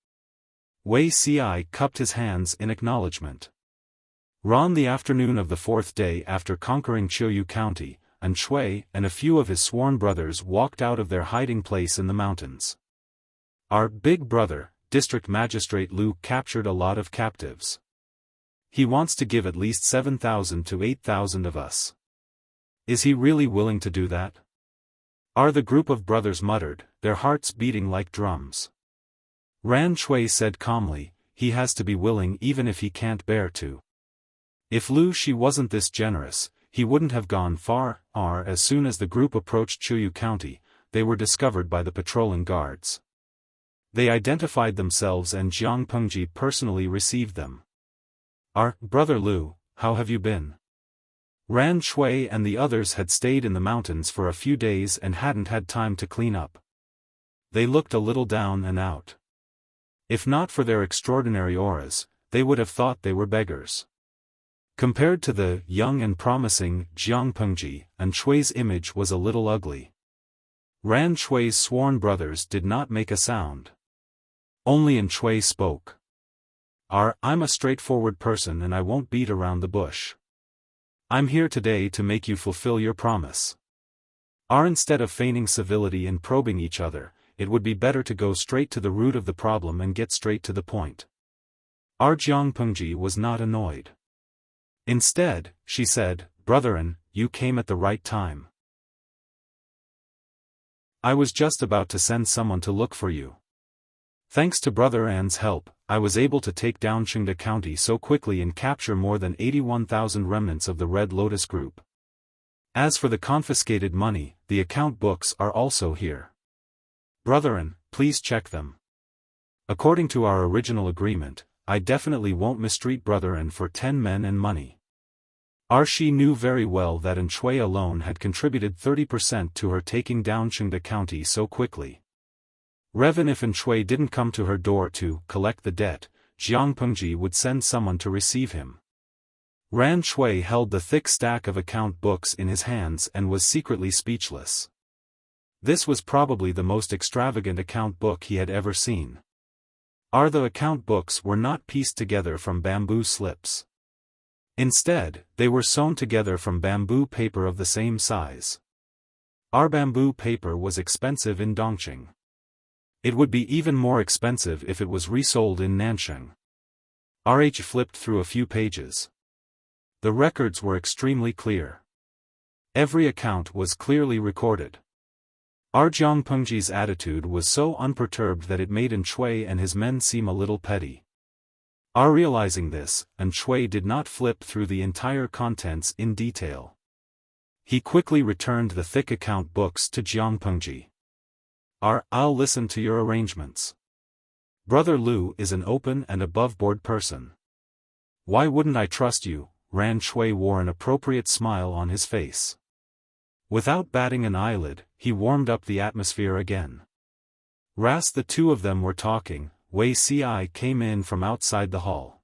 Wei Si cupped his hands in acknowledgement. On the afternoon of the fourth day after conquering Qiuyu County, Shui and a few of his sworn brothers walked out of their hiding place in the mountains. Our big brother, District Magistrate Lu, captured a lot of captives. He wants to give at least 7,000 to 8,000 of us. Is he really willing to do that? The group of brothers muttered, their hearts beating like drums. Ran Shui said calmly, he has to be willing even if he can't bear to. If Lu Shi wasn't this generous, he wouldn't have gone far. As soon as the group approached Qiuyu County, they were discovered by the patrolling guards. They identified themselves and Jiangpengji personally received them. Brother Lu, how have you been? Ran Shui and the others had stayed in the mountains for a few days and hadn't had time to clean up. They looked a little down and out. If not for their extraordinary auras, they would have thought they were beggars. Compared to the young and promising Jiangpengji, Shui's image was a little ugly. Ran Shui's sworn brothers did not make a sound. Only Shui spoke. I'm a straightforward person and I won't beat around the bush. I'm here today to make you fulfill your promise. Instead of feigning civility and probing each other, it would be better to go straight to the root of the problem and get straight to the point. Jiangpengji was not annoyed. Instead, she said, Brother, you came at the right time. I was just about to send someone to look for you. Thanks to Brother An's help, I was able to take down Qingda County so quickly and capture more than 81,000 remnants of the Red Lotus Group. As for the confiscated money, the account books are also here. Brother, please check them. According to our original agreement, I definitely won't mistreat Brother for 10 men and money. She knew very well that Shui alone had contributed 30% to her taking down Qingda County so quickly. Even if Shui didn't come to her door to collect the debt, Jiangpengji would send someone to receive him. Ran Shui held the thick stack of account books in his hands and was secretly speechless. This was probably the most extravagant account book he had ever seen. The account books were not pieced together from bamboo slips. Instead, they were sewn together from bamboo paper of the same size. Bamboo paper was expensive in Dongqing. It would be even more expensive if it was resold in Nansheng. Flipped through a few pages. The records were extremely clear. Every account was clearly recorded. Jiangpengji's attitude was so unperturbed that it made Shui and his men seem a little petty. Realizing this, Shui did not flip through the entire contents in detail. He quickly returned the thick account books to Jiangpengji. I'll listen to your arrangements. Brother Lu is an open and above-board person. Why wouldn't I trust you? Ran Shui wore an appropriate smile on his face. Without batting an eyelid, he warmed up the atmosphere again. The two of them were talking. Wei Ci came in from outside the hall.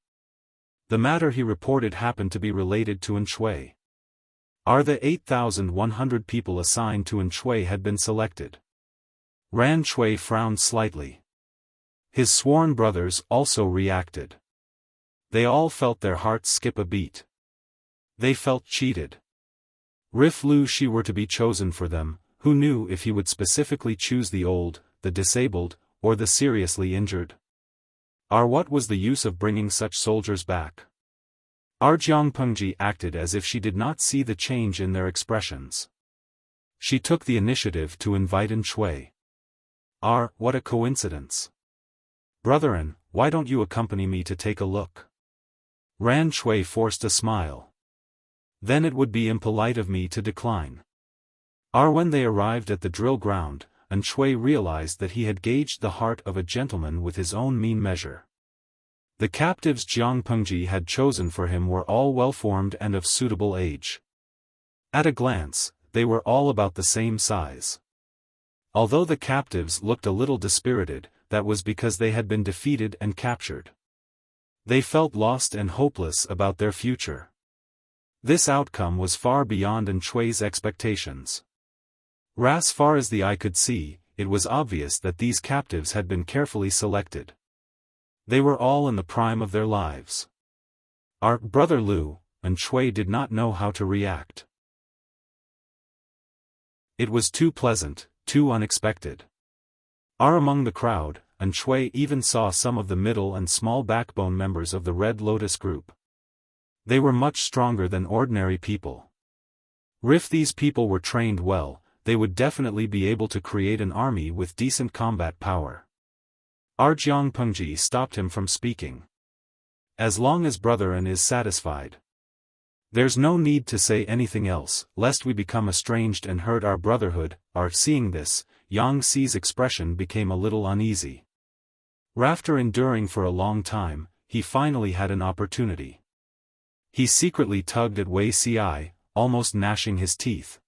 The matter he reported happened to be related to Shui. The 8,100 people assigned to Shui had been selected. Ran Shui frowned slightly. His sworn brothers also reacted. They all felt their hearts skip a beat. They felt cheated. If Lu Shi were to be chosen for them, who knew if he would specifically choose the old, the disabled, or the seriously injured? What was the use of bringing such soldiers back? Jiangpengji acted as if she did not see the change in their expressions. She took the initiative to invite Shui. What a coincidence. Brethren, why don't you accompany me to take a look? Ran Shui forced a smile. Then it would be impolite of me to decline. When they arrived at the drill ground, Shui realized that he had gauged the heart of a gentleman with his own mean measure. The captives Jiangpengji had chosen for him were all well-formed and of suitable age. At a glance, they were all about the same size. Although the captives looked a little dispirited, that was because they had been defeated and captured. They felt lost and hopeless about their future. This outcome was far beyond Shui's expectations. As far as the eye could see, it was obvious that these captives had been carefully selected. They were all in the prime of their lives. Brother Lu, Shui did not know how to react. It was too pleasant, too unexpected. Among the crowd, Shui even saw some of the middle and small backbone members of the Red Lotus group. They were much stronger than ordinary people. If these people were trained well, they would definitely be able to create an army with decent combat power. Jiangpengji stopped him from speaking. As long as Brother An is satisfied. There's no need to say anything else, lest we become estranged and hurt our brotherhood. Seeing this, Yang Xi's expression became a little uneasy. After enduring for a long time, he finally had an opportunity. He secretly tugged at Wei Ci, almost gnashing his teeth.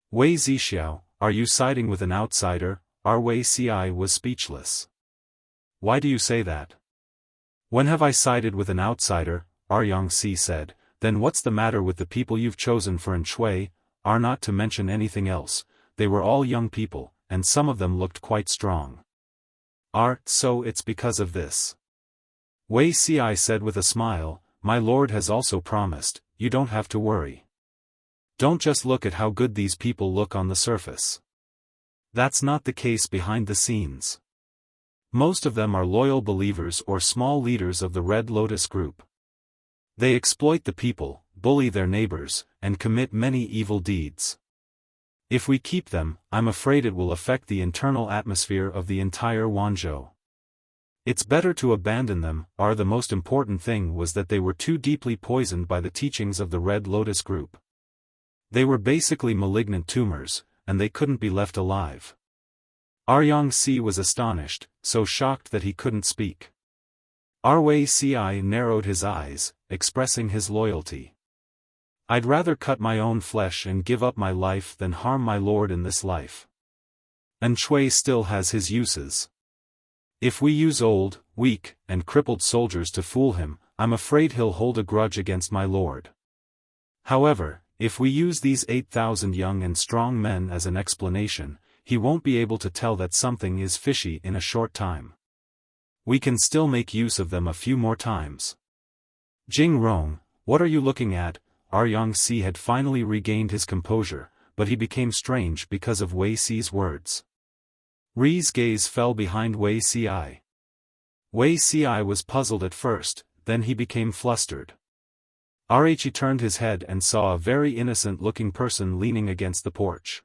Wei Zixiao, are you siding with an outsider? Wei Ci was speechless. Why do you say that? When have I sided with an outsider? Yang Xi said. Then what's the matter with the people you've chosen for Shui? Not to mention anything else, they were all young people, and some of them looked quite strong. So it's because of this. Wei Ci said with a smile, my lord has also promised, you don't have to worry. Don't just look at how good these people look on the surface. That's not the case behind the scenes. Most of them are loyal believers or small leaders of the Red Lotus group. They exploit the people, bully their neighbors, and commit many evil deeds. If we keep them, I'm afraid it will affect the internal atmosphere of the entire Wanzhou. It's better to abandon them. The most important thing was that they were too deeply poisoned by the teachings of the Red Lotus group. They were basically malignant tumors, and they couldn't be left alive. Yang Xi was astonished, so shocked that he couldn't speak. Wei Ci narrowed his eyes, expressing his loyalty. I'd rather cut my own flesh and give up my life than harm my lord in this life. Shui still has his uses. If we use old, weak, and crippled soldiers to fool him, I'm afraid he'll hold a grudge against my lord. However, if we use these 8,000 young and strong men as an explanation, he won't be able to tell that something is fishy in a short time. We can still make use of them a few more times. Jing Rong, what are you looking at? Yang Xi had finally regained his composure, but he became strange because of Wei Ci's words. Ri's gaze fell behind Wei Ci. Wei Ci was puzzled at first, then he became flustered. He turned his head and saw a very innocent-looking person leaning against the porch.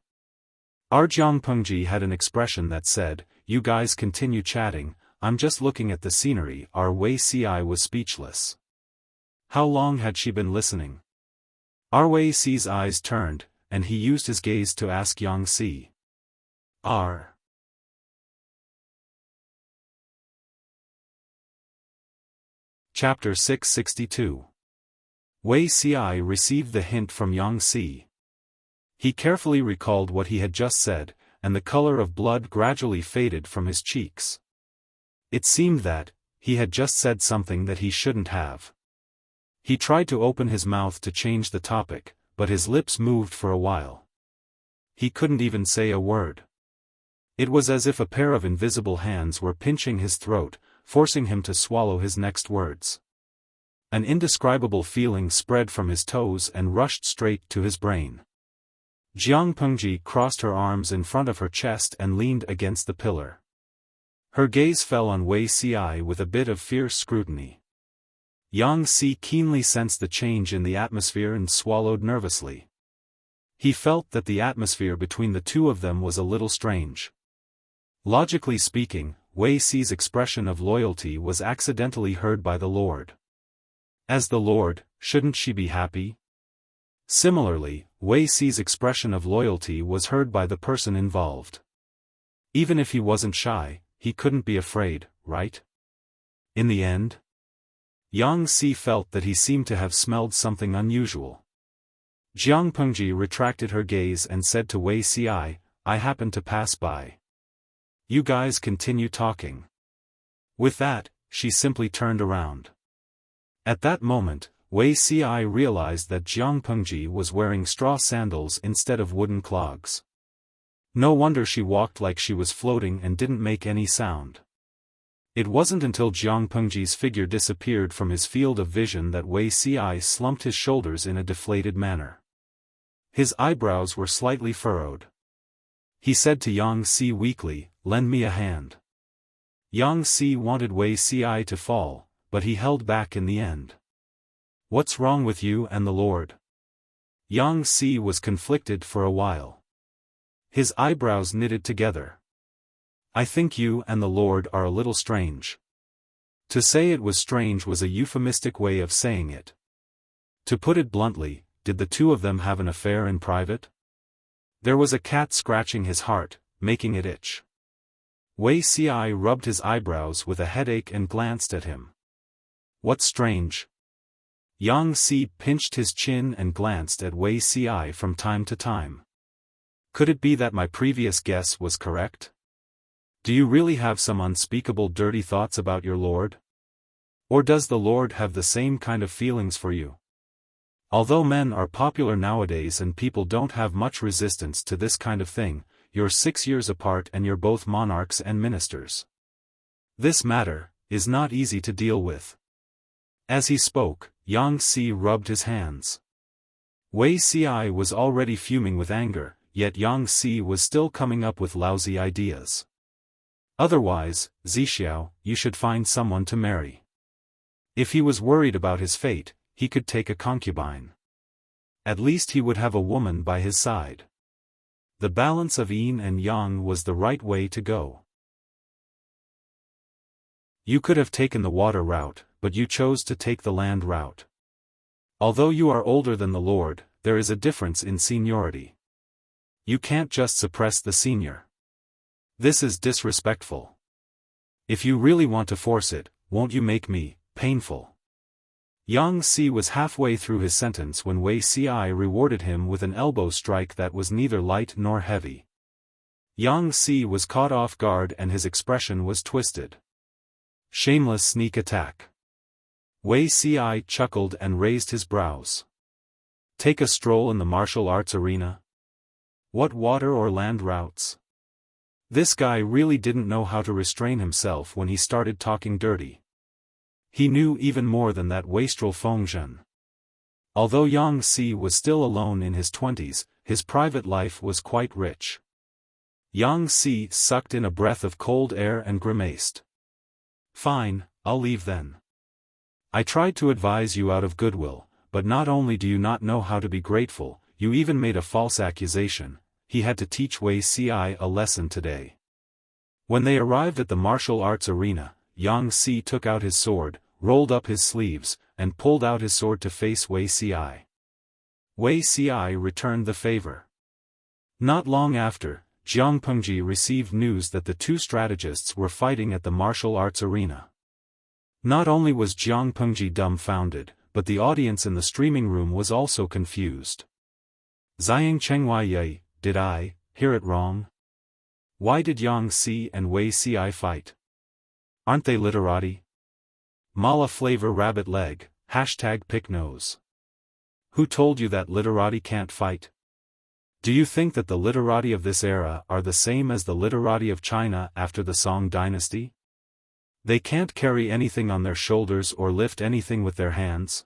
Jiangpengji had an expression that said, you guys continue chatting, I'm just looking at the scenery. Wei Ci was speechless. How long had she been listening? Wei Ci's eyes turned, and he used his gaze to ask Yang Xi. Chapter 662. Wei Xi received the hint from Yang Si. He carefully recalled what he had just said, and the color of blood gradually faded from his cheeks. It seemed that he had just said something that he shouldn't have. He tried to open his mouth to change the topic, but his lips moved for a while. He couldn't even say a word. It was as if a pair of invisible hands were pinching his throat, forcing him to swallow his next words. An indescribable feeling spread from his toes and rushed straight to his brain. Jiang Pengji crossed her arms in front of her chest and leaned against the pillar. Her gaze fell on Wei Xi with a bit of fierce scrutiny. Yang Si keenly sensed the change in the atmosphere and swallowed nervously. He felt that the atmosphere between the two of them was a little strange. Logically speaking, Wei Xi's expression of loyalty was accidentally heard by the Lord. As the Lord, shouldn't she be happy? Similarly, Wei Xi's expression of loyalty was heard by the person involved. Even if he wasn't shy, he couldn't be afraid, right? In the end, Yang Si felt that he seemed to have smelled something unusual. Jiang Pengji retracted her gaze and said to Wei Xi, I happened to pass by. You guys continue talking. With that, she simply turned around. At that moment, Wei Xi realized that Jiang Pengji was wearing straw sandals instead of wooden clogs. No wonder she walked like she was floating and didn't make any sound. It wasn't until Jiang Pengji's figure disappeared from his field of vision that Wei Xi slumped his shoulders in a deflated manner. His eyebrows were slightly furrowed. He said to Yang Si weakly, "Lend me a hand." Yang Si wanted Wei Xi to fall, but he held back in the end. What's wrong with you and the Lord? Yang Si was conflicted for a while. His eyebrows knitted together. I think you and the Lord are a little strange. To say it was strange was a euphemistic way of saying it. To put it bluntly, did the two of them have an affair in private? There was a cat scratching his heart, making it itch. Wei Xi rubbed his eyebrows with a headache and glanced at him. What's strange? Yang Si pinched his chin and glanced at Wei Xi from time to time. Could it be that my previous guess was correct? Do you really have some unspeakable dirty thoughts about your Lord? Or does the Lord have the same kind of feelings for you? Although men are popular nowadays and people don't have much resistance to this kind of thing, you're 6 years apart and you're both monarchs and ministers. This matter is not easy to deal with. As he spoke, Yang Si rubbed his hands. Wei Xi was already fuming with anger, yet Yang Si was still coming up with lousy ideas. Otherwise, Zixiao, you should find someone to marry. If he was worried about his fate, he could take a concubine. At least he would have a woman by his side. The balance of yin and yang was the right way to go. You could have taken the water route, but you chose to take the land route. Although you are older than the Lord, there is a difference in seniority. You can't just suppress the senior. This is disrespectful. If you really want to force it, won't you make me painful? Yang Si was halfway through his sentence when Wei Xi rewarded him with an elbow strike that was neither light nor heavy. Yang Si was caught off guard and his expression was twisted. Shameless sneak attack. Wei Xi chuckled and raised his brows. Take a stroll in the martial arts arena? What water or land routes? This guy really didn't know how to restrain himself when he started talking dirty. He knew even more than that wastrel Fengzhen. Although Yang Si was still alone in his 20s, his private life was quite rich. Yang Si sucked in a breath of cold air and grimaced. Fine, I'll leave then. I tried to advise you out of goodwill, but not only do you not know how to be grateful, you even made a false accusation. He had to teach Wei Xi a lesson today. When they arrived at the martial arts arena, Yang Si took out his sword, rolled up his sleeves, and pulled out his sword to face Wei Xi. Wei Xi returned the favor. Not long after, Jiang Pengji received news that the two strategists were fighting at the martial arts arena. Not only was Jiang Pengji dumbfounded, but the audience in the streaming room was also confused. Ziyang Chenghuaye, did I hear it wrong? Why did Yang Si and Wei Si fight? Aren't they literati? Mala flavor rabbit leg, #pick nose. Who told you that literati can't fight? Do you think that the literati of this era are the same as the literati of China after the Song dynasty? They can't carry anything on their shoulders or lift anything with their hands.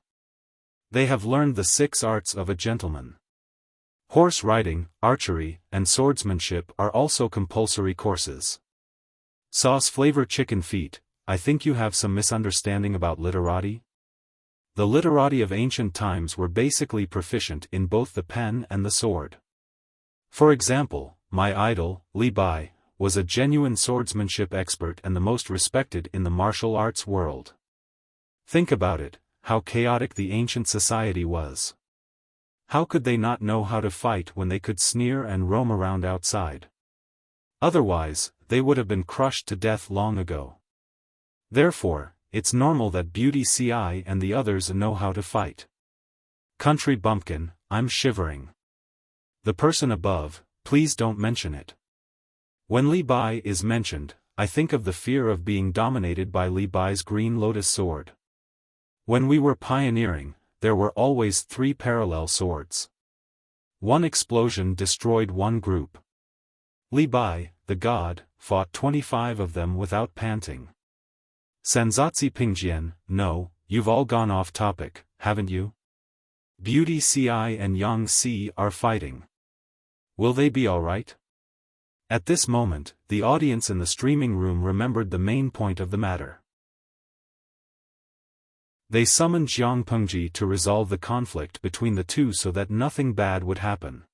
They have learned the 6 arts of a gentleman. Horse riding, archery, and swordsmanship are also compulsory courses. Sauce flavor chicken feet, I think you have some misunderstanding about literati. The literati of ancient times were basically proficient in both the pen and the sword. For example, my idol, Li Bai, was a genuine swordsmanship expert and the most respected in the martial arts world. Think about it, how chaotic the ancient society was. How could they not know how to fight when they could sneer and roam around outside? Otherwise, they would have been crushed to death long ago. Therefore, it's normal that Beauty Ci and the others know how to fight. Country bumpkin, I'm shivering. The person above, please don't mention it. When Li Bai is mentioned, I think of the fear of being dominated by Li Bai's green lotus sword. When we were pioneering, there were always 3 parallel swords. One explosion destroyed one group. Li Bai, the god, fought 25 of them without panting. Sanzatsi Pingjian, no, you've all gone off topic, haven't you? Beauty Ci and Yang Si are fighting. Will they be alright? At this moment, the audience in the streaming room remembered the main point of the matter. They summoned Jiang Pengji to resolve the conflict between the two so that nothing bad would happen.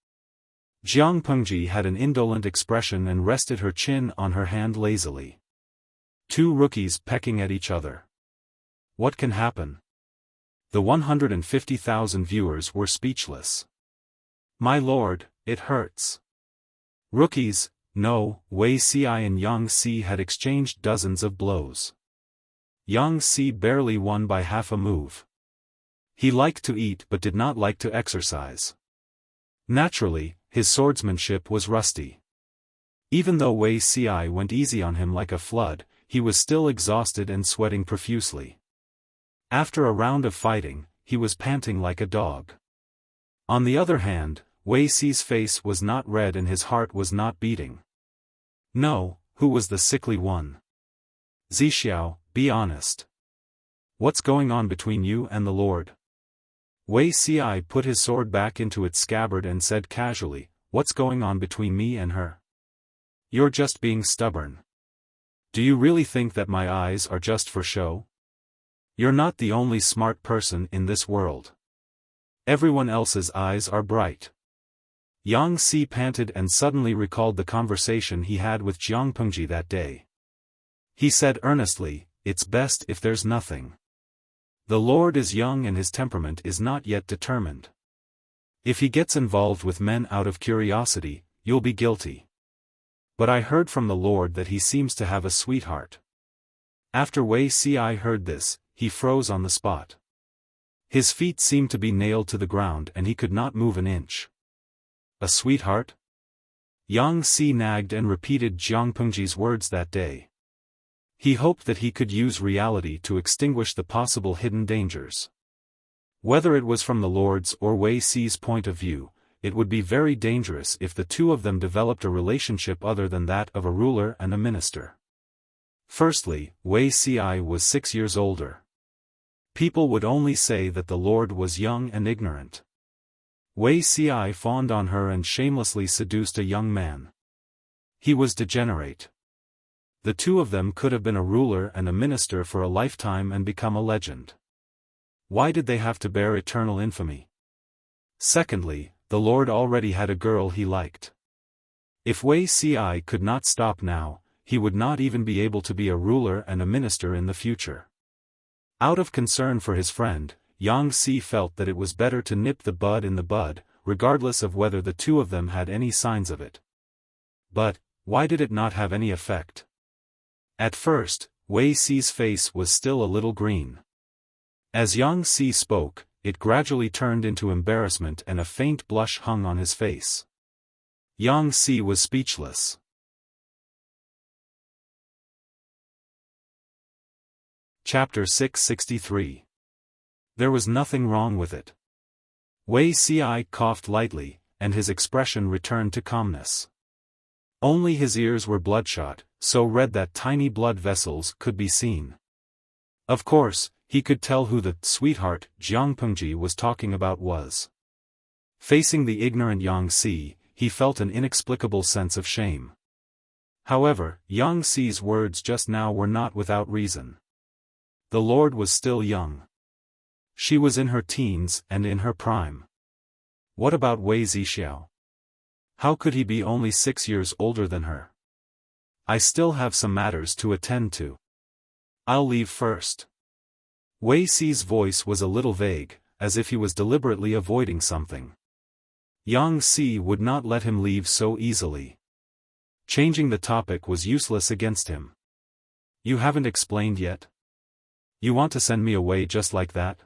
Jiang Pengji had an indolent expression and rested her chin on her hand lazily. 2 rookies pecking at each other. What can happen? The 150,000 viewers were speechless. My lord, it hurts. Rookies, no, Wei Si and Yang Si had exchanged dozens of blows. Yang Si barely won by half a move. He liked to eat but did not like to exercise. Naturally, his swordsmanship was rusty. Even though Wei Si went easy on him like a flood, he was still exhausted and sweating profusely. After a round of fighting, he was panting like a dog. On the other hand, Wei Si's face was not red and his heart was not beating. No, who was the sickly one? Zixiao, be honest. What's going on between you and the Lord? Wei Si put his sword back into its scabbard and said casually, what's going on between me and her? You're just being stubborn. Do you really think that my eyes are just for show? You're not the only smart person in this world. Everyone else's eyes are bright. Yang Si panted and suddenly recalled the conversation he had with Jiang Pengji that day. He said earnestly, it's best if there's nothing. The Lord is young and his temperament is not yet determined. If he gets involved with men out of curiosity, you'll be guilty. But I heard from the Lord that he seems to have a sweetheart. After Wei Si heard this, he froze on the spot. His feet seemed to be nailed to the ground and he could not move an inch. A sweetheart? Yang Si nagged and repeated Jiang Pengji's words that day. He hoped that he could use reality to extinguish the possible hidden dangers. Whether it was from the Lord's or Wei Si's point of view, it would be very dangerous if the two of them developed a relationship other than that of a ruler and a minister. Firstly, Wei Si was 6 years older. People would only say that the Lord was young and ignorant. Wei Si fawned on her and shamelessly seduced a young man. He was degenerate. The two of them could have been a ruler and a minister for a lifetime and become a legend. Why did they have to bear eternal infamy? Secondly, the Lord already had a girl he liked. If Wei Si could not stop now, he would not even be able to be a ruler and a minister in the future. Out of concern for his friend, Yang Si felt that it was better to nip the bud in the bud, regardless of whether the two of them had any signs of it. But, why did it not have any effect? At first, Wei Si's face was still a little green. As Yang Si spoke, it gradually turned into embarrassment and a faint blush hung on his face. Yang Si was speechless. Chapter 663. There was nothing wrong with it. Wei Si coughed lightly, and his expression returned to calmness. Only his ears were bloodshot, so red that tiny blood vessels could be seen. Of course, he could tell who the sweetheart Jiang Pengji was talking about was. Facing the ignorant Yang Si, he felt an inexplicable sense of shame. However, Yang Si's words just now were not without reason. The Lord was still young. She was in her teens and in her prime. What about Wei Zixiao? How could he be only 6 years older than her? I still have some matters to attend to. I'll leave first. Wei Si's voice was a little vague, as if he was deliberately avoiding something. Yang Si would not let him leave so easily. Changing the topic was useless against him. You haven't explained yet? You want to send me away just like that?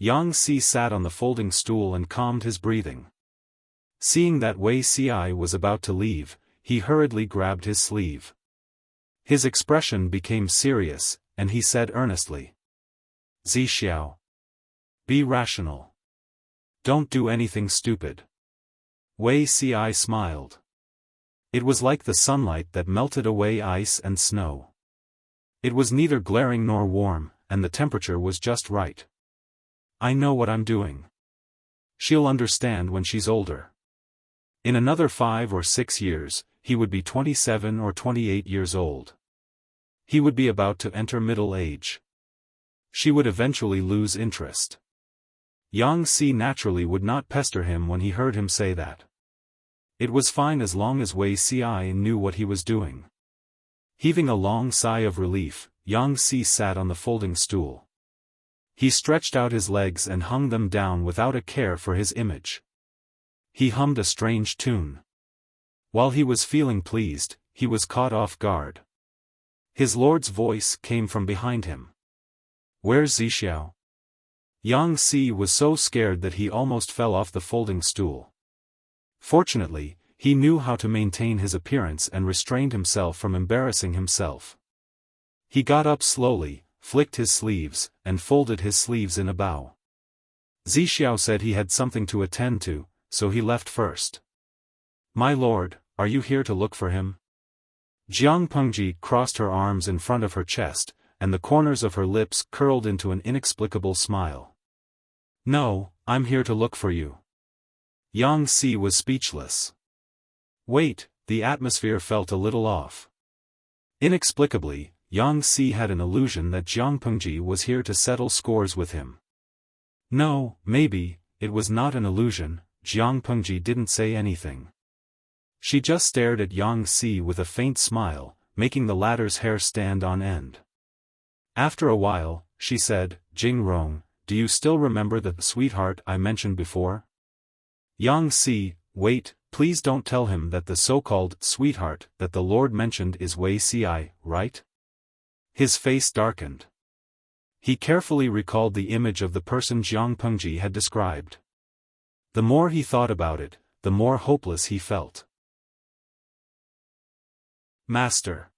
Yang Si sat on the folding stool and calmed his breathing. Seeing that Wei Si was about to leave, he hurriedly grabbed his sleeve. His expression became serious, and he said earnestly, Zixiao. Be rational. Don't do anything stupid. Wei Si smiled. It was like the sunlight that melted away ice and snow. It was neither glaring nor warm, and the temperature was just right. I know what I'm doing. She'll understand when she's older. In another 5 or 6 years, he would be 27 or 28 years old. He would be about to enter middle age. She would eventually lose interest. Yang Si naturally would not pester him when he heard him say that. It was fine as long as Wei Si knew what he was doing. Heaving a long sigh of relief, Yang Si sat on the folding stool. He stretched out his legs and hung them down without a care for his image. He hummed a strange tune. While he was feeling pleased, he was caught off guard. His lord's voice came from behind him. Where's Zixiao? Yang Si was so scared that he almost fell off the folding stool. Fortunately, he knew how to maintain his appearance and restrained himself from embarrassing himself. He got up slowly, flicked his sleeves, and folded his sleeves in a bow. Zixiao said he had something to attend to, so he left first. My lord, are you here to look for him? Jiang Pengji crossed her arms in front of her chest, and the corners of her lips curled into an inexplicable smile. No, I'm here to look for you. Yang Si was speechless. Wait, the atmosphere felt a little off. Inexplicably, Yang Si had an illusion that Jiang Pengji was here to settle scores with him. No, maybe, it was not an illusion. Jiang Pengji didn't say anything. She just stared at Yang Si with a faint smile, making the latter's hair stand on end. After a while, she said, Jing Rong, do you still remember the sweetheart I mentioned before? Yang Si, wait, please don't tell him that the so-called sweetheart that the Lord mentioned is Wei Si, right? His face darkened. He carefully recalled the image of the person Jiang Pengji had described. The more he thought about it, the more hopeless he felt. Master.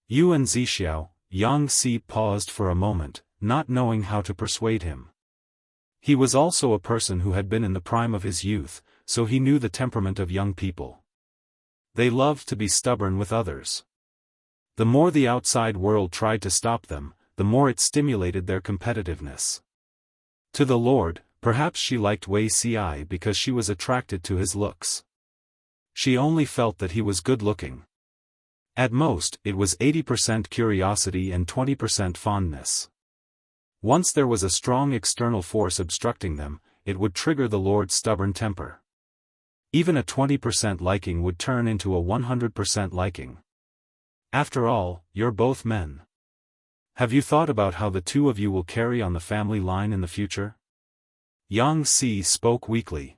You and Zixiao. Yang Si paused for a moment, not knowing how to persuade him. He was also a person who had been in the prime of his youth, so he knew the temperament of young people. They loved to be stubborn with others. The more the outside world tried to stop them, the more it stimulated their competitiveness. To the Lord, perhaps she liked Wei Si because she was attracted to his looks. She only felt that he was good-looking. At most, it was 80% curiosity and 20% fondness. Once there was a strong external force obstructing them, it would trigger the Lord's stubborn temper. Even a 20% liking would turn into a 100% liking. After all, you're both men. Have you thought about how the two of you will carry on the family line in the future? Yang Si spoke weakly.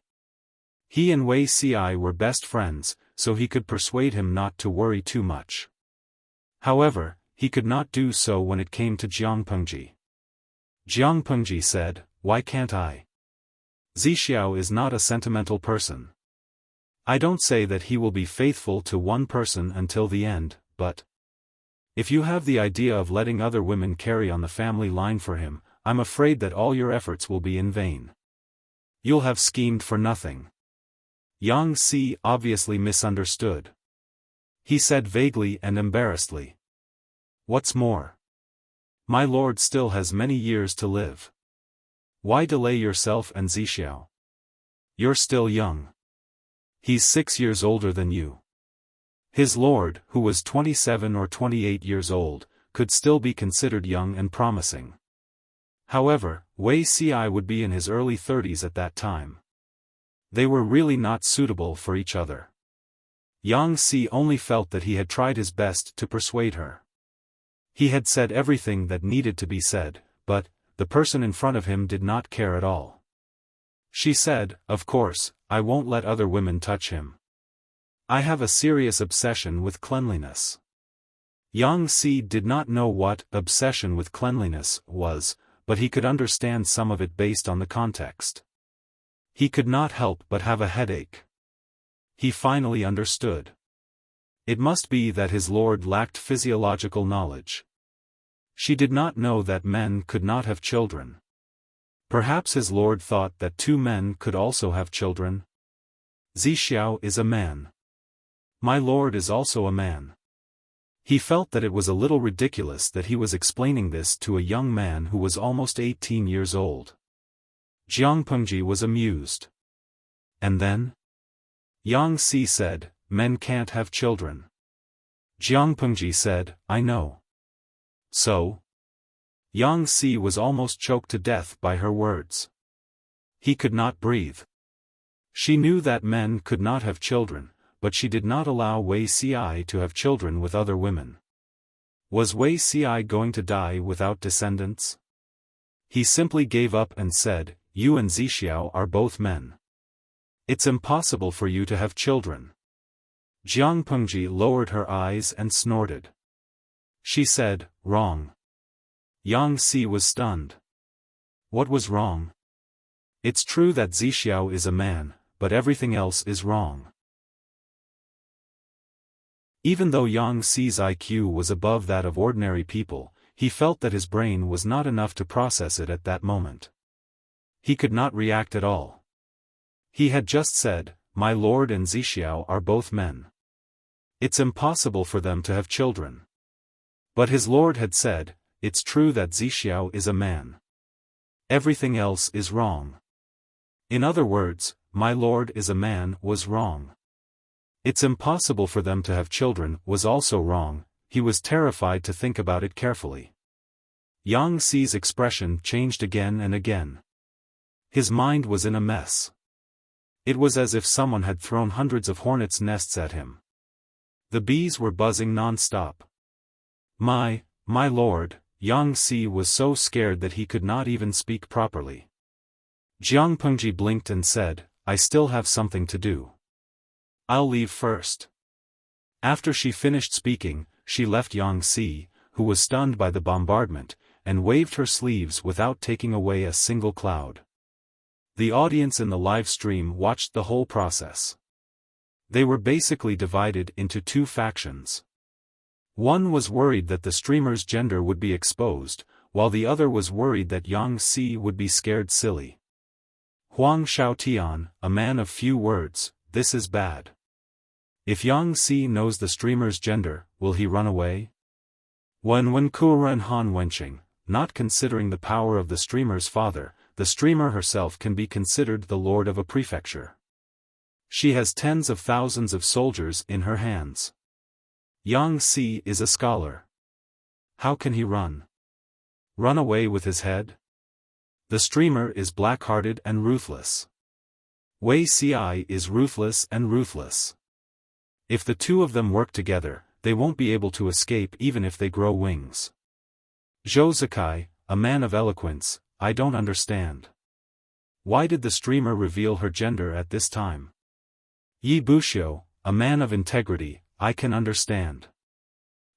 He and Wei Si were best friends, so he could persuade him not to worry too much. However, he could not do so when it came to Jiang Pengji. Jiang Pengji said, "Why can't I? Zixiao is not a sentimental person. I don't say that he will be faithful to one person until the end, but if you have the idea of letting other women carry on the family line for him, I'm afraid that all your efforts will be in vain. You'll have schemed for nothing." Yang Si obviously misunderstood. He said vaguely and embarrassedly, "What's more? My lord still has many years to live. Why delay yourself and Zixiao? You're still young. He's 6 years older than you." His lord, who was 27 or 28 years old, could still be considered young and promising. However, Wei Ci would be in his early 30s at that time. They were really not suitable for each other. Yang Si only felt that he had tried his best to persuade her. He had said everything that needed to be said, but the person in front of him did not care at all. She said, "Of course, I won't let other women touch him. I have a serious obsession with cleanliness." Yang Si did not know what obsession with cleanliness was, but he could understand some of it based on the context. He could not help but have a headache. He finally understood. It must be that his lord lacked physiological knowledge. She did not know that men could not have children. Perhaps his lord thought that 2 men could also have children. Zixiao is a man. My lord is also a man. He felt that it was a little ridiculous that he was explaining this to a young man who was almost 18 years old. Jiang Pengji was amused. And then? Yang Si said, "Men can't have children." Jiang Pengji said, "I know." So? Yang Si was almost choked to death by her words. He could not breathe. She knew that men could not have children, but she did not allow Wei Ci to have children with other women. Was Wei Ci going to die without descendants? He simply gave up and said, "You and Zixiao are both men. It's impossible for you to have children." Jiang Pengji lowered her eyes and snorted. She said, "Wrong." Yang Si was stunned. What was wrong? It's true that Zixiao is a man, but everything else is wrong. Even though Yang Si's IQ was above that of ordinary people, he felt that his brain was not enough to process it at that moment. He could not react at all. He had just said, "My lord and Zixiao are both men. It's impossible for them to have children." But his lord had said, "It's true that Zixiao is a man. Everything else is wrong." In other words, "My lord is a man" was wrong. "It's impossible for them to have children" was also wrong. He was terrified to think about it carefully. Yang Si's expression changed again and again. His mind was in a mess. It was as if someone had thrown hundreds of hornets' nests at him. The bees were buzzing non-stop. My lord," Yang Si was so scared that he could not even speak properly. Jiang Pengji blinked and said, "I still have something to do. I'll leave first." After she finished speaking, she left Yang Si, who was stunned by the bombardment, and waved her sleeves without taking away a single cloud. The audience in the live stream watched the whole process. They were basically divided into 2 factions. One was worried that the streamer's gender would be exposed, while the other was worried that Yang Si would be scared silly. Huang Xiaotian, a man of few words, "This is bad. If Yang Si knows the streamer's gender, will he run away?" Wen Kura and Han Wenqing, not considering the power of the streamer's father, the streamer herself can be considered the lord of a prefecture. She has tens of thousands of soldiers in her hands. Yang Si is a scholar. How can he run? Run away with his head? The streamer is black-hearted and ruthless. Wei Ci is ruthless and ruthless. If the 2 of them work together, they won't be able to escape even if they grow wings. Zhou Zikai, a man of eloquence, "I don't understand. Why did the streamer reveal her gender at this time?" Yi Buxiu, a man of integrity, "I can understand.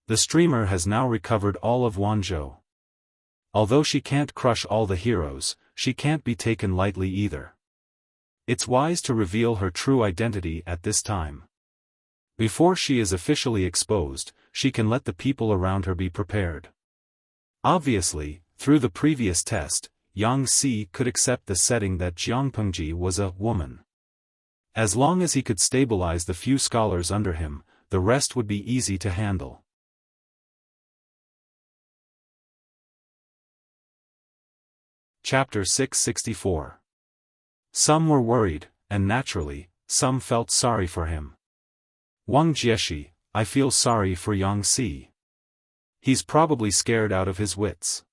The streamer has now recovered all of Wanzhou. Although she can't crush all the heroes, she can't be taken lightly either. It's wise to reveal her true identity at this time. Before she is officially exposed, she can let the people around her be prepared. Obviously, through the previous test, Yang Si could accept the setting that Jiang Pengji was a woman. As long as he could stabilize the few scholars under him, the rest would be easy to handle. Chapter 664. Some were worried, and naturally, some felt sorry for him. Wang Jieshi, I feel sorry for Yang Si. He's probably scared out of his wits.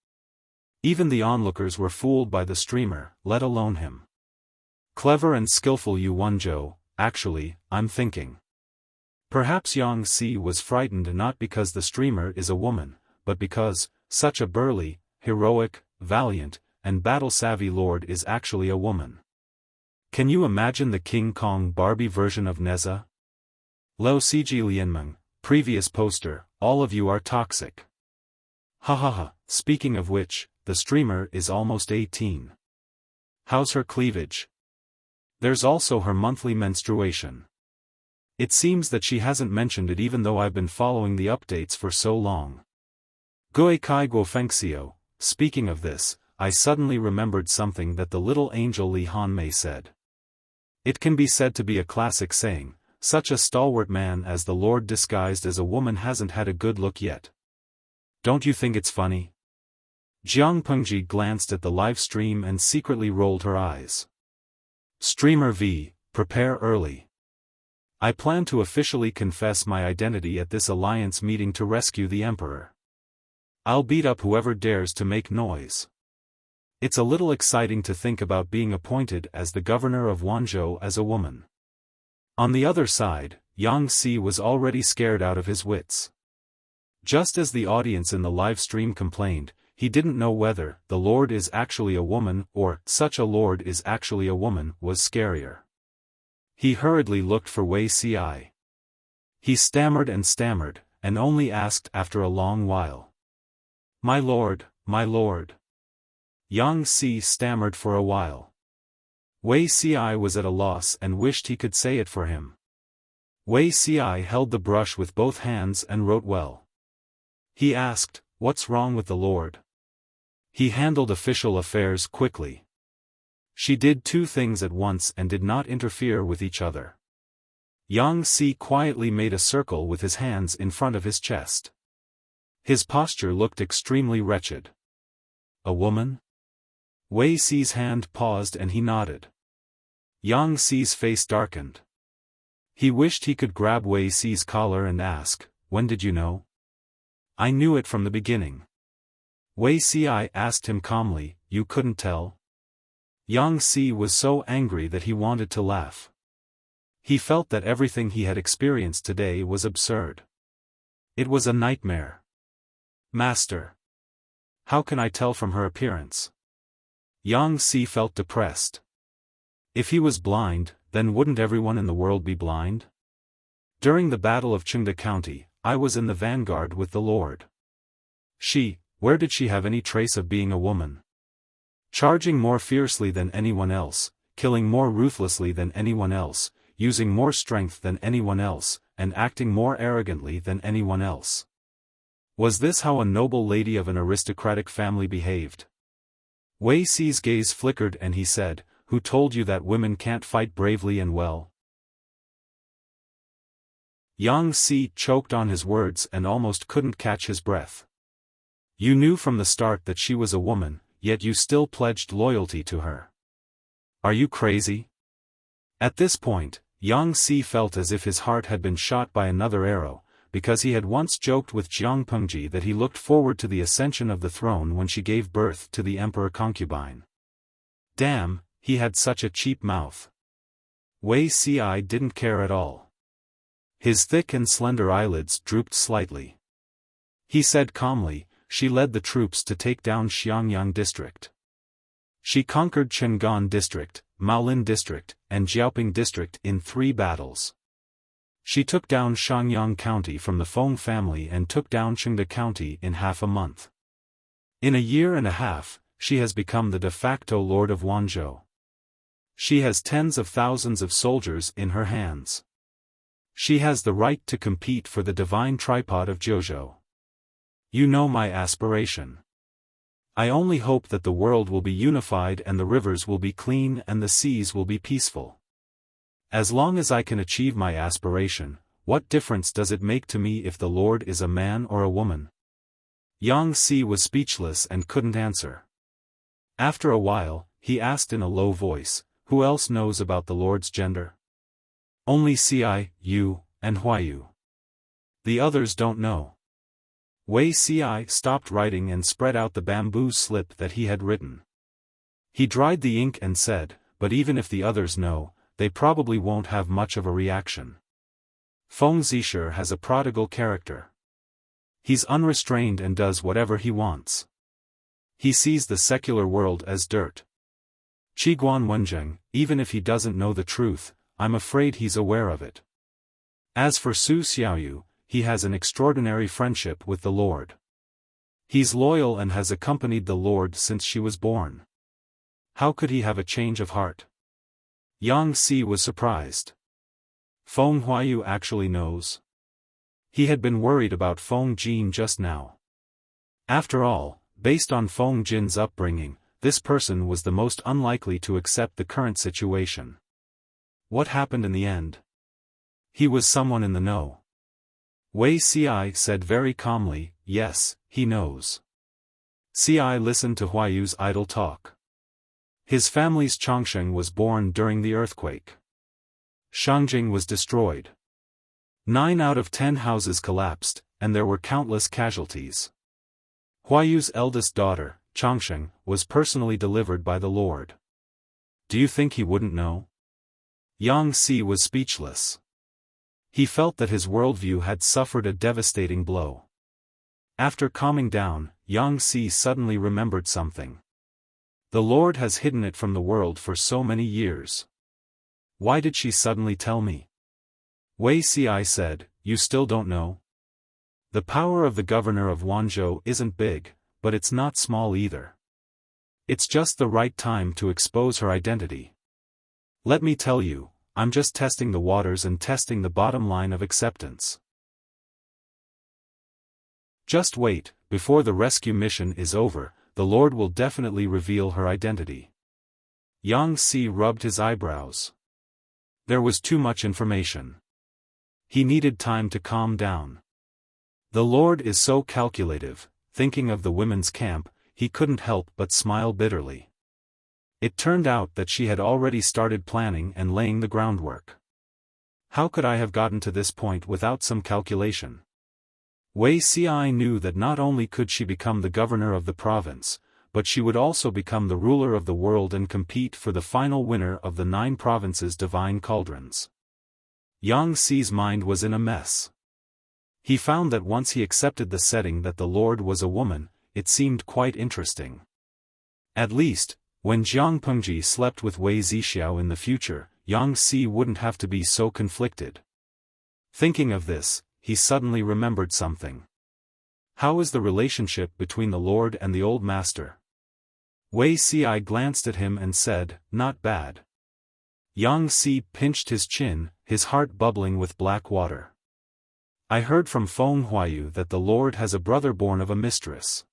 Even the onlookers were fooled by the streamer, let alone him. Clever and skillful Yu Wanzhou, actually, I'm thinking. Perhaps Yang Si was frightened not because the streamer is a woman, but because, such a burly, heroic, valiant, and battle-savvy lord is actually a woman. Can you imagine the King Kong Barbie version of Neza? Lo Ciji Lianmeng, previous poster, all of you are toxic. Ha ha ha, speaking of which, the streamer is almost 18. How's her cleavage? There's also her monthly menstruation. It seems that she hasn't mentioned it even though I've been following the updates for so long. Gui Kai Guo Fengxiu, speaking of this, I suddenly remembered something that the little angel Li Hanmei said. It can be said to be a classic saying, such a stalwart man as the Lord disguised as a woman hasn't had a good look yet. Don't you think it's funny? Jiang Pengji glanced at the live stream and secretly rolled her eyes. Streamer V, prepare early. I plan to officially confess my identity at this alliance meeting to rescue the Emperor. I'll beat up whoever dares to make noise. It's a little exciting to think about being appointed as the governor of Wanzhou as a woman. On the other side, Yang Si was already scared out of his wits. Just as the audience in the live stream complained, he didn't know whether the Lord is actually a woman or such a Lord is actually a woman was scarier. He hurriedly looked for Wei Ci. He stammered, and only asked after a long while. My lord, my lord. Yang Si stammered for a while. Wei Ci was at a loss and wished he could say it for him. Wei Ci held the brush with both hands and wrote well. He asked, what's wrong with the Lord? He handled official affairs quickly. She did two things at once and did not interfere with each other. Yang Si quietly made a circle with his hands in front of his chest. His posture looked extremely wretched. A woman? Wei Ci's hand paused and he nodded. Yang Si's face darkened. He wished he could grab Wei Ci's collar and ask, when did you know? I knew it from the beginning. Wei Ci asked him calmly, you couldn't tell? Yang Si was so angry that he wanted to laugh. He felt that everything he had experienced today was absurd. It was a nightmare. Master. How can I tell from her appearance? Yang Si felt depressed. If he was blind, then wouldn't everyone in the world be blind? During the Battle of Chengde County, I was in the vanguard with the Lord. Where did she have any trace of being a woman? Charging more fiercely than anyone else, killing more ruthlessly than anyone else, using more strength than anyone else, and acting more arrogantly than anyone else. Was this how a noble lady of an aristocratic family behaved? Wei Ci's gaze flickered and he said, who told you that women can't fight bravely and well? Yang Si choked on his words and almost couldn't catch his breath. You knew from the start that she was a woman, yet you still pledged loyalty to her. Are you crazy? At this point, Yang Si felt as if his heart had been shot by another arrow, because he had once joked with Jiang Pengji that he looked forward to the ascension of the throne when she gave birth to the emperor concubine. Damn, he had such a cheap mouth. Wei Ci didn't care at all. His thick and slender eyelids drooped slightly. He said calmly, she led the troops to take down Xiangyang district. She conquered Chenggan district, Maolin district, and Jiaoping district in 3 battles. She took down Shangyang County from the Feng family and took down Chengde County in half a month. In a year and a half, she has become the de facto lord of Wanzhou. She has tens of thousands of soldiers in her hands. She has the right to compete for the divine tripod of Jiuzhou. You know my aspiration. I only hope that the world will be unified and the rivers will be clean and the seas will be peaceful. As long as I can achieve my aspiration, what difference does it make to me if the Lord is a man or a woman? Yang Si was speechless and couldn't answer. After a while, he asked in a low voice, "Who else knows about the Lord's gender?" "Only Ci, you, and Huayu. The others don't know." Wei Ci stopped writing and spread out the bamboo slip that he had written. He dried the ink and said, "But even if the others know, they probably won't have much of a reaction. Feng Zisher has a prodigal character. He's unrestrained and does whatever he wants. He sees the secular world as dirt. Qiguan Wenjing, even if he doesn't know the truth, I'm afraid he's aware of it. As for Su Xiaoyu, he has an extraordinary friendship with the Lord. He's loyal and has accompanied the Lord since she was born. How could he have a change of heart?" Yang Si was surprised. Feng Huayu actually knows? He had been worried about Feng Jin just now. After all, based on Feng Jin's upbringing, this person was the most unlikely to accept the current situation. What happened in the end? He was someone in the know. Wei Ci said very calmly, "Yes, he knows." Ci listened to Huayu's idle talk. His family's Chongsheng was born during the earthquake. Shangjing was destroyed. 9 out of 10 houses collapsed, and there were countless casualties. Huayu's eldest daughter, Chongsheng, was personally delivered by the Lord. Do you think he wouldn't know? Yang Si was speechless. He felt that his worldview had suffered a devastating blow. After calming down, Yang Si suddenly remembered something. The Lord has hidden it from the world for so many years. Why did she suddenly tell me? Wei Ci said, "You still don't know? The power of the governor of Wanzhou isn't big, but it's not small either. It's just the right time to expose her identity. Let me tell you, I'm just testing the waters and testing the bottom line of acceptance. Just wait, before the rescue mission is over, the Lord will definitely reveal her identity." Yang Si rubbed his eyebrows. There was too much information. He needed time to calm down. The Lord is so calculative. Thinking of the women's camp, he couldn't help but smile bitterly. It turned out that she had already started planning and laying the groundwork. How could I have gotten to this point without some calculation? Wei Ci knew that not only could she become the governor of the province, but she would also become the ruler of the world and compete for the final winner of the 9 provinces' divine cauldrons. Yang Si's mind was in a mess. He found that once he accepted the setting that the Lord was a woman, it seemed quite interesting. At least, when Jiang Pengji slept with Wei Zixiao in the future, Yang Si wouldn't have to be so conflicted. Thinking of this, he suddenly remembered something. How is the relationship between the Lord and the old master? Wei Ci glanced at him and said, "Not bad." Yang Si pinched his chin, his heart bubbling with black water. "I heard from Feng Huayu that the Lord has a brother born of a mistress."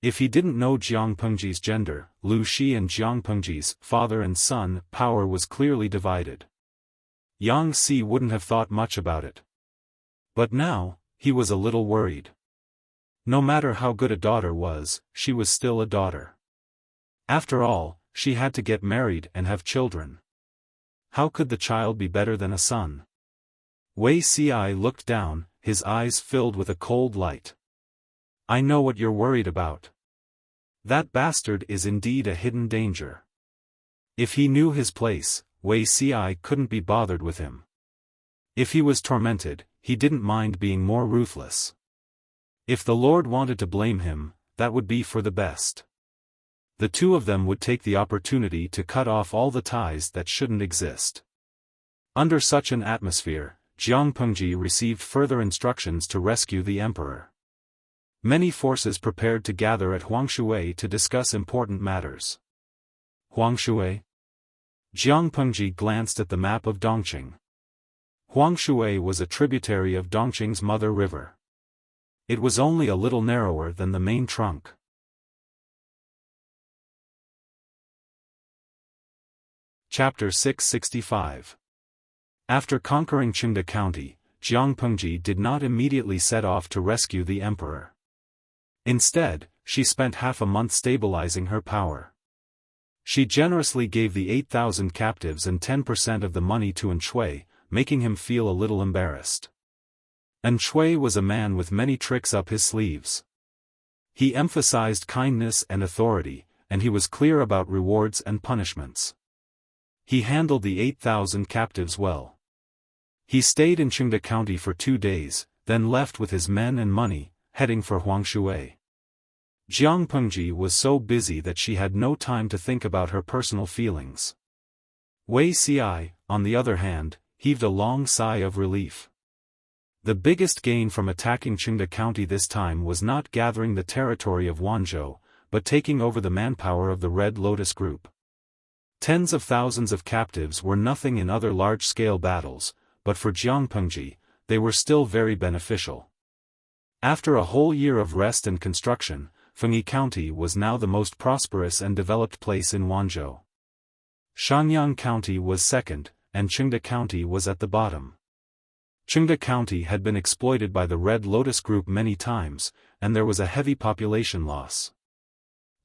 If he didn't know Jiang Pengji's gender, Lu Shi and Jiang Pengji's father and son power was clearly divided. Yang Si wouldn't have thought much about it. But now, he was a little worried. No matter how good a daughter was, she was still a daughter. After all, she had to get married and have children. How could the child be better than a son? Wei Ci looked down, his eyes filled with a cold light. "I know what you're worried about. That bastard is indeed a hidden danger. If he knew his place, Wei Ci couldn't be bothered with him. If he was tormented, he didn't mind being more ruthless. If the Lord wanted to blame him, that would be for the best. The two of them would take the opportunity to cut off all the ties that shouldn't exist. Under such an atmosphere, Jiang Pengji received further instructions to rescue the emperor. Many forces prepared to gather at Huangshui to discuss important matters. Huangshui? Jiang Pengji glanced at the map of Dongqing. Huangshui was a tributary of Dongqing's mother river. It was only a little narrower than the main trunk. Chapter 665. After conquering Qingde County, Jiang Pengji did not immediately set off to rescue the emperor. Instead, she spent half a month stabilizing her power. She generously gave the 8,000 captives and 10% of the money to Shui, making him feel a little embarrassed. Shui was a man with many tricks up his sleeves. He emphasized kindness and authority, and he was clear about rewards and punishments. He handled the 8,000 captives well. He stayed in Qingde County for 2 days, then left with his men and money, heading for Huangshui. Jiang Pengji was so busy that she had no time to think about her personal feelings. Wei Ci, on the other hand, heaved a long sigh of relief. The biggest gain from attacking Qingde County this time was not gathering the territory of Wanzhou, but taking over the manpower of the Red Lotus Group. Tens of thousands of captives were nothing in other large-scale battles, but for Jiang Pengji, they were still very beneficial. After a whole year of rest and construction, Fengyi County was now the most prosperous and developed place in Wanzhou. Shanyang County was second, and Qingde County was at the bottom. Qingde County had been exploited by the Red Lotus Group many times, and there was a heavy population loss.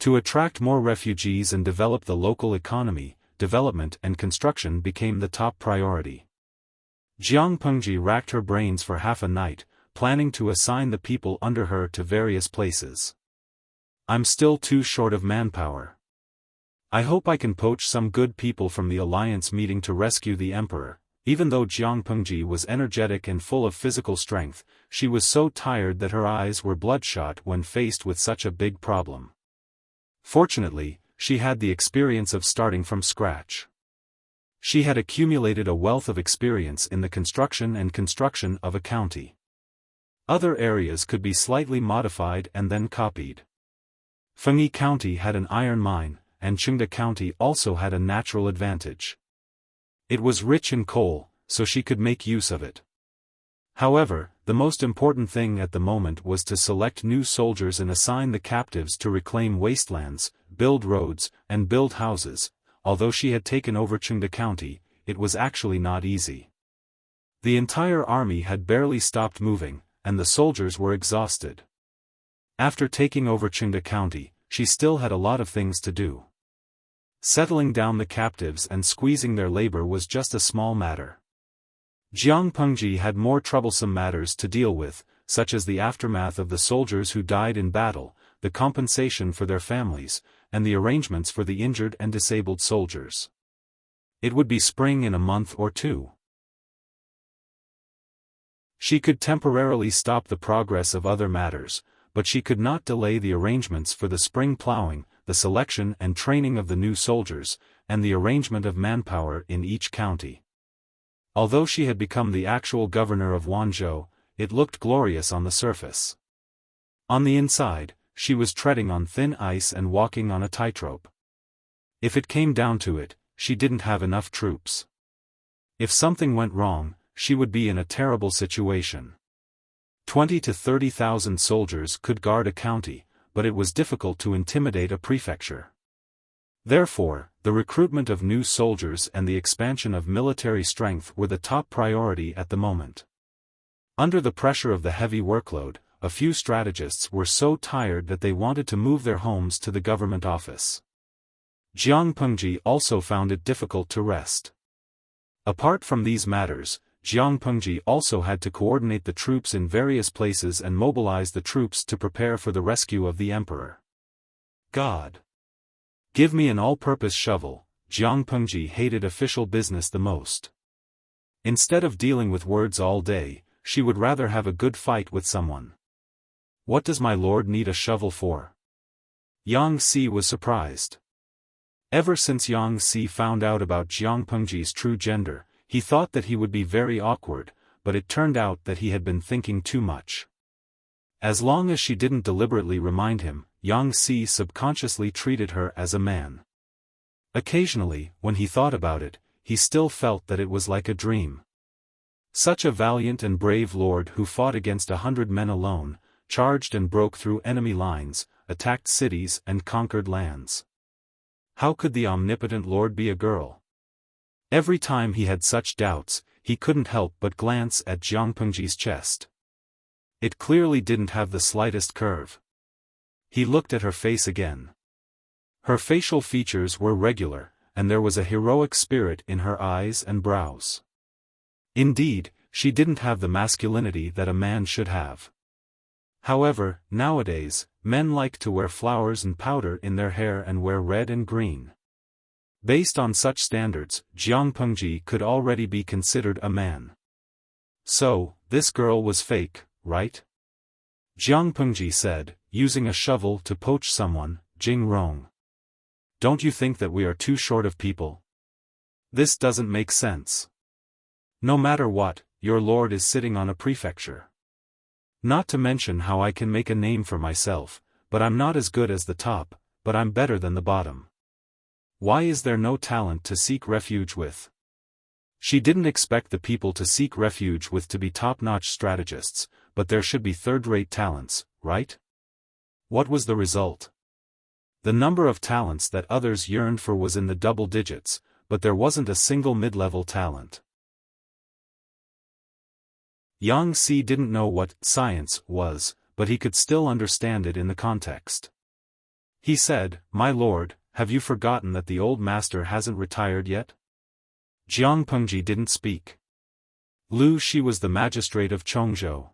To attract more refugees and develop the local economy, development and construction became the top priority. Jiang Pengji racked her brains for half a night, planning to assign the people under her to various places. I'm still too short of manpower. I hope I can poach some good people from the alliance meeting to rescue the emperor. Even though Jiang Pengji was energetic and full of physical strength, she was so tired that her eyes were bloodshot when faced with such a big problem. Fortunately, she had the experience of starting from scratch. She had accumulated a wealth of experience in the construction of a county. Other areas could be slightly modified and then copied. Fengyi County had an iron mine, and Qingde County also had a natural advantage. It was rich in coal, so she could make use of it. However, the most important thing at the moment was to select new soldiers and assign the captives to reclaim wastelands, build roads, and build houses. Although she had taken over Qingde County, it was actually not easy. The entire army had barely stopped moving, and the soldiers were exhausted. After taking over Qingde County, she still had a lot of things to do. Settling down the captives and squeezing their labor was just a small matter. Jiang Pengji had more troublesome matters to deal with, such as the aftermath of the soldiers who died in battle, the compensation for their families, and the arrangements for the injured and disabled soldiers. It would be spring in a month or 2. She could temporarily stop the progress of other matters, but she could not delay the arrangements for the spring plowing, the selection and training of the new soldiers, and the arrangement of manpower in each county. Although she had become the actual governor of Wanzhou, it looked glorious on the surface. On the inside, she was treading on thin ice and walking on a tightrope. If it came down to it, she didn't have enough troops. If something went wrong, she would be in a terrible situation. 20 to 30,000 soldiers could guard a county, but it was difficult to intimidate a prefecture. Therefore, the recruitment of new soldiers and the expansion of military strength were the top priority at the moment. Under the pressure of the heavy workload, a few strategists were so tired that they wanted to move their homes to the government office. Jiang Pengji also found it difficult to rest. Apart from these matters, Jiang Pengji also had to coordinate the troops in various places and mobilize the troops to prepare for the rescue of the emperor. God! Give me an all-purpose shovel. Jiang Pengji hated official business the most. Instead of dealing with words all day, she would rather have a good fight with someone. What does my lord need a shovel for? Yang Si was surprised. Ever since Yang Si found out about Jiang Pengji's true gender, he thought that he would be very awkward, but it turned out that he had been thinking too much. As long as she didn't deliberately remind him, Yang Si subconsciously treated her as a man. Occasionally, when he thought about it, he still felt that it was like a dream. Such a valiant and brave lord who fought against 100 men alone, charged and broke through enemy lines, attacked cities and conquered lands. How could the omnipotent lord be a girl? Every time he had such doubts, he couldn't help but glance at Jiang Pengji's chest. It clearly didn't have the slightest curve. He looked at her face again. Her facial features were regular, and there was a heroic spirit in her eyes and brows. Indeed, she didn't have the masculinity that a man should have. However, nowadays, men like to wear flowers and powder in their hair and wear red and green. Based on such standards, Jiang Pengji could already be considered a man. So, this girl was fake, right? Jiang Pengji said, using a shovel to poach someone, Jing Rong. Don't you think that we are too short of people? This doesn't make sense. No matter what, your lord is sitting on a prefecture. Not to mention how I can make a name for myself, but I'm not as good as the top, but I'm better than the bottom. Why is there no talent to seek refuge with? She didn't expect the people to seek refuge with to be top-notch strategists, but there should be third-rate talents, right? What was the result? The number of talents that others yearned for was in the double digits, but there wasn't a single mid-level talent. Yang Si didn't know what science was, but he could still understand it in the context. He said, "My lord, have you forgotten that the old master hasn't retired yet?" Jiang Pengji didn't speak. Lu Shi was the magistrate of Chongzhou.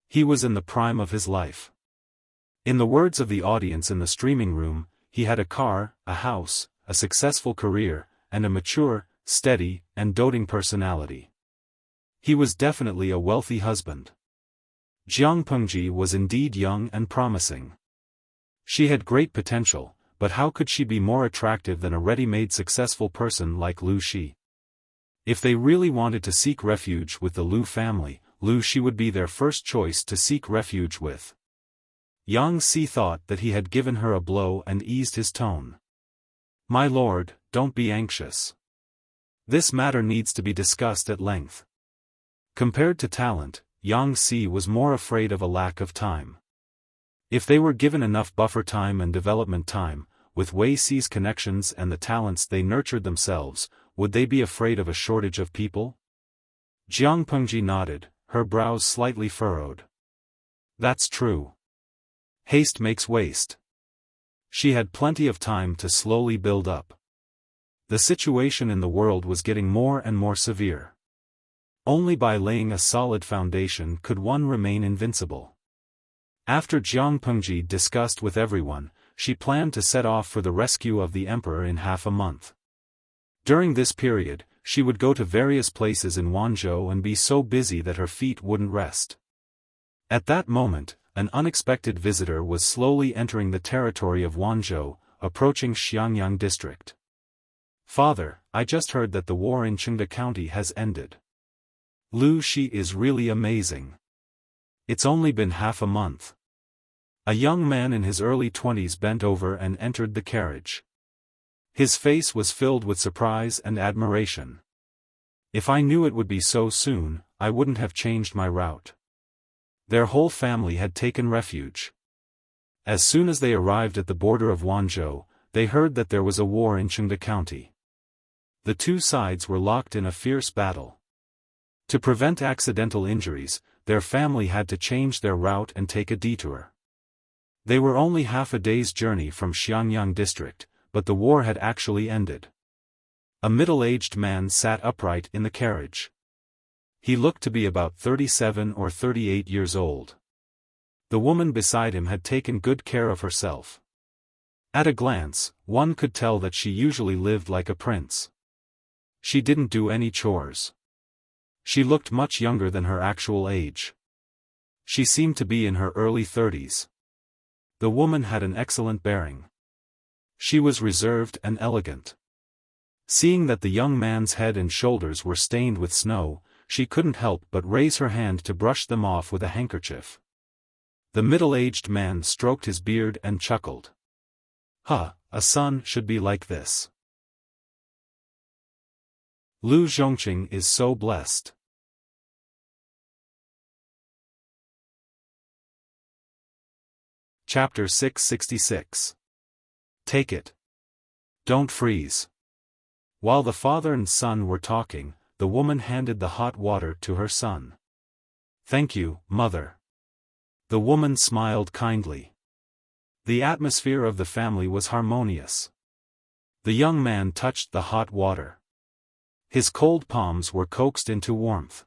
He was in the prime of his life. In the words of the audience in the streaming room, he had a car, a house, a successful career, and a mature, steady, and doting personality. He was definitely a wealthy husband. Jiang Pengji was indeed young and promising. She had great potential, but how could she be more attractive than a ready-made successful person like Lu Shi? If they really wanted to seek refuge with the Lu family, Lu Shi would be their first choice to seek refuge with. Yang Si thought that he had given her a blow and eased his tone. "My lord, don't be anxious. This matter needs to be discussed at length." Compared to talent, Yang Si was more afraid of a lack of time. If they were given enough buffer time and development time, with Wei Si's connections and the talents they nurtured themselves, would they be afraid of a shortage of people? Jiang Pengji nodded, her brows slightly furrowed. That's true. Haste makes waste. She had plenty of time to slowly build up. The situation in the world was getting more and more severe. Only by laying a solid foundation could one remain invincible. After Jiang Pengji discussed with everyone, she planned to set off for the rescue of the emperor in half a month. During this period, she would go to various places in Wanzhou and be so busy that her feet wouldn't rest. At that moment, an unexpected visitor was slowly entering the territory of Wanzhou, approaching Xiangyang district. "Father, I just heard that the war in Chengde County has ended. Lu Shi is really amazing. It's only been half a month." A young man in his early 20s bent over and entered the carriage. His face was filled with surprise and admiration. "If I knew it would be so soon, I wouldn't have changed my route." Their whole family had taken refuge. As soon as they arrived at the border of Wanzhou, they heard that there was a war in Chengde County. The two sides were locked in a fierce battle. To prevent accidental injuries, their family had to change their route and take a detour. They were only half a day's journey from Xiangyang district, but the war had actually ended. A middle-aged man sat upright in the carriage. He looked to be about 37 or 38 years old. The woman beside him had taken good care of herself. At a glance, one could tell that she usually lived like a prince. She didn't do any chores. She looked much younger than her actual age. She seemed to be in her early 30s. The woman had an excellent bearing. She was reserved and elegant. Seeing that the young man's head and shoulders were stained with snow, she couldn't help but raise her hand to brush them off with a handkerchief. The middle-aged man stroked his beard and chuckled. "Huh, a son should be like this. Lu Zhongqing is so blessed." Chapter 666. Take it. Don't freeze. While the father and son were talking, the woman handed the hot water to her son. "Thank you, mother." The woman smiled kindly. The atmosphere of the family was harmonious. The young man touched the hot water. His cold palms were coaxed into warmth.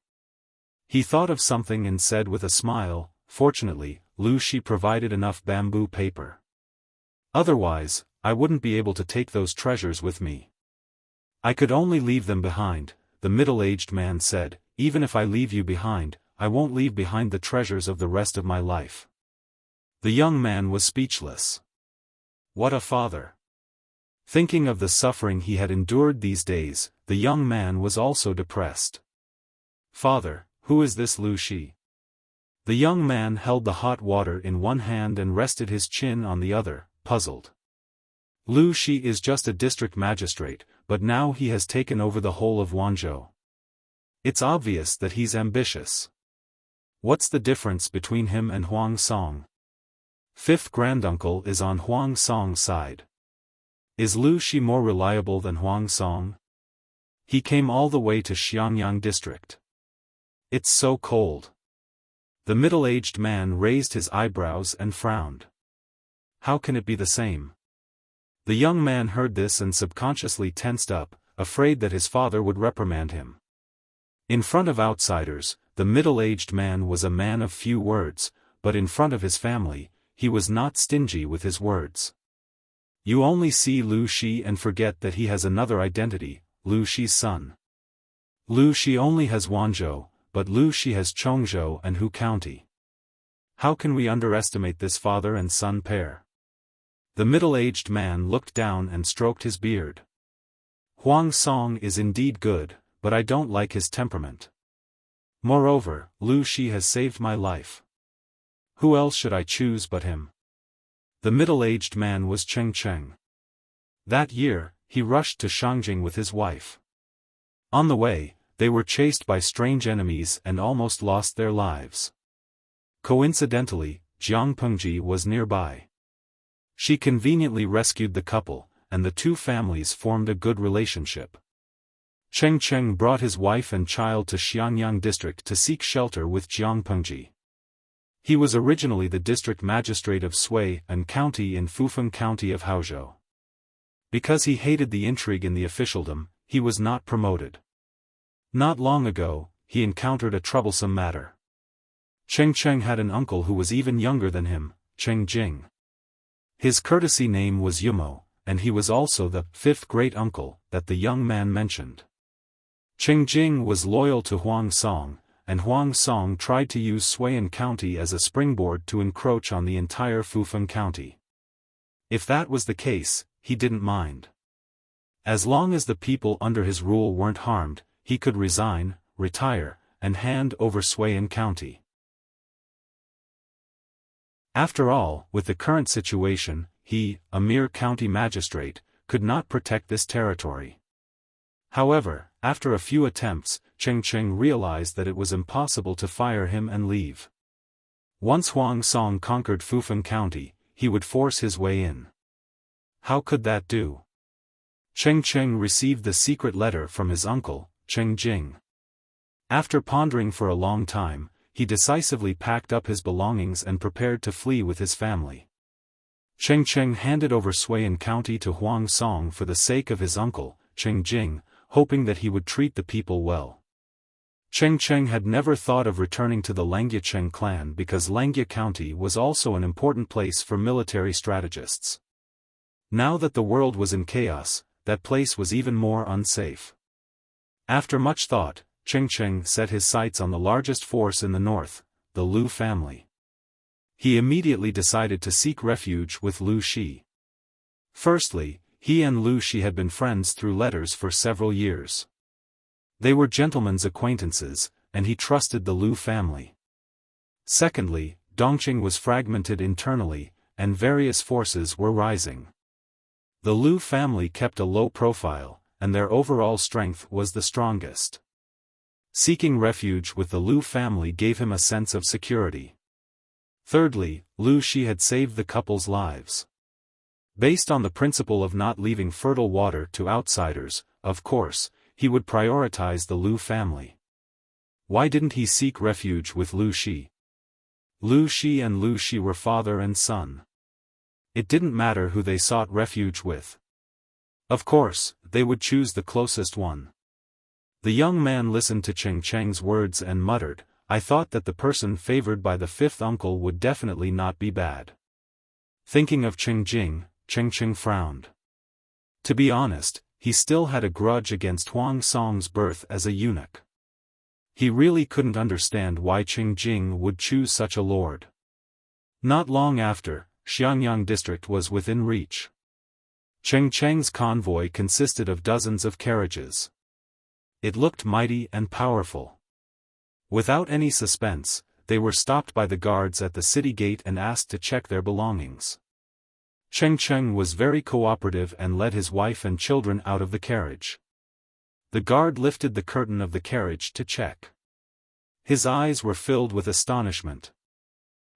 He thought of something and said with a smile, "Fortunately, Lu Shi provided enough bamboo paper. Otherwise, I wouldn't be able to take those treasures with me." "I could only leave them behind," the middle-aged man said. "Even if I leave you behind, I won't leave behind the treasures of the rest of my life." The young man was speechless. What a father! Thinking of the suffering he had endured these days, the young man was also depressed. "Father, who is this Lu Shi?" The young man held the hot water in one hand and rested his chin on the other, puzzled. "Lu Shi is just a district magistrate, but now he has taken over the whole of Wanzhou. It's obvious that he's ambitious. What's the difference between him and Huang Song? Fifth granduncle is on Huang Song's side. Is Lu Shi more reliable than Huang Song? He came all the way to Xiangyang district. It's so cold." The middle-aged man raised his eyebrows and frowned. How can it be the same? The young man heard this and subconsciously tensed up, afraid that his father would reprimand him. In front of outsiders, the middle-aged man was a man of few words, but in front of his family, he was not stingy with his words. You only see Lu Shi and forget that he has another identity, Lu Shi's son. Lu Shi only has Wanzhou, but Lu Shi has Chongzhou and Hu County. How can we underestimate this father and son pair? The middle-aged man looked down and stroked his beard. Huang Song is indeed good, but I don't like his temperament. Moreover, Lu Shi has saved my life. Who else should I choose but him? The middle-aged man was Cheng Cheng. That year, he rushed to Shangjing with his wife. On the way, they were chased by strange enemies and almost lost their lives. Coincidentally, Jiang Pengji was nearby. She conveniently rescued the couple, and the two families formed a good relationship. Cheng Cheng brought his wife and child to Xiangyang district to seek shelter with Jiang Pengji. He was originally the district magistrate of Sui and County in Fufeng County of Haozhou. Because he hated the intrigue in the officialdom, he was not promoted. Not long ago, he encountered a troublesome matter. Cheng Cheng had an uncle who was even younger than him, Cheng Jing. His courtesy name was Yumo, and he was also the fifth great-uncle that the young man mentioned. Cheng Jing was loyal to Huang Song, and Huang Song tried to use Suiyan County as a springboard to encroach on the entire Fufeng County. If that was the case, he didn't mind. As long as the people under his rule weren't harmed, he could resign, retire, and hand over Suiyan County. After all, with the current situation, he, a mere county magistrate, could not protect this territory. However, after a few attempts, Cheng Cheng realized that it was impossible to fire him and leave. Once Huang Song conquered Fufeng County, he would force his way in. How could that do? Cheng Cheng received the secret letter from his uncle, Cheng Jing. After pondering for a long time, he decisively packed up his belongings and prepared to flee with his family. Cheng Cheng handed over Suiyan County to Huang Song for the sake of his uncle, Cheng Jing, hoping that he would treat the people well. Cheng Cheng had never thought of returning to the Langyacheng clan because Langya County was also an important place for military strategists. Now that the world was in chaos, that place was even more unsafe. After much thought, Cheng Cheng set his sights on the largest force in the north, the Lu family. He immediately decided to seek refuge with Lu Shi. Firstly, he and Lu Shi had been friends through letters for several years. They were gentlemen's acquaintances, and he trusted the Lu family. Secondly, Dongqing was fragmented internally, and various forces were rising. The Lu family kept a low profile, and their overall strength was the strongest. Seeking refuge with the Lu family gave him a sense of security. Thirdly, Lu Shi had saved the couple's lives. Based on the principle of not leaving fertile water to outsiders, of course, he would prioritize the Lu family. Why didn't he seek refuge with Lu Shi? Lu Shi and Lu Shi were father and son. It didn't matter who they sought refuge with. Of course, they would choose the closest one. The young man listened to Cheng Cheng's words and muttered, "I thought that the person favored by the fifth uncle would definitely not be bad." Thinking of Cheng Jing, Cheng Cheng frowned. To be honest, he still had a grudge against Huang Song's birth as a eunuch. He really couldn't understand why Cheng Jing would choose such a lord. Not long after, Xiangyang district was within reach. Cheng Cheng's convoy consisted of dozens of carriages. It looked mighty and powerful. Without any suspense, they were stopped by the guards at the city gate and asked to check their belongings. Cheng Cheng was very cooperative and led his wife and children out of the carriage. The guard lifted the curtain of the carriage to check. His eyes were filled with astonishment.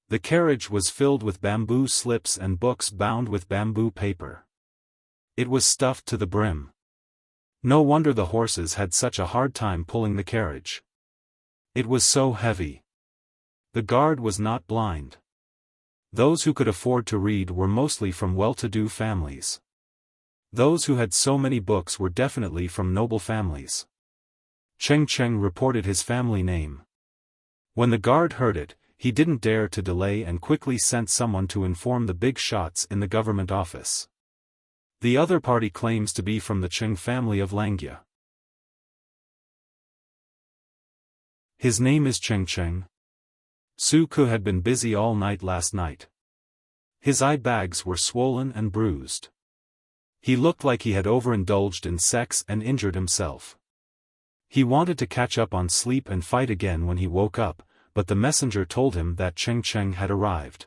The carriage was filled with bamboo slips and books bound with bamboo paper. It was stuffed to the brim. No wonder the horses had such a hard time pulling the carriage. It was so heavy. The guard was not blind. Those who could afford to read were mostly from well-to-do families. Those who had so many books were definitely from noble families. Cheng Cheng reported his family name. When the guard heard it, he didn't dare to delay and quickly sent someone to inform the big shots in the government office. The other party claims to be from the Cheng family of Langia. His name is Cheng Cheng. Su Ke had been busy all night last night. His eye bags were swollen and bruised. He looked like he had overindulged in sex and injured himself. He wanted to catch up on sleep and fight again when he woke up, but the messenger told him that Cheng Cheng had arrived.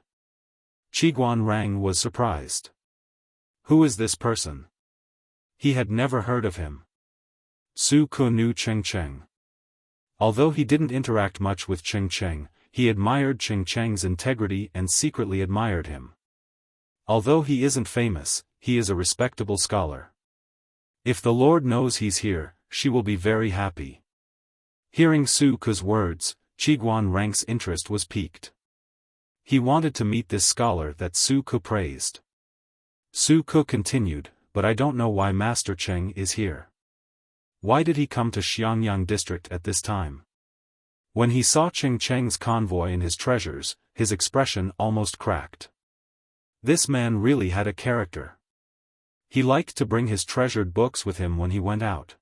Qiguan Rang was surprised. Who is this person? He had never heard of him. Su Ke knew Cheng Cheng. Although he didn't interact much with Cheng Cheng, he admired Cheng Cheng's integrity and secretly admired him. Although he isn't famous, he is a respectable scholar. If the Lord knows he's here, she will be very happy. Hearing Su Ke's words, Qiguan Rang's interest was piqued. He wanted to meet this scholar that Su Ke praised. Su Ke continued, "But I don't know why Master Cheng is here. Why did he come to Xiangyang district at this time?" When he saw Cheng Cheng's convoy and his treasures, his expression almost cracked. This man really had a character. He liked to bring his treasured books with him when he went out.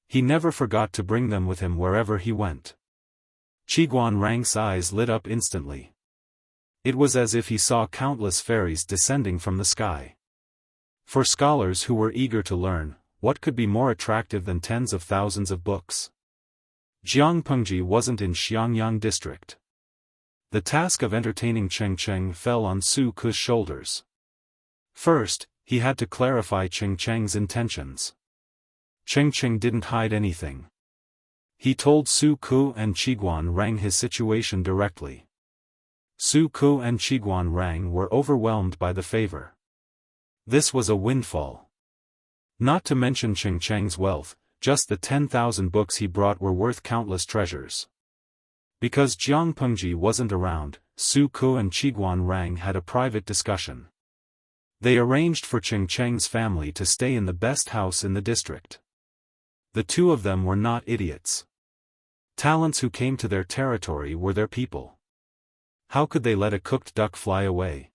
He never forgot to bring them with him wherever he went. Qiguan Rang's eyes lit up instantly. It was as if he saw countless fairies descending from the sky. For scholars who were eager to learn, what could be more attractive than tens of thousands of books? Jiangpengji wasn't in Xiangyang district. The task of entertaining Cheng Cheng fell on Su Ke's shoulders. First, he had to clarify Cheng Cheng's intentions. Cheng Cheng didn't hide anything. He told Su Ke and Qiguan Rang his situation directly. Su Ke and Qiguan Rang were overwhelmed by the favor. This was a windfall. Not to mention Cheng Cheng's wealth, just the 10,000 books he brought were worth countless treasures. Because Jiangpengji wasn't around, Su Ke and Qiguan Rang had a private discussion. They arranged for Cheng Cheng's family to stay in the best house in the district. The two of them were not idiots. Talents who came to their territory were their people. How could they let a cooked duck fly away?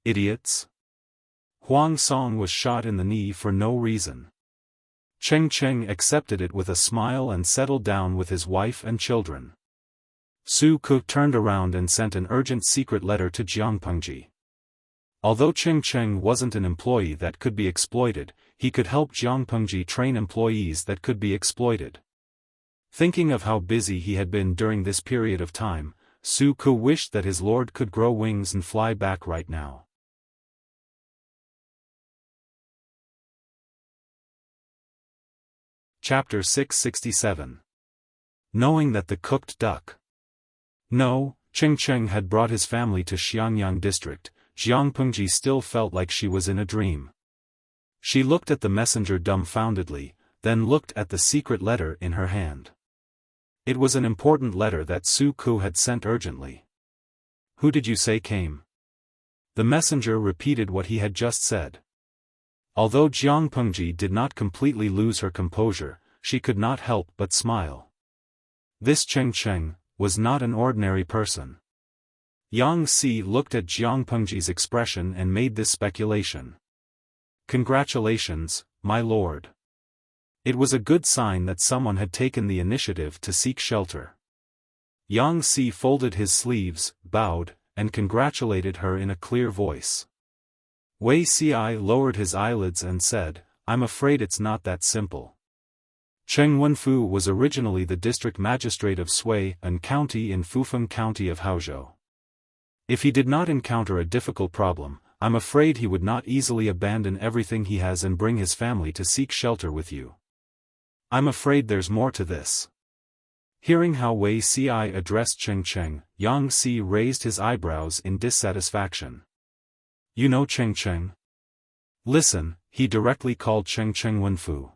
Idiots? Huang Song was shot in the knee for no reason. Cheng Cheng accepted it with a smile and settled down with his wife and children. Su Ke turned around and sent an urgent secret letter to Jiangpengji. Although Cheng Cheng wasn't an employee that could be exploited, he could help Jiangpengji train employees that could be exploited. Thinking of how busy he had been during this period of time, Su Ku wished that his lord could grow wings and fly back right now. Chapter 667. Knowing that the cooked duck. No, Cheng Cheng had brought his family to Xiangyang district. Jiang Pengji still felt like she was in a dream. She looked at the messenger dumbfoundedly, then looked at the secret letter in her hand. It was an important letter that Su Ku had sent urgently. Who did you say came? The messenger repeated what he had just said. Although Jiang Pengji did not completely lose her composure, she could not help but smile. This Cheng Cheng was not an ordinary person. Yang Si looked at Jiang Pengji's expression and made this speculation. Congratulations, my lord. It was a good sign that someone had taken the initiative to seek shelter. Yang Si folded his sleeves, bowed, and congratulated her in a clear voice. Wei Ci lowered his eyelids and said, I'm afraid it's not that simple. Cheng Wenfu was originally the district magistrate of Sui and county in Fufeng County of Haozhou. If he did not encounter a difficult problem, I'm afraid he would not easily abandon everything he has and bring his family to seek shelter with you. I'm afraid there's more to this. Hearing how Wei Ci addressed Cheng Cheng, Yang Si raised his eyebrows in dissatisfaction. You know Cheng Cheng? Listen, he directly called Cheng Cheng Wenfu.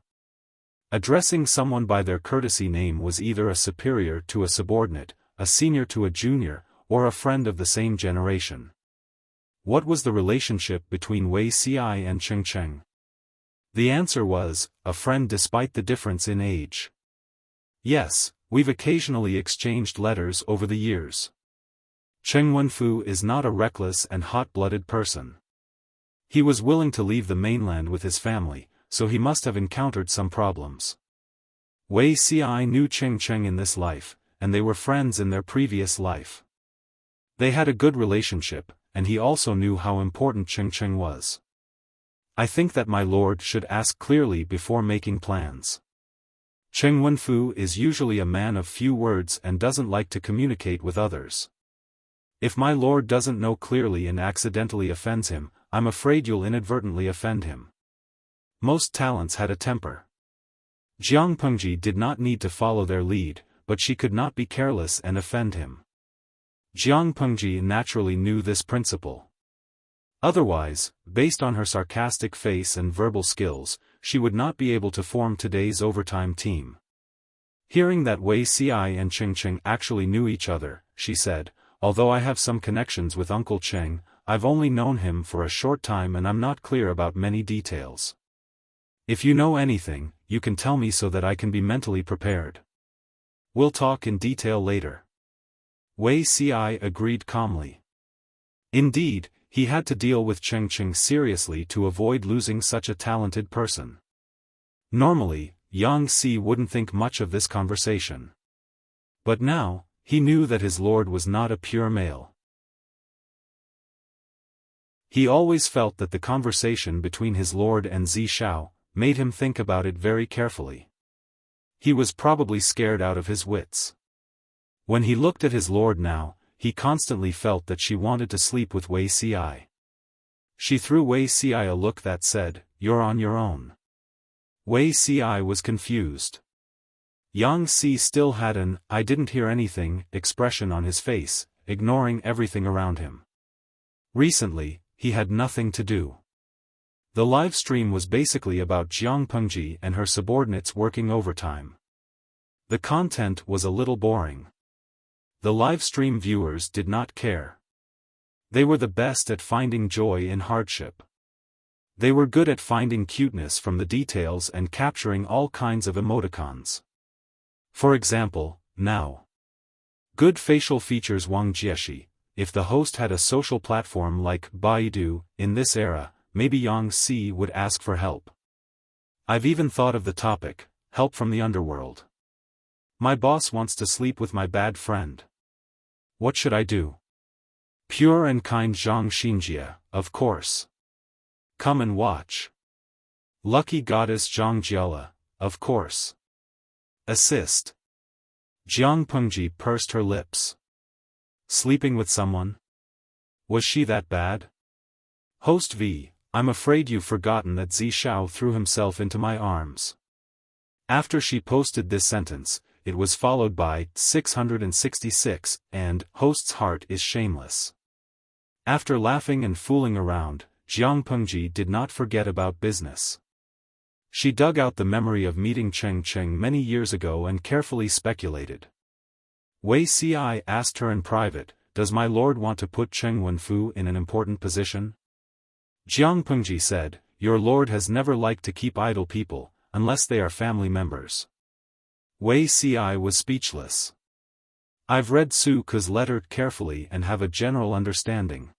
Addressing someone by their courtesy name was either a superior to a subordinate, a senior to a junior, or a friend of the same generation. What was the relationship between Wei Ci and Cheng Cheng? The answer was, a friend despite the difference in age. Yes, we've occasionally exchanged letters over the years. Cheng Wenfu is not a reckless and hot-blooded person. He was willing to leave the mainland with his family, so he must have encountered some problems. Wei Ci knew Cheng Cheng in this life, and they were friends in their previous life. They had a good relationship, and he also knew how important Cheng Cheng was. I think that my lord should ask clearly before making plans. Cheng Wenfu is usually a man of few words and doesn't like to communicate with others. If my lord doesn't know clearly and accidentally offends him, I'm afraid you'll inadvertently offend him. Most talents had a temper. Jiang Pengji did not need to follow their lead, but she could not be careless and offend him. Jiang Pengji naturally knew this principle. Otherwise, based on her sarcastic face and verbal skills, she would not be able to form today's overtime team. Hearing that Wei Ci and Cheng Cheng actually knew each other, she said, although I have some connections with Uncle Cheng, I've only known him for a short time and I'm not clear about many details. If you know anything, you can tell me so that I can be mentally prepared. We'll talk in detail later. Wei Ci agreed calmly. Indeed, he had to deal with Cheng Cheng seriously to avoid losing such a talented person. Normally, Yang Si wouldn't think much of this conversation. But now, he knew that his lord was not a pure male. He always felt that the conversation between his lord and Zi Shao made him think about it very carefully. He was probably scared out of his wits. When he looked at his lord now, he constantly felt that she wanted to sleep with Wei Ci. She threw Wei Ci a look that said, "You're on your own." Wei Ci was confused. Yang Si still had an "I didn't hear anything" expression on his face, ignoring everything around him. Recently, he had nothing to do. The live stream was basically about Jiang Pengji and her subordinates working overtime. The content was a little boring. The live stream viewers did not care. They were the best at finding joy in hardship. They were good at finding cuteness from the details and capturing all kinds of emoticons. For example, now. Good facial features Wang Jieshi. If the host had a social platform like Baidu, in this era, maybe Yang Si would ask for help. I've even thought of the topic, help from the underworld. My boss wants to sleep with my bad friend. What should I do? Pure and kind Zhang Xinjie, of course. Come and watch. Lucky goddess Zhang Jiala, of course. Assist. Jiang Pengji pursed her lips. Sleeping with someone? Was she that bad? Host V, I'm afraid you've forgotten that Zi Shao threw himself into my arms. After she posted this sentence, it was followed by 666, and host's heart is shameless. After laughing and fooling around, Jiang Pengji did not forget about business. She dug out the memory of meeting Cheng Cheng many years ago and carefully speculated. Wei Ci asked her in private, "Does my lord want to put Cheng Wenfu in an important position?" Jiang Pengji said, "Your lord has never liked to keep idle people, unless they are family members." Wei Ci was speechless. "I've read Su Ke's letter carefully and have a general understanding."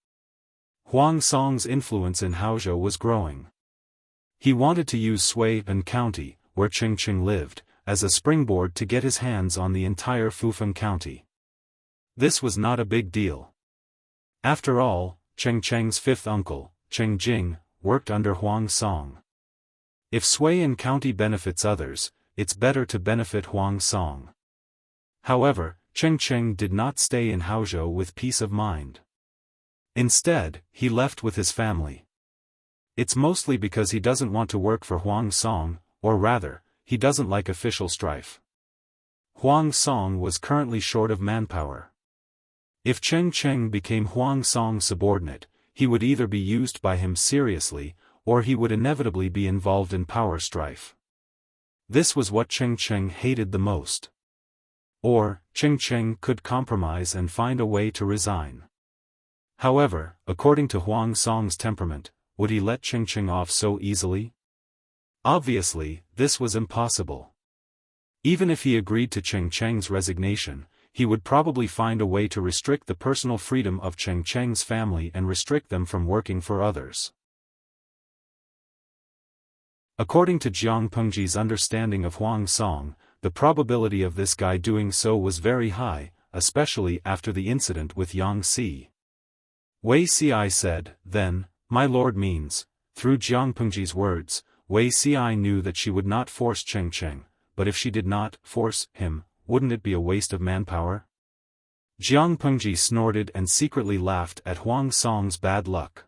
Huang Song's influence in Haozhou was growing. He wanted to use Suiban County, where Cheng Cheng lived, as a springboard to get his hands on the entire Fufeng County. This was not a big deal. After all, Cheng Cheng's fifth uncle, Cheng Jing, worked under Huang Song. If Suiban County benefits others, it's better to benefit Huang Song. However, Cheng Cheng did not stay in Haozhou with peace of mind. Instead, he left with his family. It's mostly because he doesn't want to work for Huang Song, or rather, he doesn't like official strife. Huang Song was currently short of manpower. If Cheng Cheng became Huang Song's subordinate, he would either be used by him seriously, or he would inevitably be involved in power strife. This was what Cheng Cheng hated the most. Or, Cheng Cheng could compromise and find a way to resign. However, according to Huang Song's temperament, would he let Cheng Cheng off so easily? Obviously, this was impossible. Even if he agreed to Cheng Cheng's resignation, he would probably find a way to restrict the personal freedom of Cheng Cheng's family and restrict them from working for others. According to Jiang Pengji's understanding of Huang Song, the probability of this guy doing so was very high, especially after the incident with Yang Si. Wei Ci said, "Then, my lord means," through Jiang Pengji's words, Wei Ci knew that she would not force Cheng Cheng, but if she did not force him, wouldn't it be a waste of manpower? Jiang Pengji snorted and secretly laughed at Huang Song's bad luck.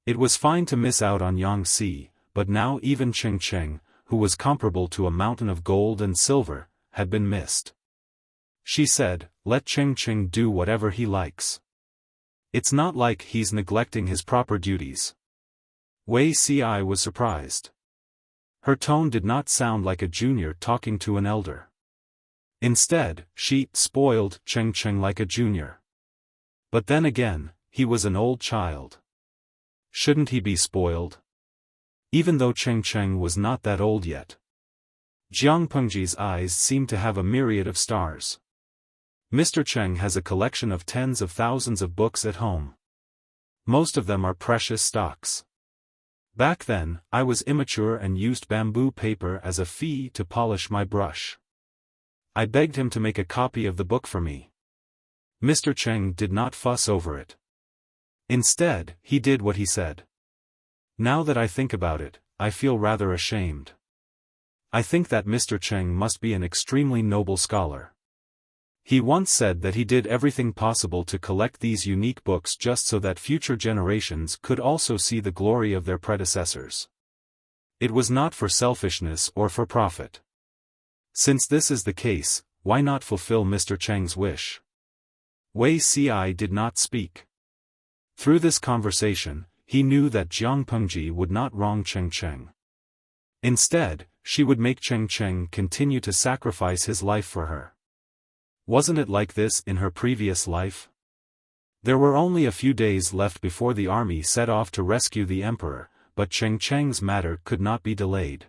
It was fine to miss out on Yang Si, but now even Cheng Cheng, who was comparable to a mountain of gold and silver, had been missed. She said, "Let Cheng Cheng do whatever he likes. It's not like he's neglecting his proper duties." Wei Ci was surprised. Her tone did not sound like a junior talking to an elder. Instead, she spoiled Cheng Cheng like a junior. But then again, he was an old child. Shouldn't he be spoiled? Even though Cheng Cheng was not that old yet. Jiang Pengji's eyes seemed to have a myriad of stars. Mr. Cheng has a collection of tens of thousands of books at home. Most of them are precious stocks. Back then, I was immature and used bamboo paper as a fee to polish my brush. I begged him to make a copy of the book for me. Mr. Cheng did not fuss over it. Instead, he did what he said. Now that I think about it, I feel rather ashamed. I think that Mr. Cheng must be an extremely noble scholar. He once said that he did everything possible to collect these unique books just so that future generations could also see the glory of their predecessors. It was not for selfishness or for profit. Since this is the case, why not fulfill Mr. Cheng's wish? Wei Ci did not speak. Through this conversation, he knew that Jiang Pengji would not wrong Cheng Cheng. Instead, she would make Cheng Cheng continue to sacrifice his life for her. Wasn't it like this in her previous life? There were only a few days left before the army set off to rescue the emperor, but Cheng Cheng's matter could not be delayed.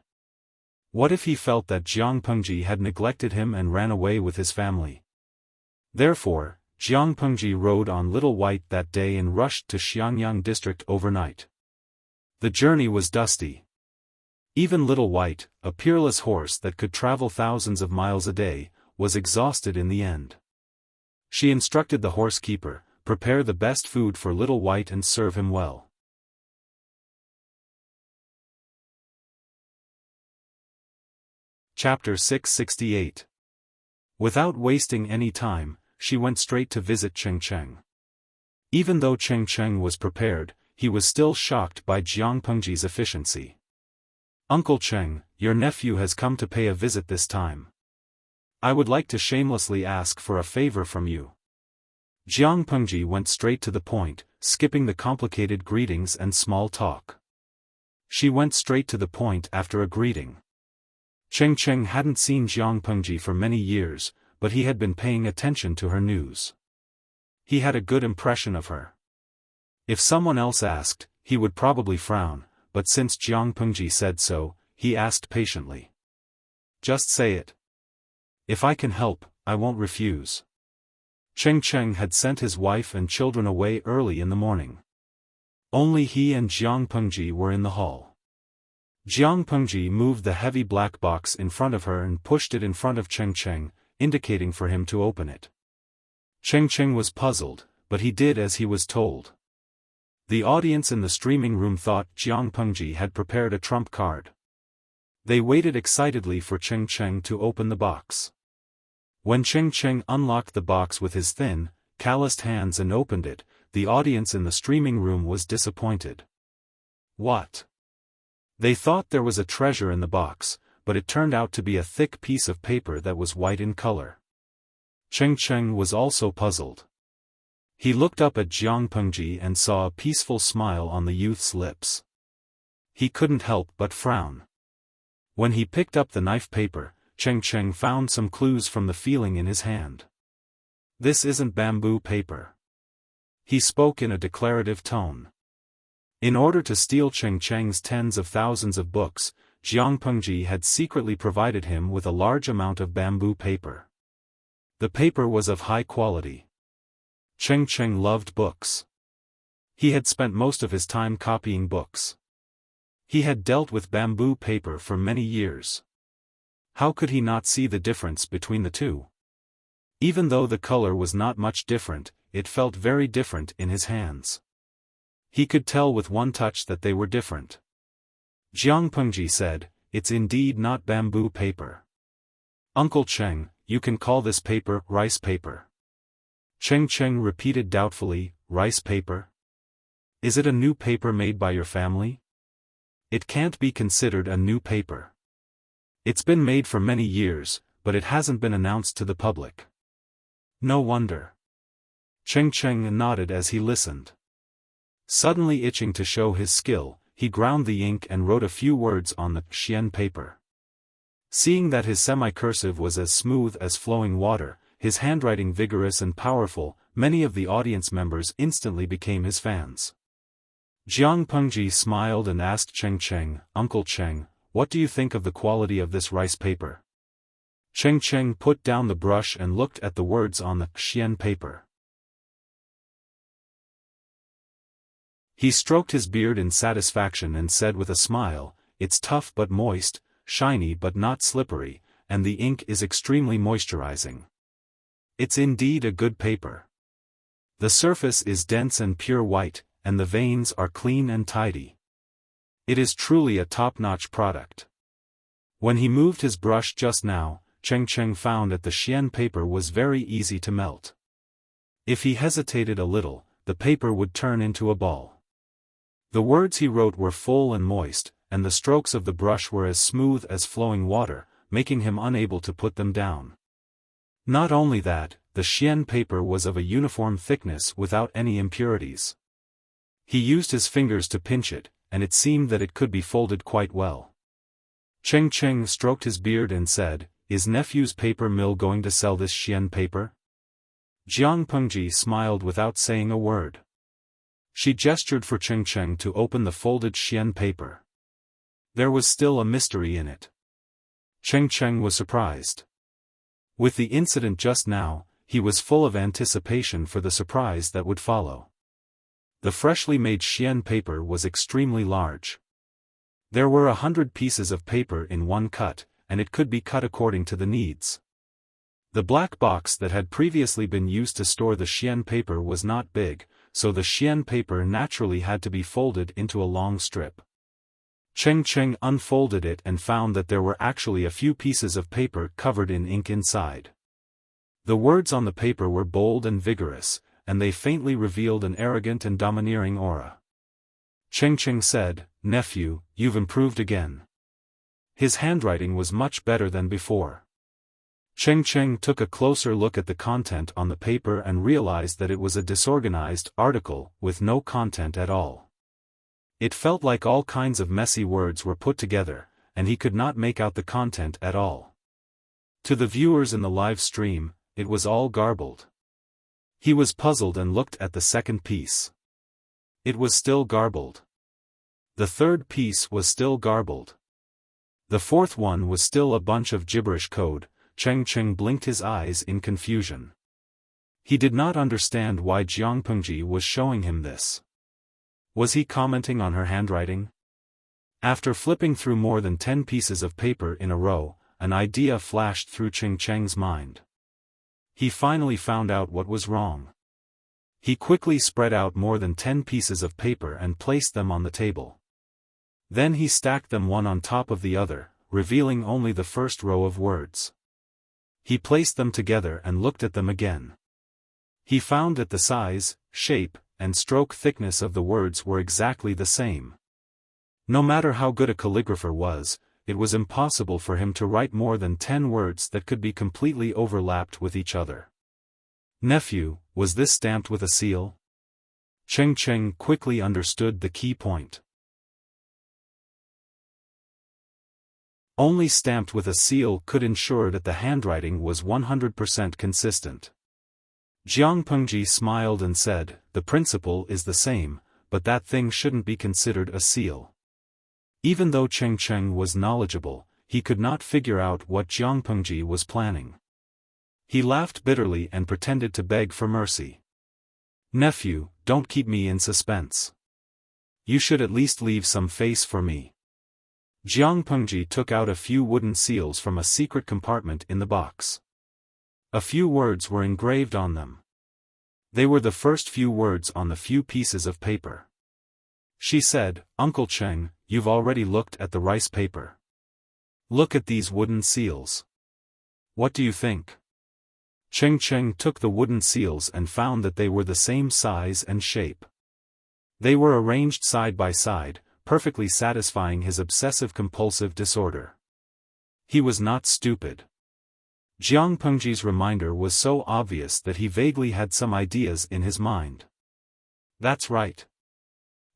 What if he felt that Jiang Pengji had neglected him and ran away with his family? Therefore, Jiang Pengji rode on Little White that day and rushed to Xiangyang district overnight. The journey was dusty. Even Little White, a peerless horse that could travel thousands of miles a day, was exhausted in the end. She instructed the horsekeeper, "Prepare the best food for Little White and serve him well." Chapter 668. Without wasting any time, she went straight to visit Cheng Cheng. Even though Cheng Cheng was prepared, he was still shocked by Jiang Pengji's efficiency. "Uncle Cheng, your nephew has come to pay a visit this time. I would like to shamelessly ask for a favor from you." Jiang Pengji went straight to the point, skipping the complicated greetings and small talk. She went straight to the point after a greeting. Cheng Cheng hadn't seen Jiang Pengji for many years, but he had been paying attention to her news. He had a good impression of her. If someone else asked, he would probably frown, but since Jiang Pengji said so, he asked patiently. "Just say it. If I can help, I won't refuse." Cheng Cheng had sent his wife and children away early in the morning. Only he and Jiang Pengji were in the hall. Jiang Pengji moved the heavy black box in front of her and pushed it in front of Cheng Cheng, indicating for him to open it. Cheng Cheng was puzzled, but he did as he was told. The audience in the streaming room thought Jiang Pengji had prepared a trump card. They waited excitedly for Cheng Cheng to open the box. When Cheng Cheng unlocked the box with his thin, calloused hands and opened it, the audience in the streaming room was disappointed. What? They thought there was a treasure in the box, but it turned out to be a thick piece of paper that was white in color. Cheng Cheng was also puzzled. He looked up at Jiang Pengji and saw a peaceful smile on the youth's lips. He couldn't help but frown. When he picked up the knife paper, Cheng Cheng found some clues from the feeling in his hand. "This isn't bamboo paper." He spoke in a declarative tone. In order to steal Cheng Cheng's tens of thousands of books, Jiang Pengji had secretly provided him with a large amount of bamboo paper. The paper was of high quality. Cheng Cheng loved books. He had spent most of his time copying books. He had dealt with bamboo paper for many years. How could he not see the difference between the two? Even though the color was not much different, it felt very different in his hands. He could tell with one touch that they were different. Jiang Pengji said, "It's indeed not bamboo paper. Uncle Cheng, you can call this paper rice paper." Cheng Cheng repeated doubtfully, "Rice paper? Is it a new paper made by your family?" "It can't be considered a new paper. It's been made for many years, but it hasn't been announced to the public." "No wonder." Cheng Cheng nodded as he listened. Suddenly itching to show his skill, he ground the ink and wrote a few words on the xian paper. Seeing that his semi-cursive was as smooth as flowing water, his handwriting vigorous and powerful, many of the audience members instantly became his fans. Jiang Pengji smiled and asked Cheng Cheng, "Uncle Cheng, what do you think of the quality of this rice paper?" Cheng Cheng put down the brush and looked at the words on the xian paper. He stroked his beard in satisfaction and said with a smile, "It's tough but moist, shiny but not slippery, and the ink is extremely moisturizing. It's indeed a good paper. The surface is dense and pure white, and the veins are clean and tidy. It is truly a top-notch product." When he moved his brush just now, Cheng Cheng found that the xian paper was very easy to melt. If he hesitated a little, the paper would turn into a ball. The words he wrote were full and moist, and the strokes of the brush were as smooth as flowing water, making him unable to put them down. Not only that, the xian paper was of a uniform thickness without any impurities. He used his fingers to pinch it, and it seemed that it could be folded quite well. Cheng Cheng stroked his beard and said, "Is nephew's paper mill going to sell this xian paper?" Jiang Pengji smiled without saying a word. She gestured for Cheng Cheng to open the folded xian paper. There was still a mystery in it. Cheng Cheng was surprised. With the incident just now, he was full of anticipation for the surprise that would follow. The freshly made xian paper was extremely large. There were 100 pieces of paper in one cut, and it could be cut according to the needs. The black box that had previously been used to store the xian paper was not big, so the xian paper naturally had to be folded into a long strip. Cheng Cheng unfolded it and found that there were actually a few pieces of paper covered in ink inside. The words on the paper were bold and vigorous, and they faintly revealed an arrogant and domineering aura. Cheng said, "Nephew, you've improved again." His handwriting was much better than before. Cheng took a closer look at the content on the paper and realized that it was a disorganized article with no content at all. It felt like all kinds of messy words were put together, and he could not make out the content at all. To the viewers in the live stream, it was all garbled. He was puzzled and looked at the second piece. It was still garbled. The third piece was still garbled. The fourth one was still a bunch of gibberish code. Cheng blinked his eyes in confusion. He did not understand why Jiang Pengji was showing him this. Was he commenting on her handwriting? After flipping through more than 10 pieces of paper in a row, an idea flashed through Cheng's mind. He finally found out what was wrong. He quickly spread out more than 10 pieces of paper and placed them on the table. Then he stacked them one on top of the other, revealing only the first row of words. He placed them together and looked at them again. He found that the size, shape, and stroke thickness of the words were exactly the same. No matter how good a calligrapher was, it was impossible for him to write more than 10 words that could be completely overlapped with each other. "Nephew, was this stamped with a seal?" Cheng quickly understood the key point. Only stamped with a seal could ensure that the handwriting was 100% consistent. Jiang Pengji smiled and said, "The principle is the same, but that thing shouldn't be considered a seal." Even though Cheng was knowledgeable, he could not figure out what Jiang Pengji was planning. He laughed bitterly and pretended to beg for mercy. "Nephew, don't keep me in suspense. You should at least leave some face for me." Jiang Pengji took out a few wooden seals from a secret compartment in the box. A few words were engraved on them. They were the first few words on the few pieces of paper. She said, "Uncle Cheng, you've already looked at the rice paper. Look at these wooden seals. What do you think?" Cheng took the wooden seals and found that they were the same size and shape. They were arranged side by side, perfectly satisfying his obsessive-compulsive disorder. He was not stupid. Jiang Pengji's reminder was so obvious that he vaguely had some ideas in his mind. That's right.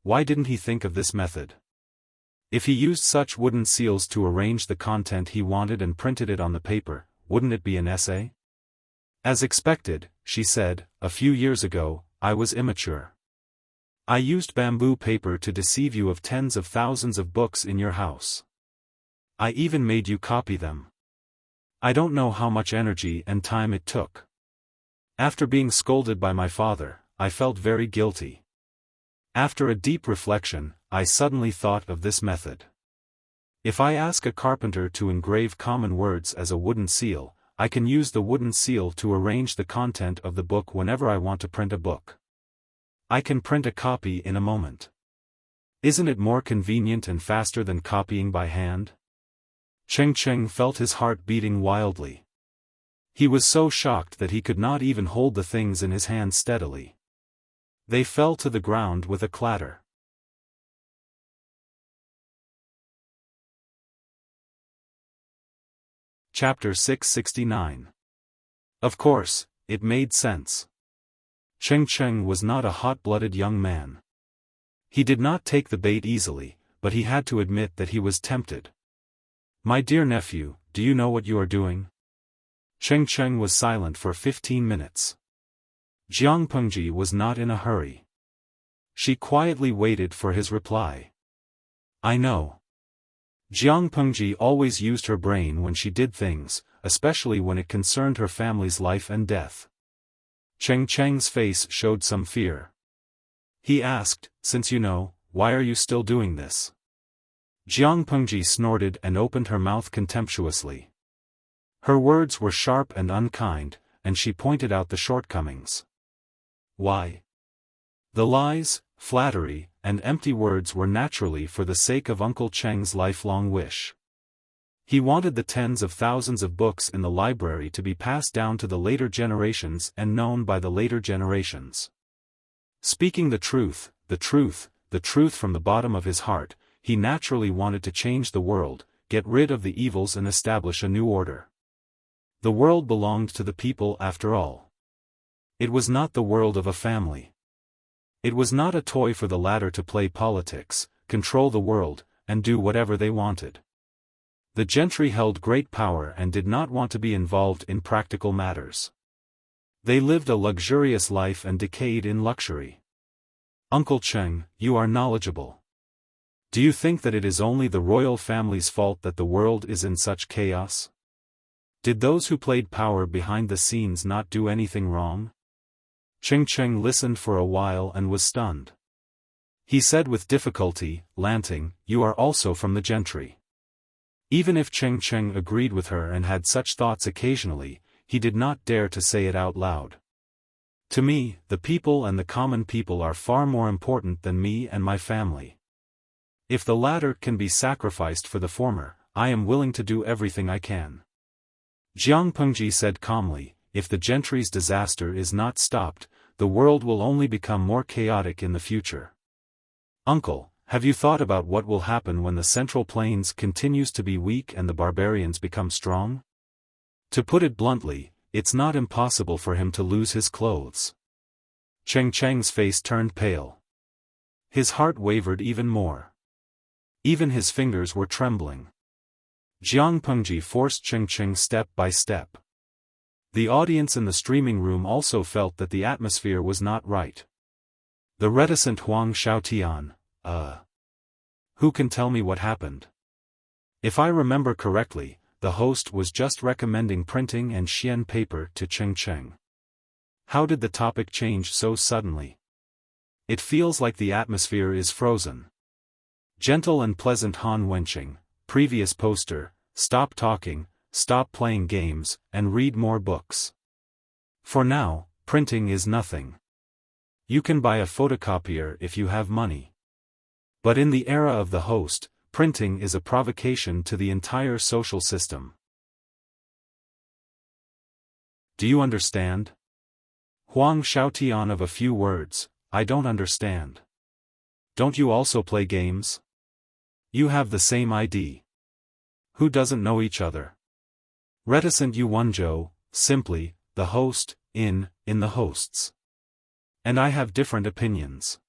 Why didn't he think of this method? If he used such wooden seals to arrange the content he wanted and printed it on the paper, wouldn't it be an essay? As expected, she said, "A few years ago, I was immature. I used bamboo paper to deceive you of tens of thousands of books in your house. I even made you copy them. I don't know how much energy and time it took. After being scolded by my father, I felt very guilty. After a deep reflection, I suddenly thought of this method. If I ask a carpenter to engrave common words as a wooden seal, I can use the wooden seal to arrange the content of the book whenever I want to print a book. I can print a copy in a moment. Isn't it more convenient and faster than copying by hand?" Cheng felt his heart beating wildly. He was so shocked that he could not even hold the things in his hand steadily. They fell to the ground with a clatter. Chapter 669. Of course, it made sense. Cheng was not a hot-blooded young man. He did not take the bait easily, but he had to admit that he was tempted. "My dear nephew, do you know what you are doing?" Cheng was silent for 15 minutes. Jiang Pengji was not in a hurry. She quietly waited for his reply. "I know." Jiang Pengji always used her brain when she did things, especially when it concerned her family's life and death. Cheng's face showed some fear. He asked, "Since you know, why are you still doing this?" Jiang Pengji snorted and opened her mouth contemptuously. Her words were sharp and unkind, and she pointed out the shortcomings. Why? The lies, flattery, and empty words were naturally for the sake of Uncle Cheng's lifelong wish. He wanted the tens of thousands of books in the library to be passed down to the later generations and known by the later generations. Speaking the truth from the bottom of his heart, he naturally wanted to change the world, get rid of the evils and establish a new order. The world belonged to the people after all. It was not the world of a family. It was not a toy for the latter to play politics, control the world, and do whatever they wanted. The gentry held great power and did not want to be involved in practical matters. They lived a luxurious life and decayed in luxury. Uncle Cheng, you are knowledgeable. Do you think that it is only the royal family's fault that the world is in such chaos? Did those who played power behind the scenes not do anything wrong? Cheng listened for a while and was stunned. He said with difficulty, Lanting, you are also from the gentry. Even if Cheng agreed with her and had such thoughts occasionally, he did not dare to say it out loud. To me, the people and the common people are far more important than me and my family. If the latter can be sacrificed for the former, I am willing to do everything I can. Jiang Pengji said calmly, if the gentry's disaster is not stopped, the world will only become more chaotic in the future. Uncle, have you thought about what will happen when the Central Plains continues to be weak and the barbarians become strong? To put it bluntly, it's not impossible for him to lose his clothes. Cheng's face turned pale. His heart wavered even more. Even his fingers were trembling. Jiang Pengji forced Cheng step by step. The audience in the streaming room also felt that the atmosphere was not right. The reticent Huang Xiaotian, who can tell me what happened? If I remember correctly, the host was just recommending printing and xian paper to Cheng. How did the topic change so suddenly? It feels like the atmosphere is frozen. Gentle and pleasant Han Wenqing, previous poster, stop talking, stop playing games, and read more books. For now, printing is nothing. You can buy a photocopier if you have money. But in the era of the host, printing is a provocation to the entire social system. Do you understand? Huang Xiaotian of a few words, I don't understand. Don't you also play games? You have the same ID. Who doesn't know each other? Reticent Yu Wenzhou, simply, the host, in the hosts. And I have different opinions.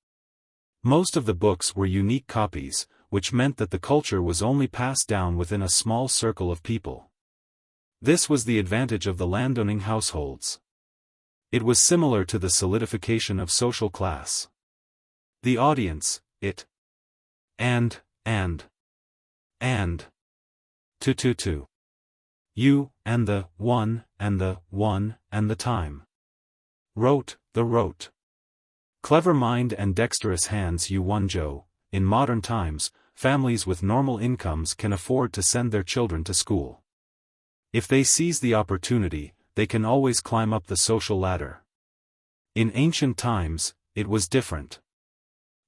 Most of the books were unique copies, which meant that the culture was only passed down within a small circle of people. This was the advantage of the landowning households. It was similar to the solidification of social class. The audience, and. To. You, and the one, and the time. Wrote. Clever mind and dexterous hands Yu Wenzhou. In modern times, families with normal incomes can afford to send their children to school. If they seize the opportunity, they can always climb up the social ladder. In ancient times, it was different.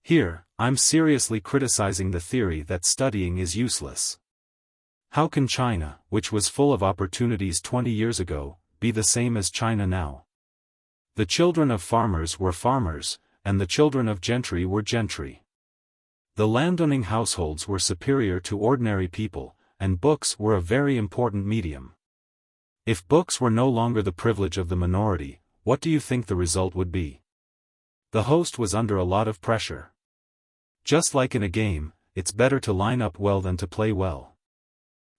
Here, I'm seriously criticizing the theory that studying is useless. How can China, which was full of opportunities 20 years ago, be the same as China now? The children of farmers were farmers, and the children of gentry were gentry. The landowning households were superior to ordinary people, and books were a very important medium. If books were no longer the privilege of the minority, what do you think the result would be? The host was under a lot of pressure. Just like in a game, it's better to line up well than to play well.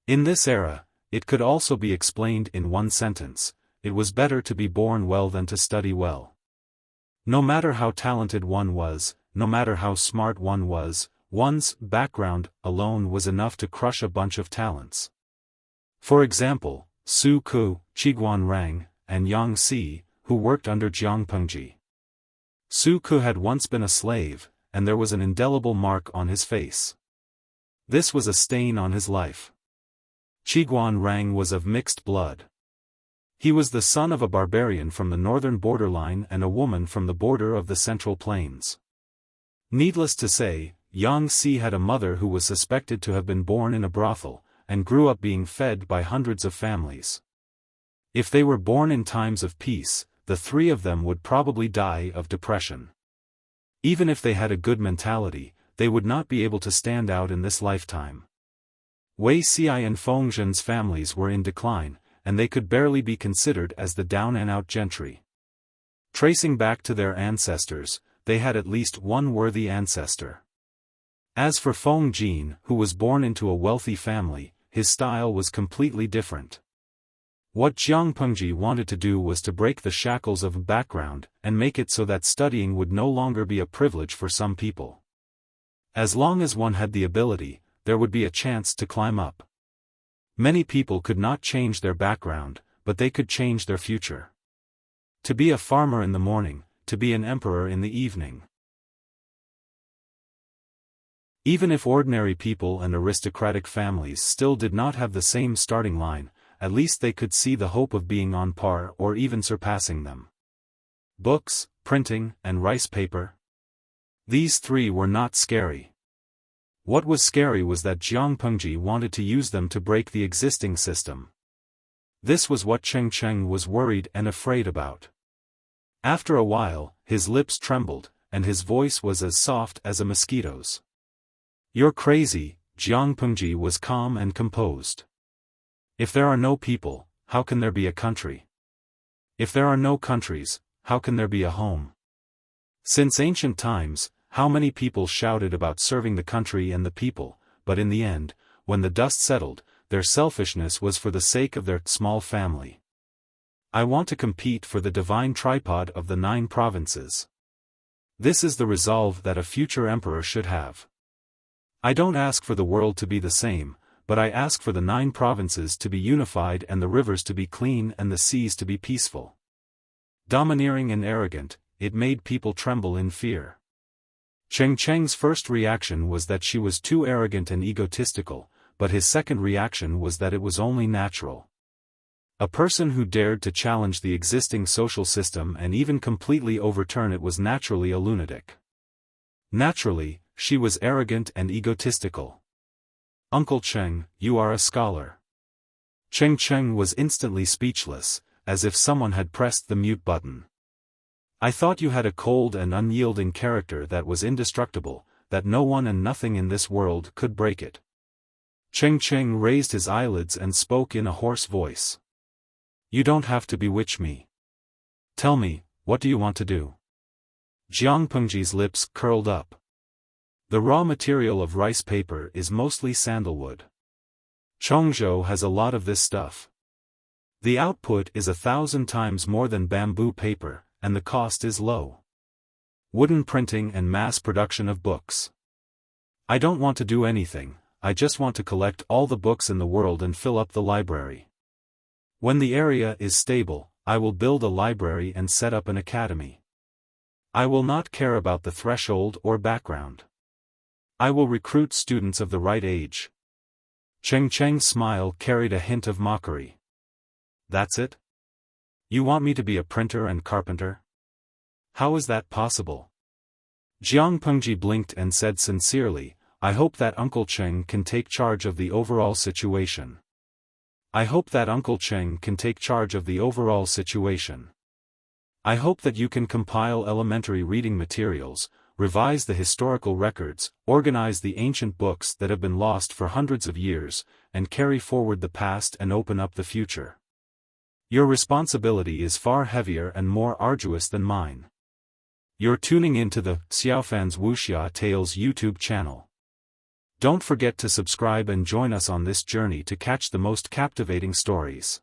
In this era, it could also be explained in one sentence: it was better to be born well than to study well. No matter how talented one was, no matter how smart one was, one's background alone was enough to crush a bunch of talents. For example, Su Ku, Qiguan Rang, and Yang Si, who worked under Jiang Pengji. Su Ku had once been a slave, and there was an indelible mark on his face. This was a stain on his life. Qiguan Rang was of mixed blood. He was the son of a barbarian from the northern borderline and a woman from the border of the Central Plains. Needless to say, Yang Si had a mother who was suspected to have been born in a brothel, and grew up being fed by hundreds of families. If they were born in times of peace, the three of them would probably die of depression. Even if they had a good mentality, they would not be able to stand out in this lifetime. Wuxia and Fengzhen's families were in decline, and they could barely be considered as the down-and-out gentry. Tracing back to their ancestors, they had at least one worthy ancestor. As for Feng Jin, who was born into a wealthy family, his style was completely different. What Jiang Pengji wanted to do was to break the shackles of background and make it so that studying would no longer be a privilege for some people. As long as one had the ability, there would be a chance to climb up. Many people could not change their background, but they could change their future. To be a farmer in the morning, to be an emperor in the evening. Even if ordinary people and aristocratic families still did not have the same starting line, at least they could see the hope of being on par or even surpassing them. Books, printing, and rice paper. These three were not scary. What was scary was that Jiang Pengji wanted to use them to break the existing system. This was what Cheng Cheng was worried and afraid about. After a while, his lips trembled, and his voice was as soft as a mosquito's. "You're crazy," Jiang Pengji was calm and composed. "If there are no people, how can there be a country? If there are no countries, how can there be a home? Since ancient times, how many people shouted about serving the country and the people, but in the end, when the dust settled, their selfishness was for the sake of their small family. I want to compete for the divine tripod of the 9 provinces. This is the resolve that a future emperor should have. I don't ask for the world to be the same, but I ask for the 9 provinces to be unified and the rivers to be clean and the seas to be peaceful." Domineering and arrogant, it made people tremble in fear. Cheng Cheng's first reaction was that she was too arrogant and egotistical, but his second reaction was that it was only natural. A person who dared to challenge the existing social system and even completely overturn it was naturally a lunatic. Naturally, she was arrogant and egotistical. "Uncle Cheng, you are a scholar." Cheng Cheng was instantly speechless, as if someone had pressed the mute button. "I thought you had a cold and unyielding character that was indestructible, that no one and nothing in this world could break it." Cheng Cheng raised his eyelids and spoke in a hoarse voice. "You don't have to bewitch me. Tell me, what do you want to do?" Jiang Pengji's lips curled up. "The raw material of rice paper is mostly sandalwood. Chongzhou has a lot of this stuff. The output is 1,000 times more than bamboo paper, and the cost is low. Wooden printing and mass production of books. I don't want to do anything, I just want to collect all the books in the world and fill up the library. When the area is stable, I will build a library and set up an academy. I will not care about the threshold or background. I will recruit students of the right age." Cheng Cheng's smile carried a hint of mockery. "That's it? You want me to be a printer and carpenter? How is that possible?" Jiang Pengji blinked and said sincerely, "I hope that Uncle Cheng can take charge of the overall situation. I hope that Uncle Cheng can take charge of the overall situation. I hope that you can compile elementary reading materials, revise the historical records, organize the ancient books that have been lost for hundreds of years, and carry forward the past and open up the future. Your responsibility is far heavier and more arduous than mine." You're tuning into the Xiaofan's Wuxia Tales YouTube channel. Don't forget to subscribe and join us on this journey to catch the most captivating stories.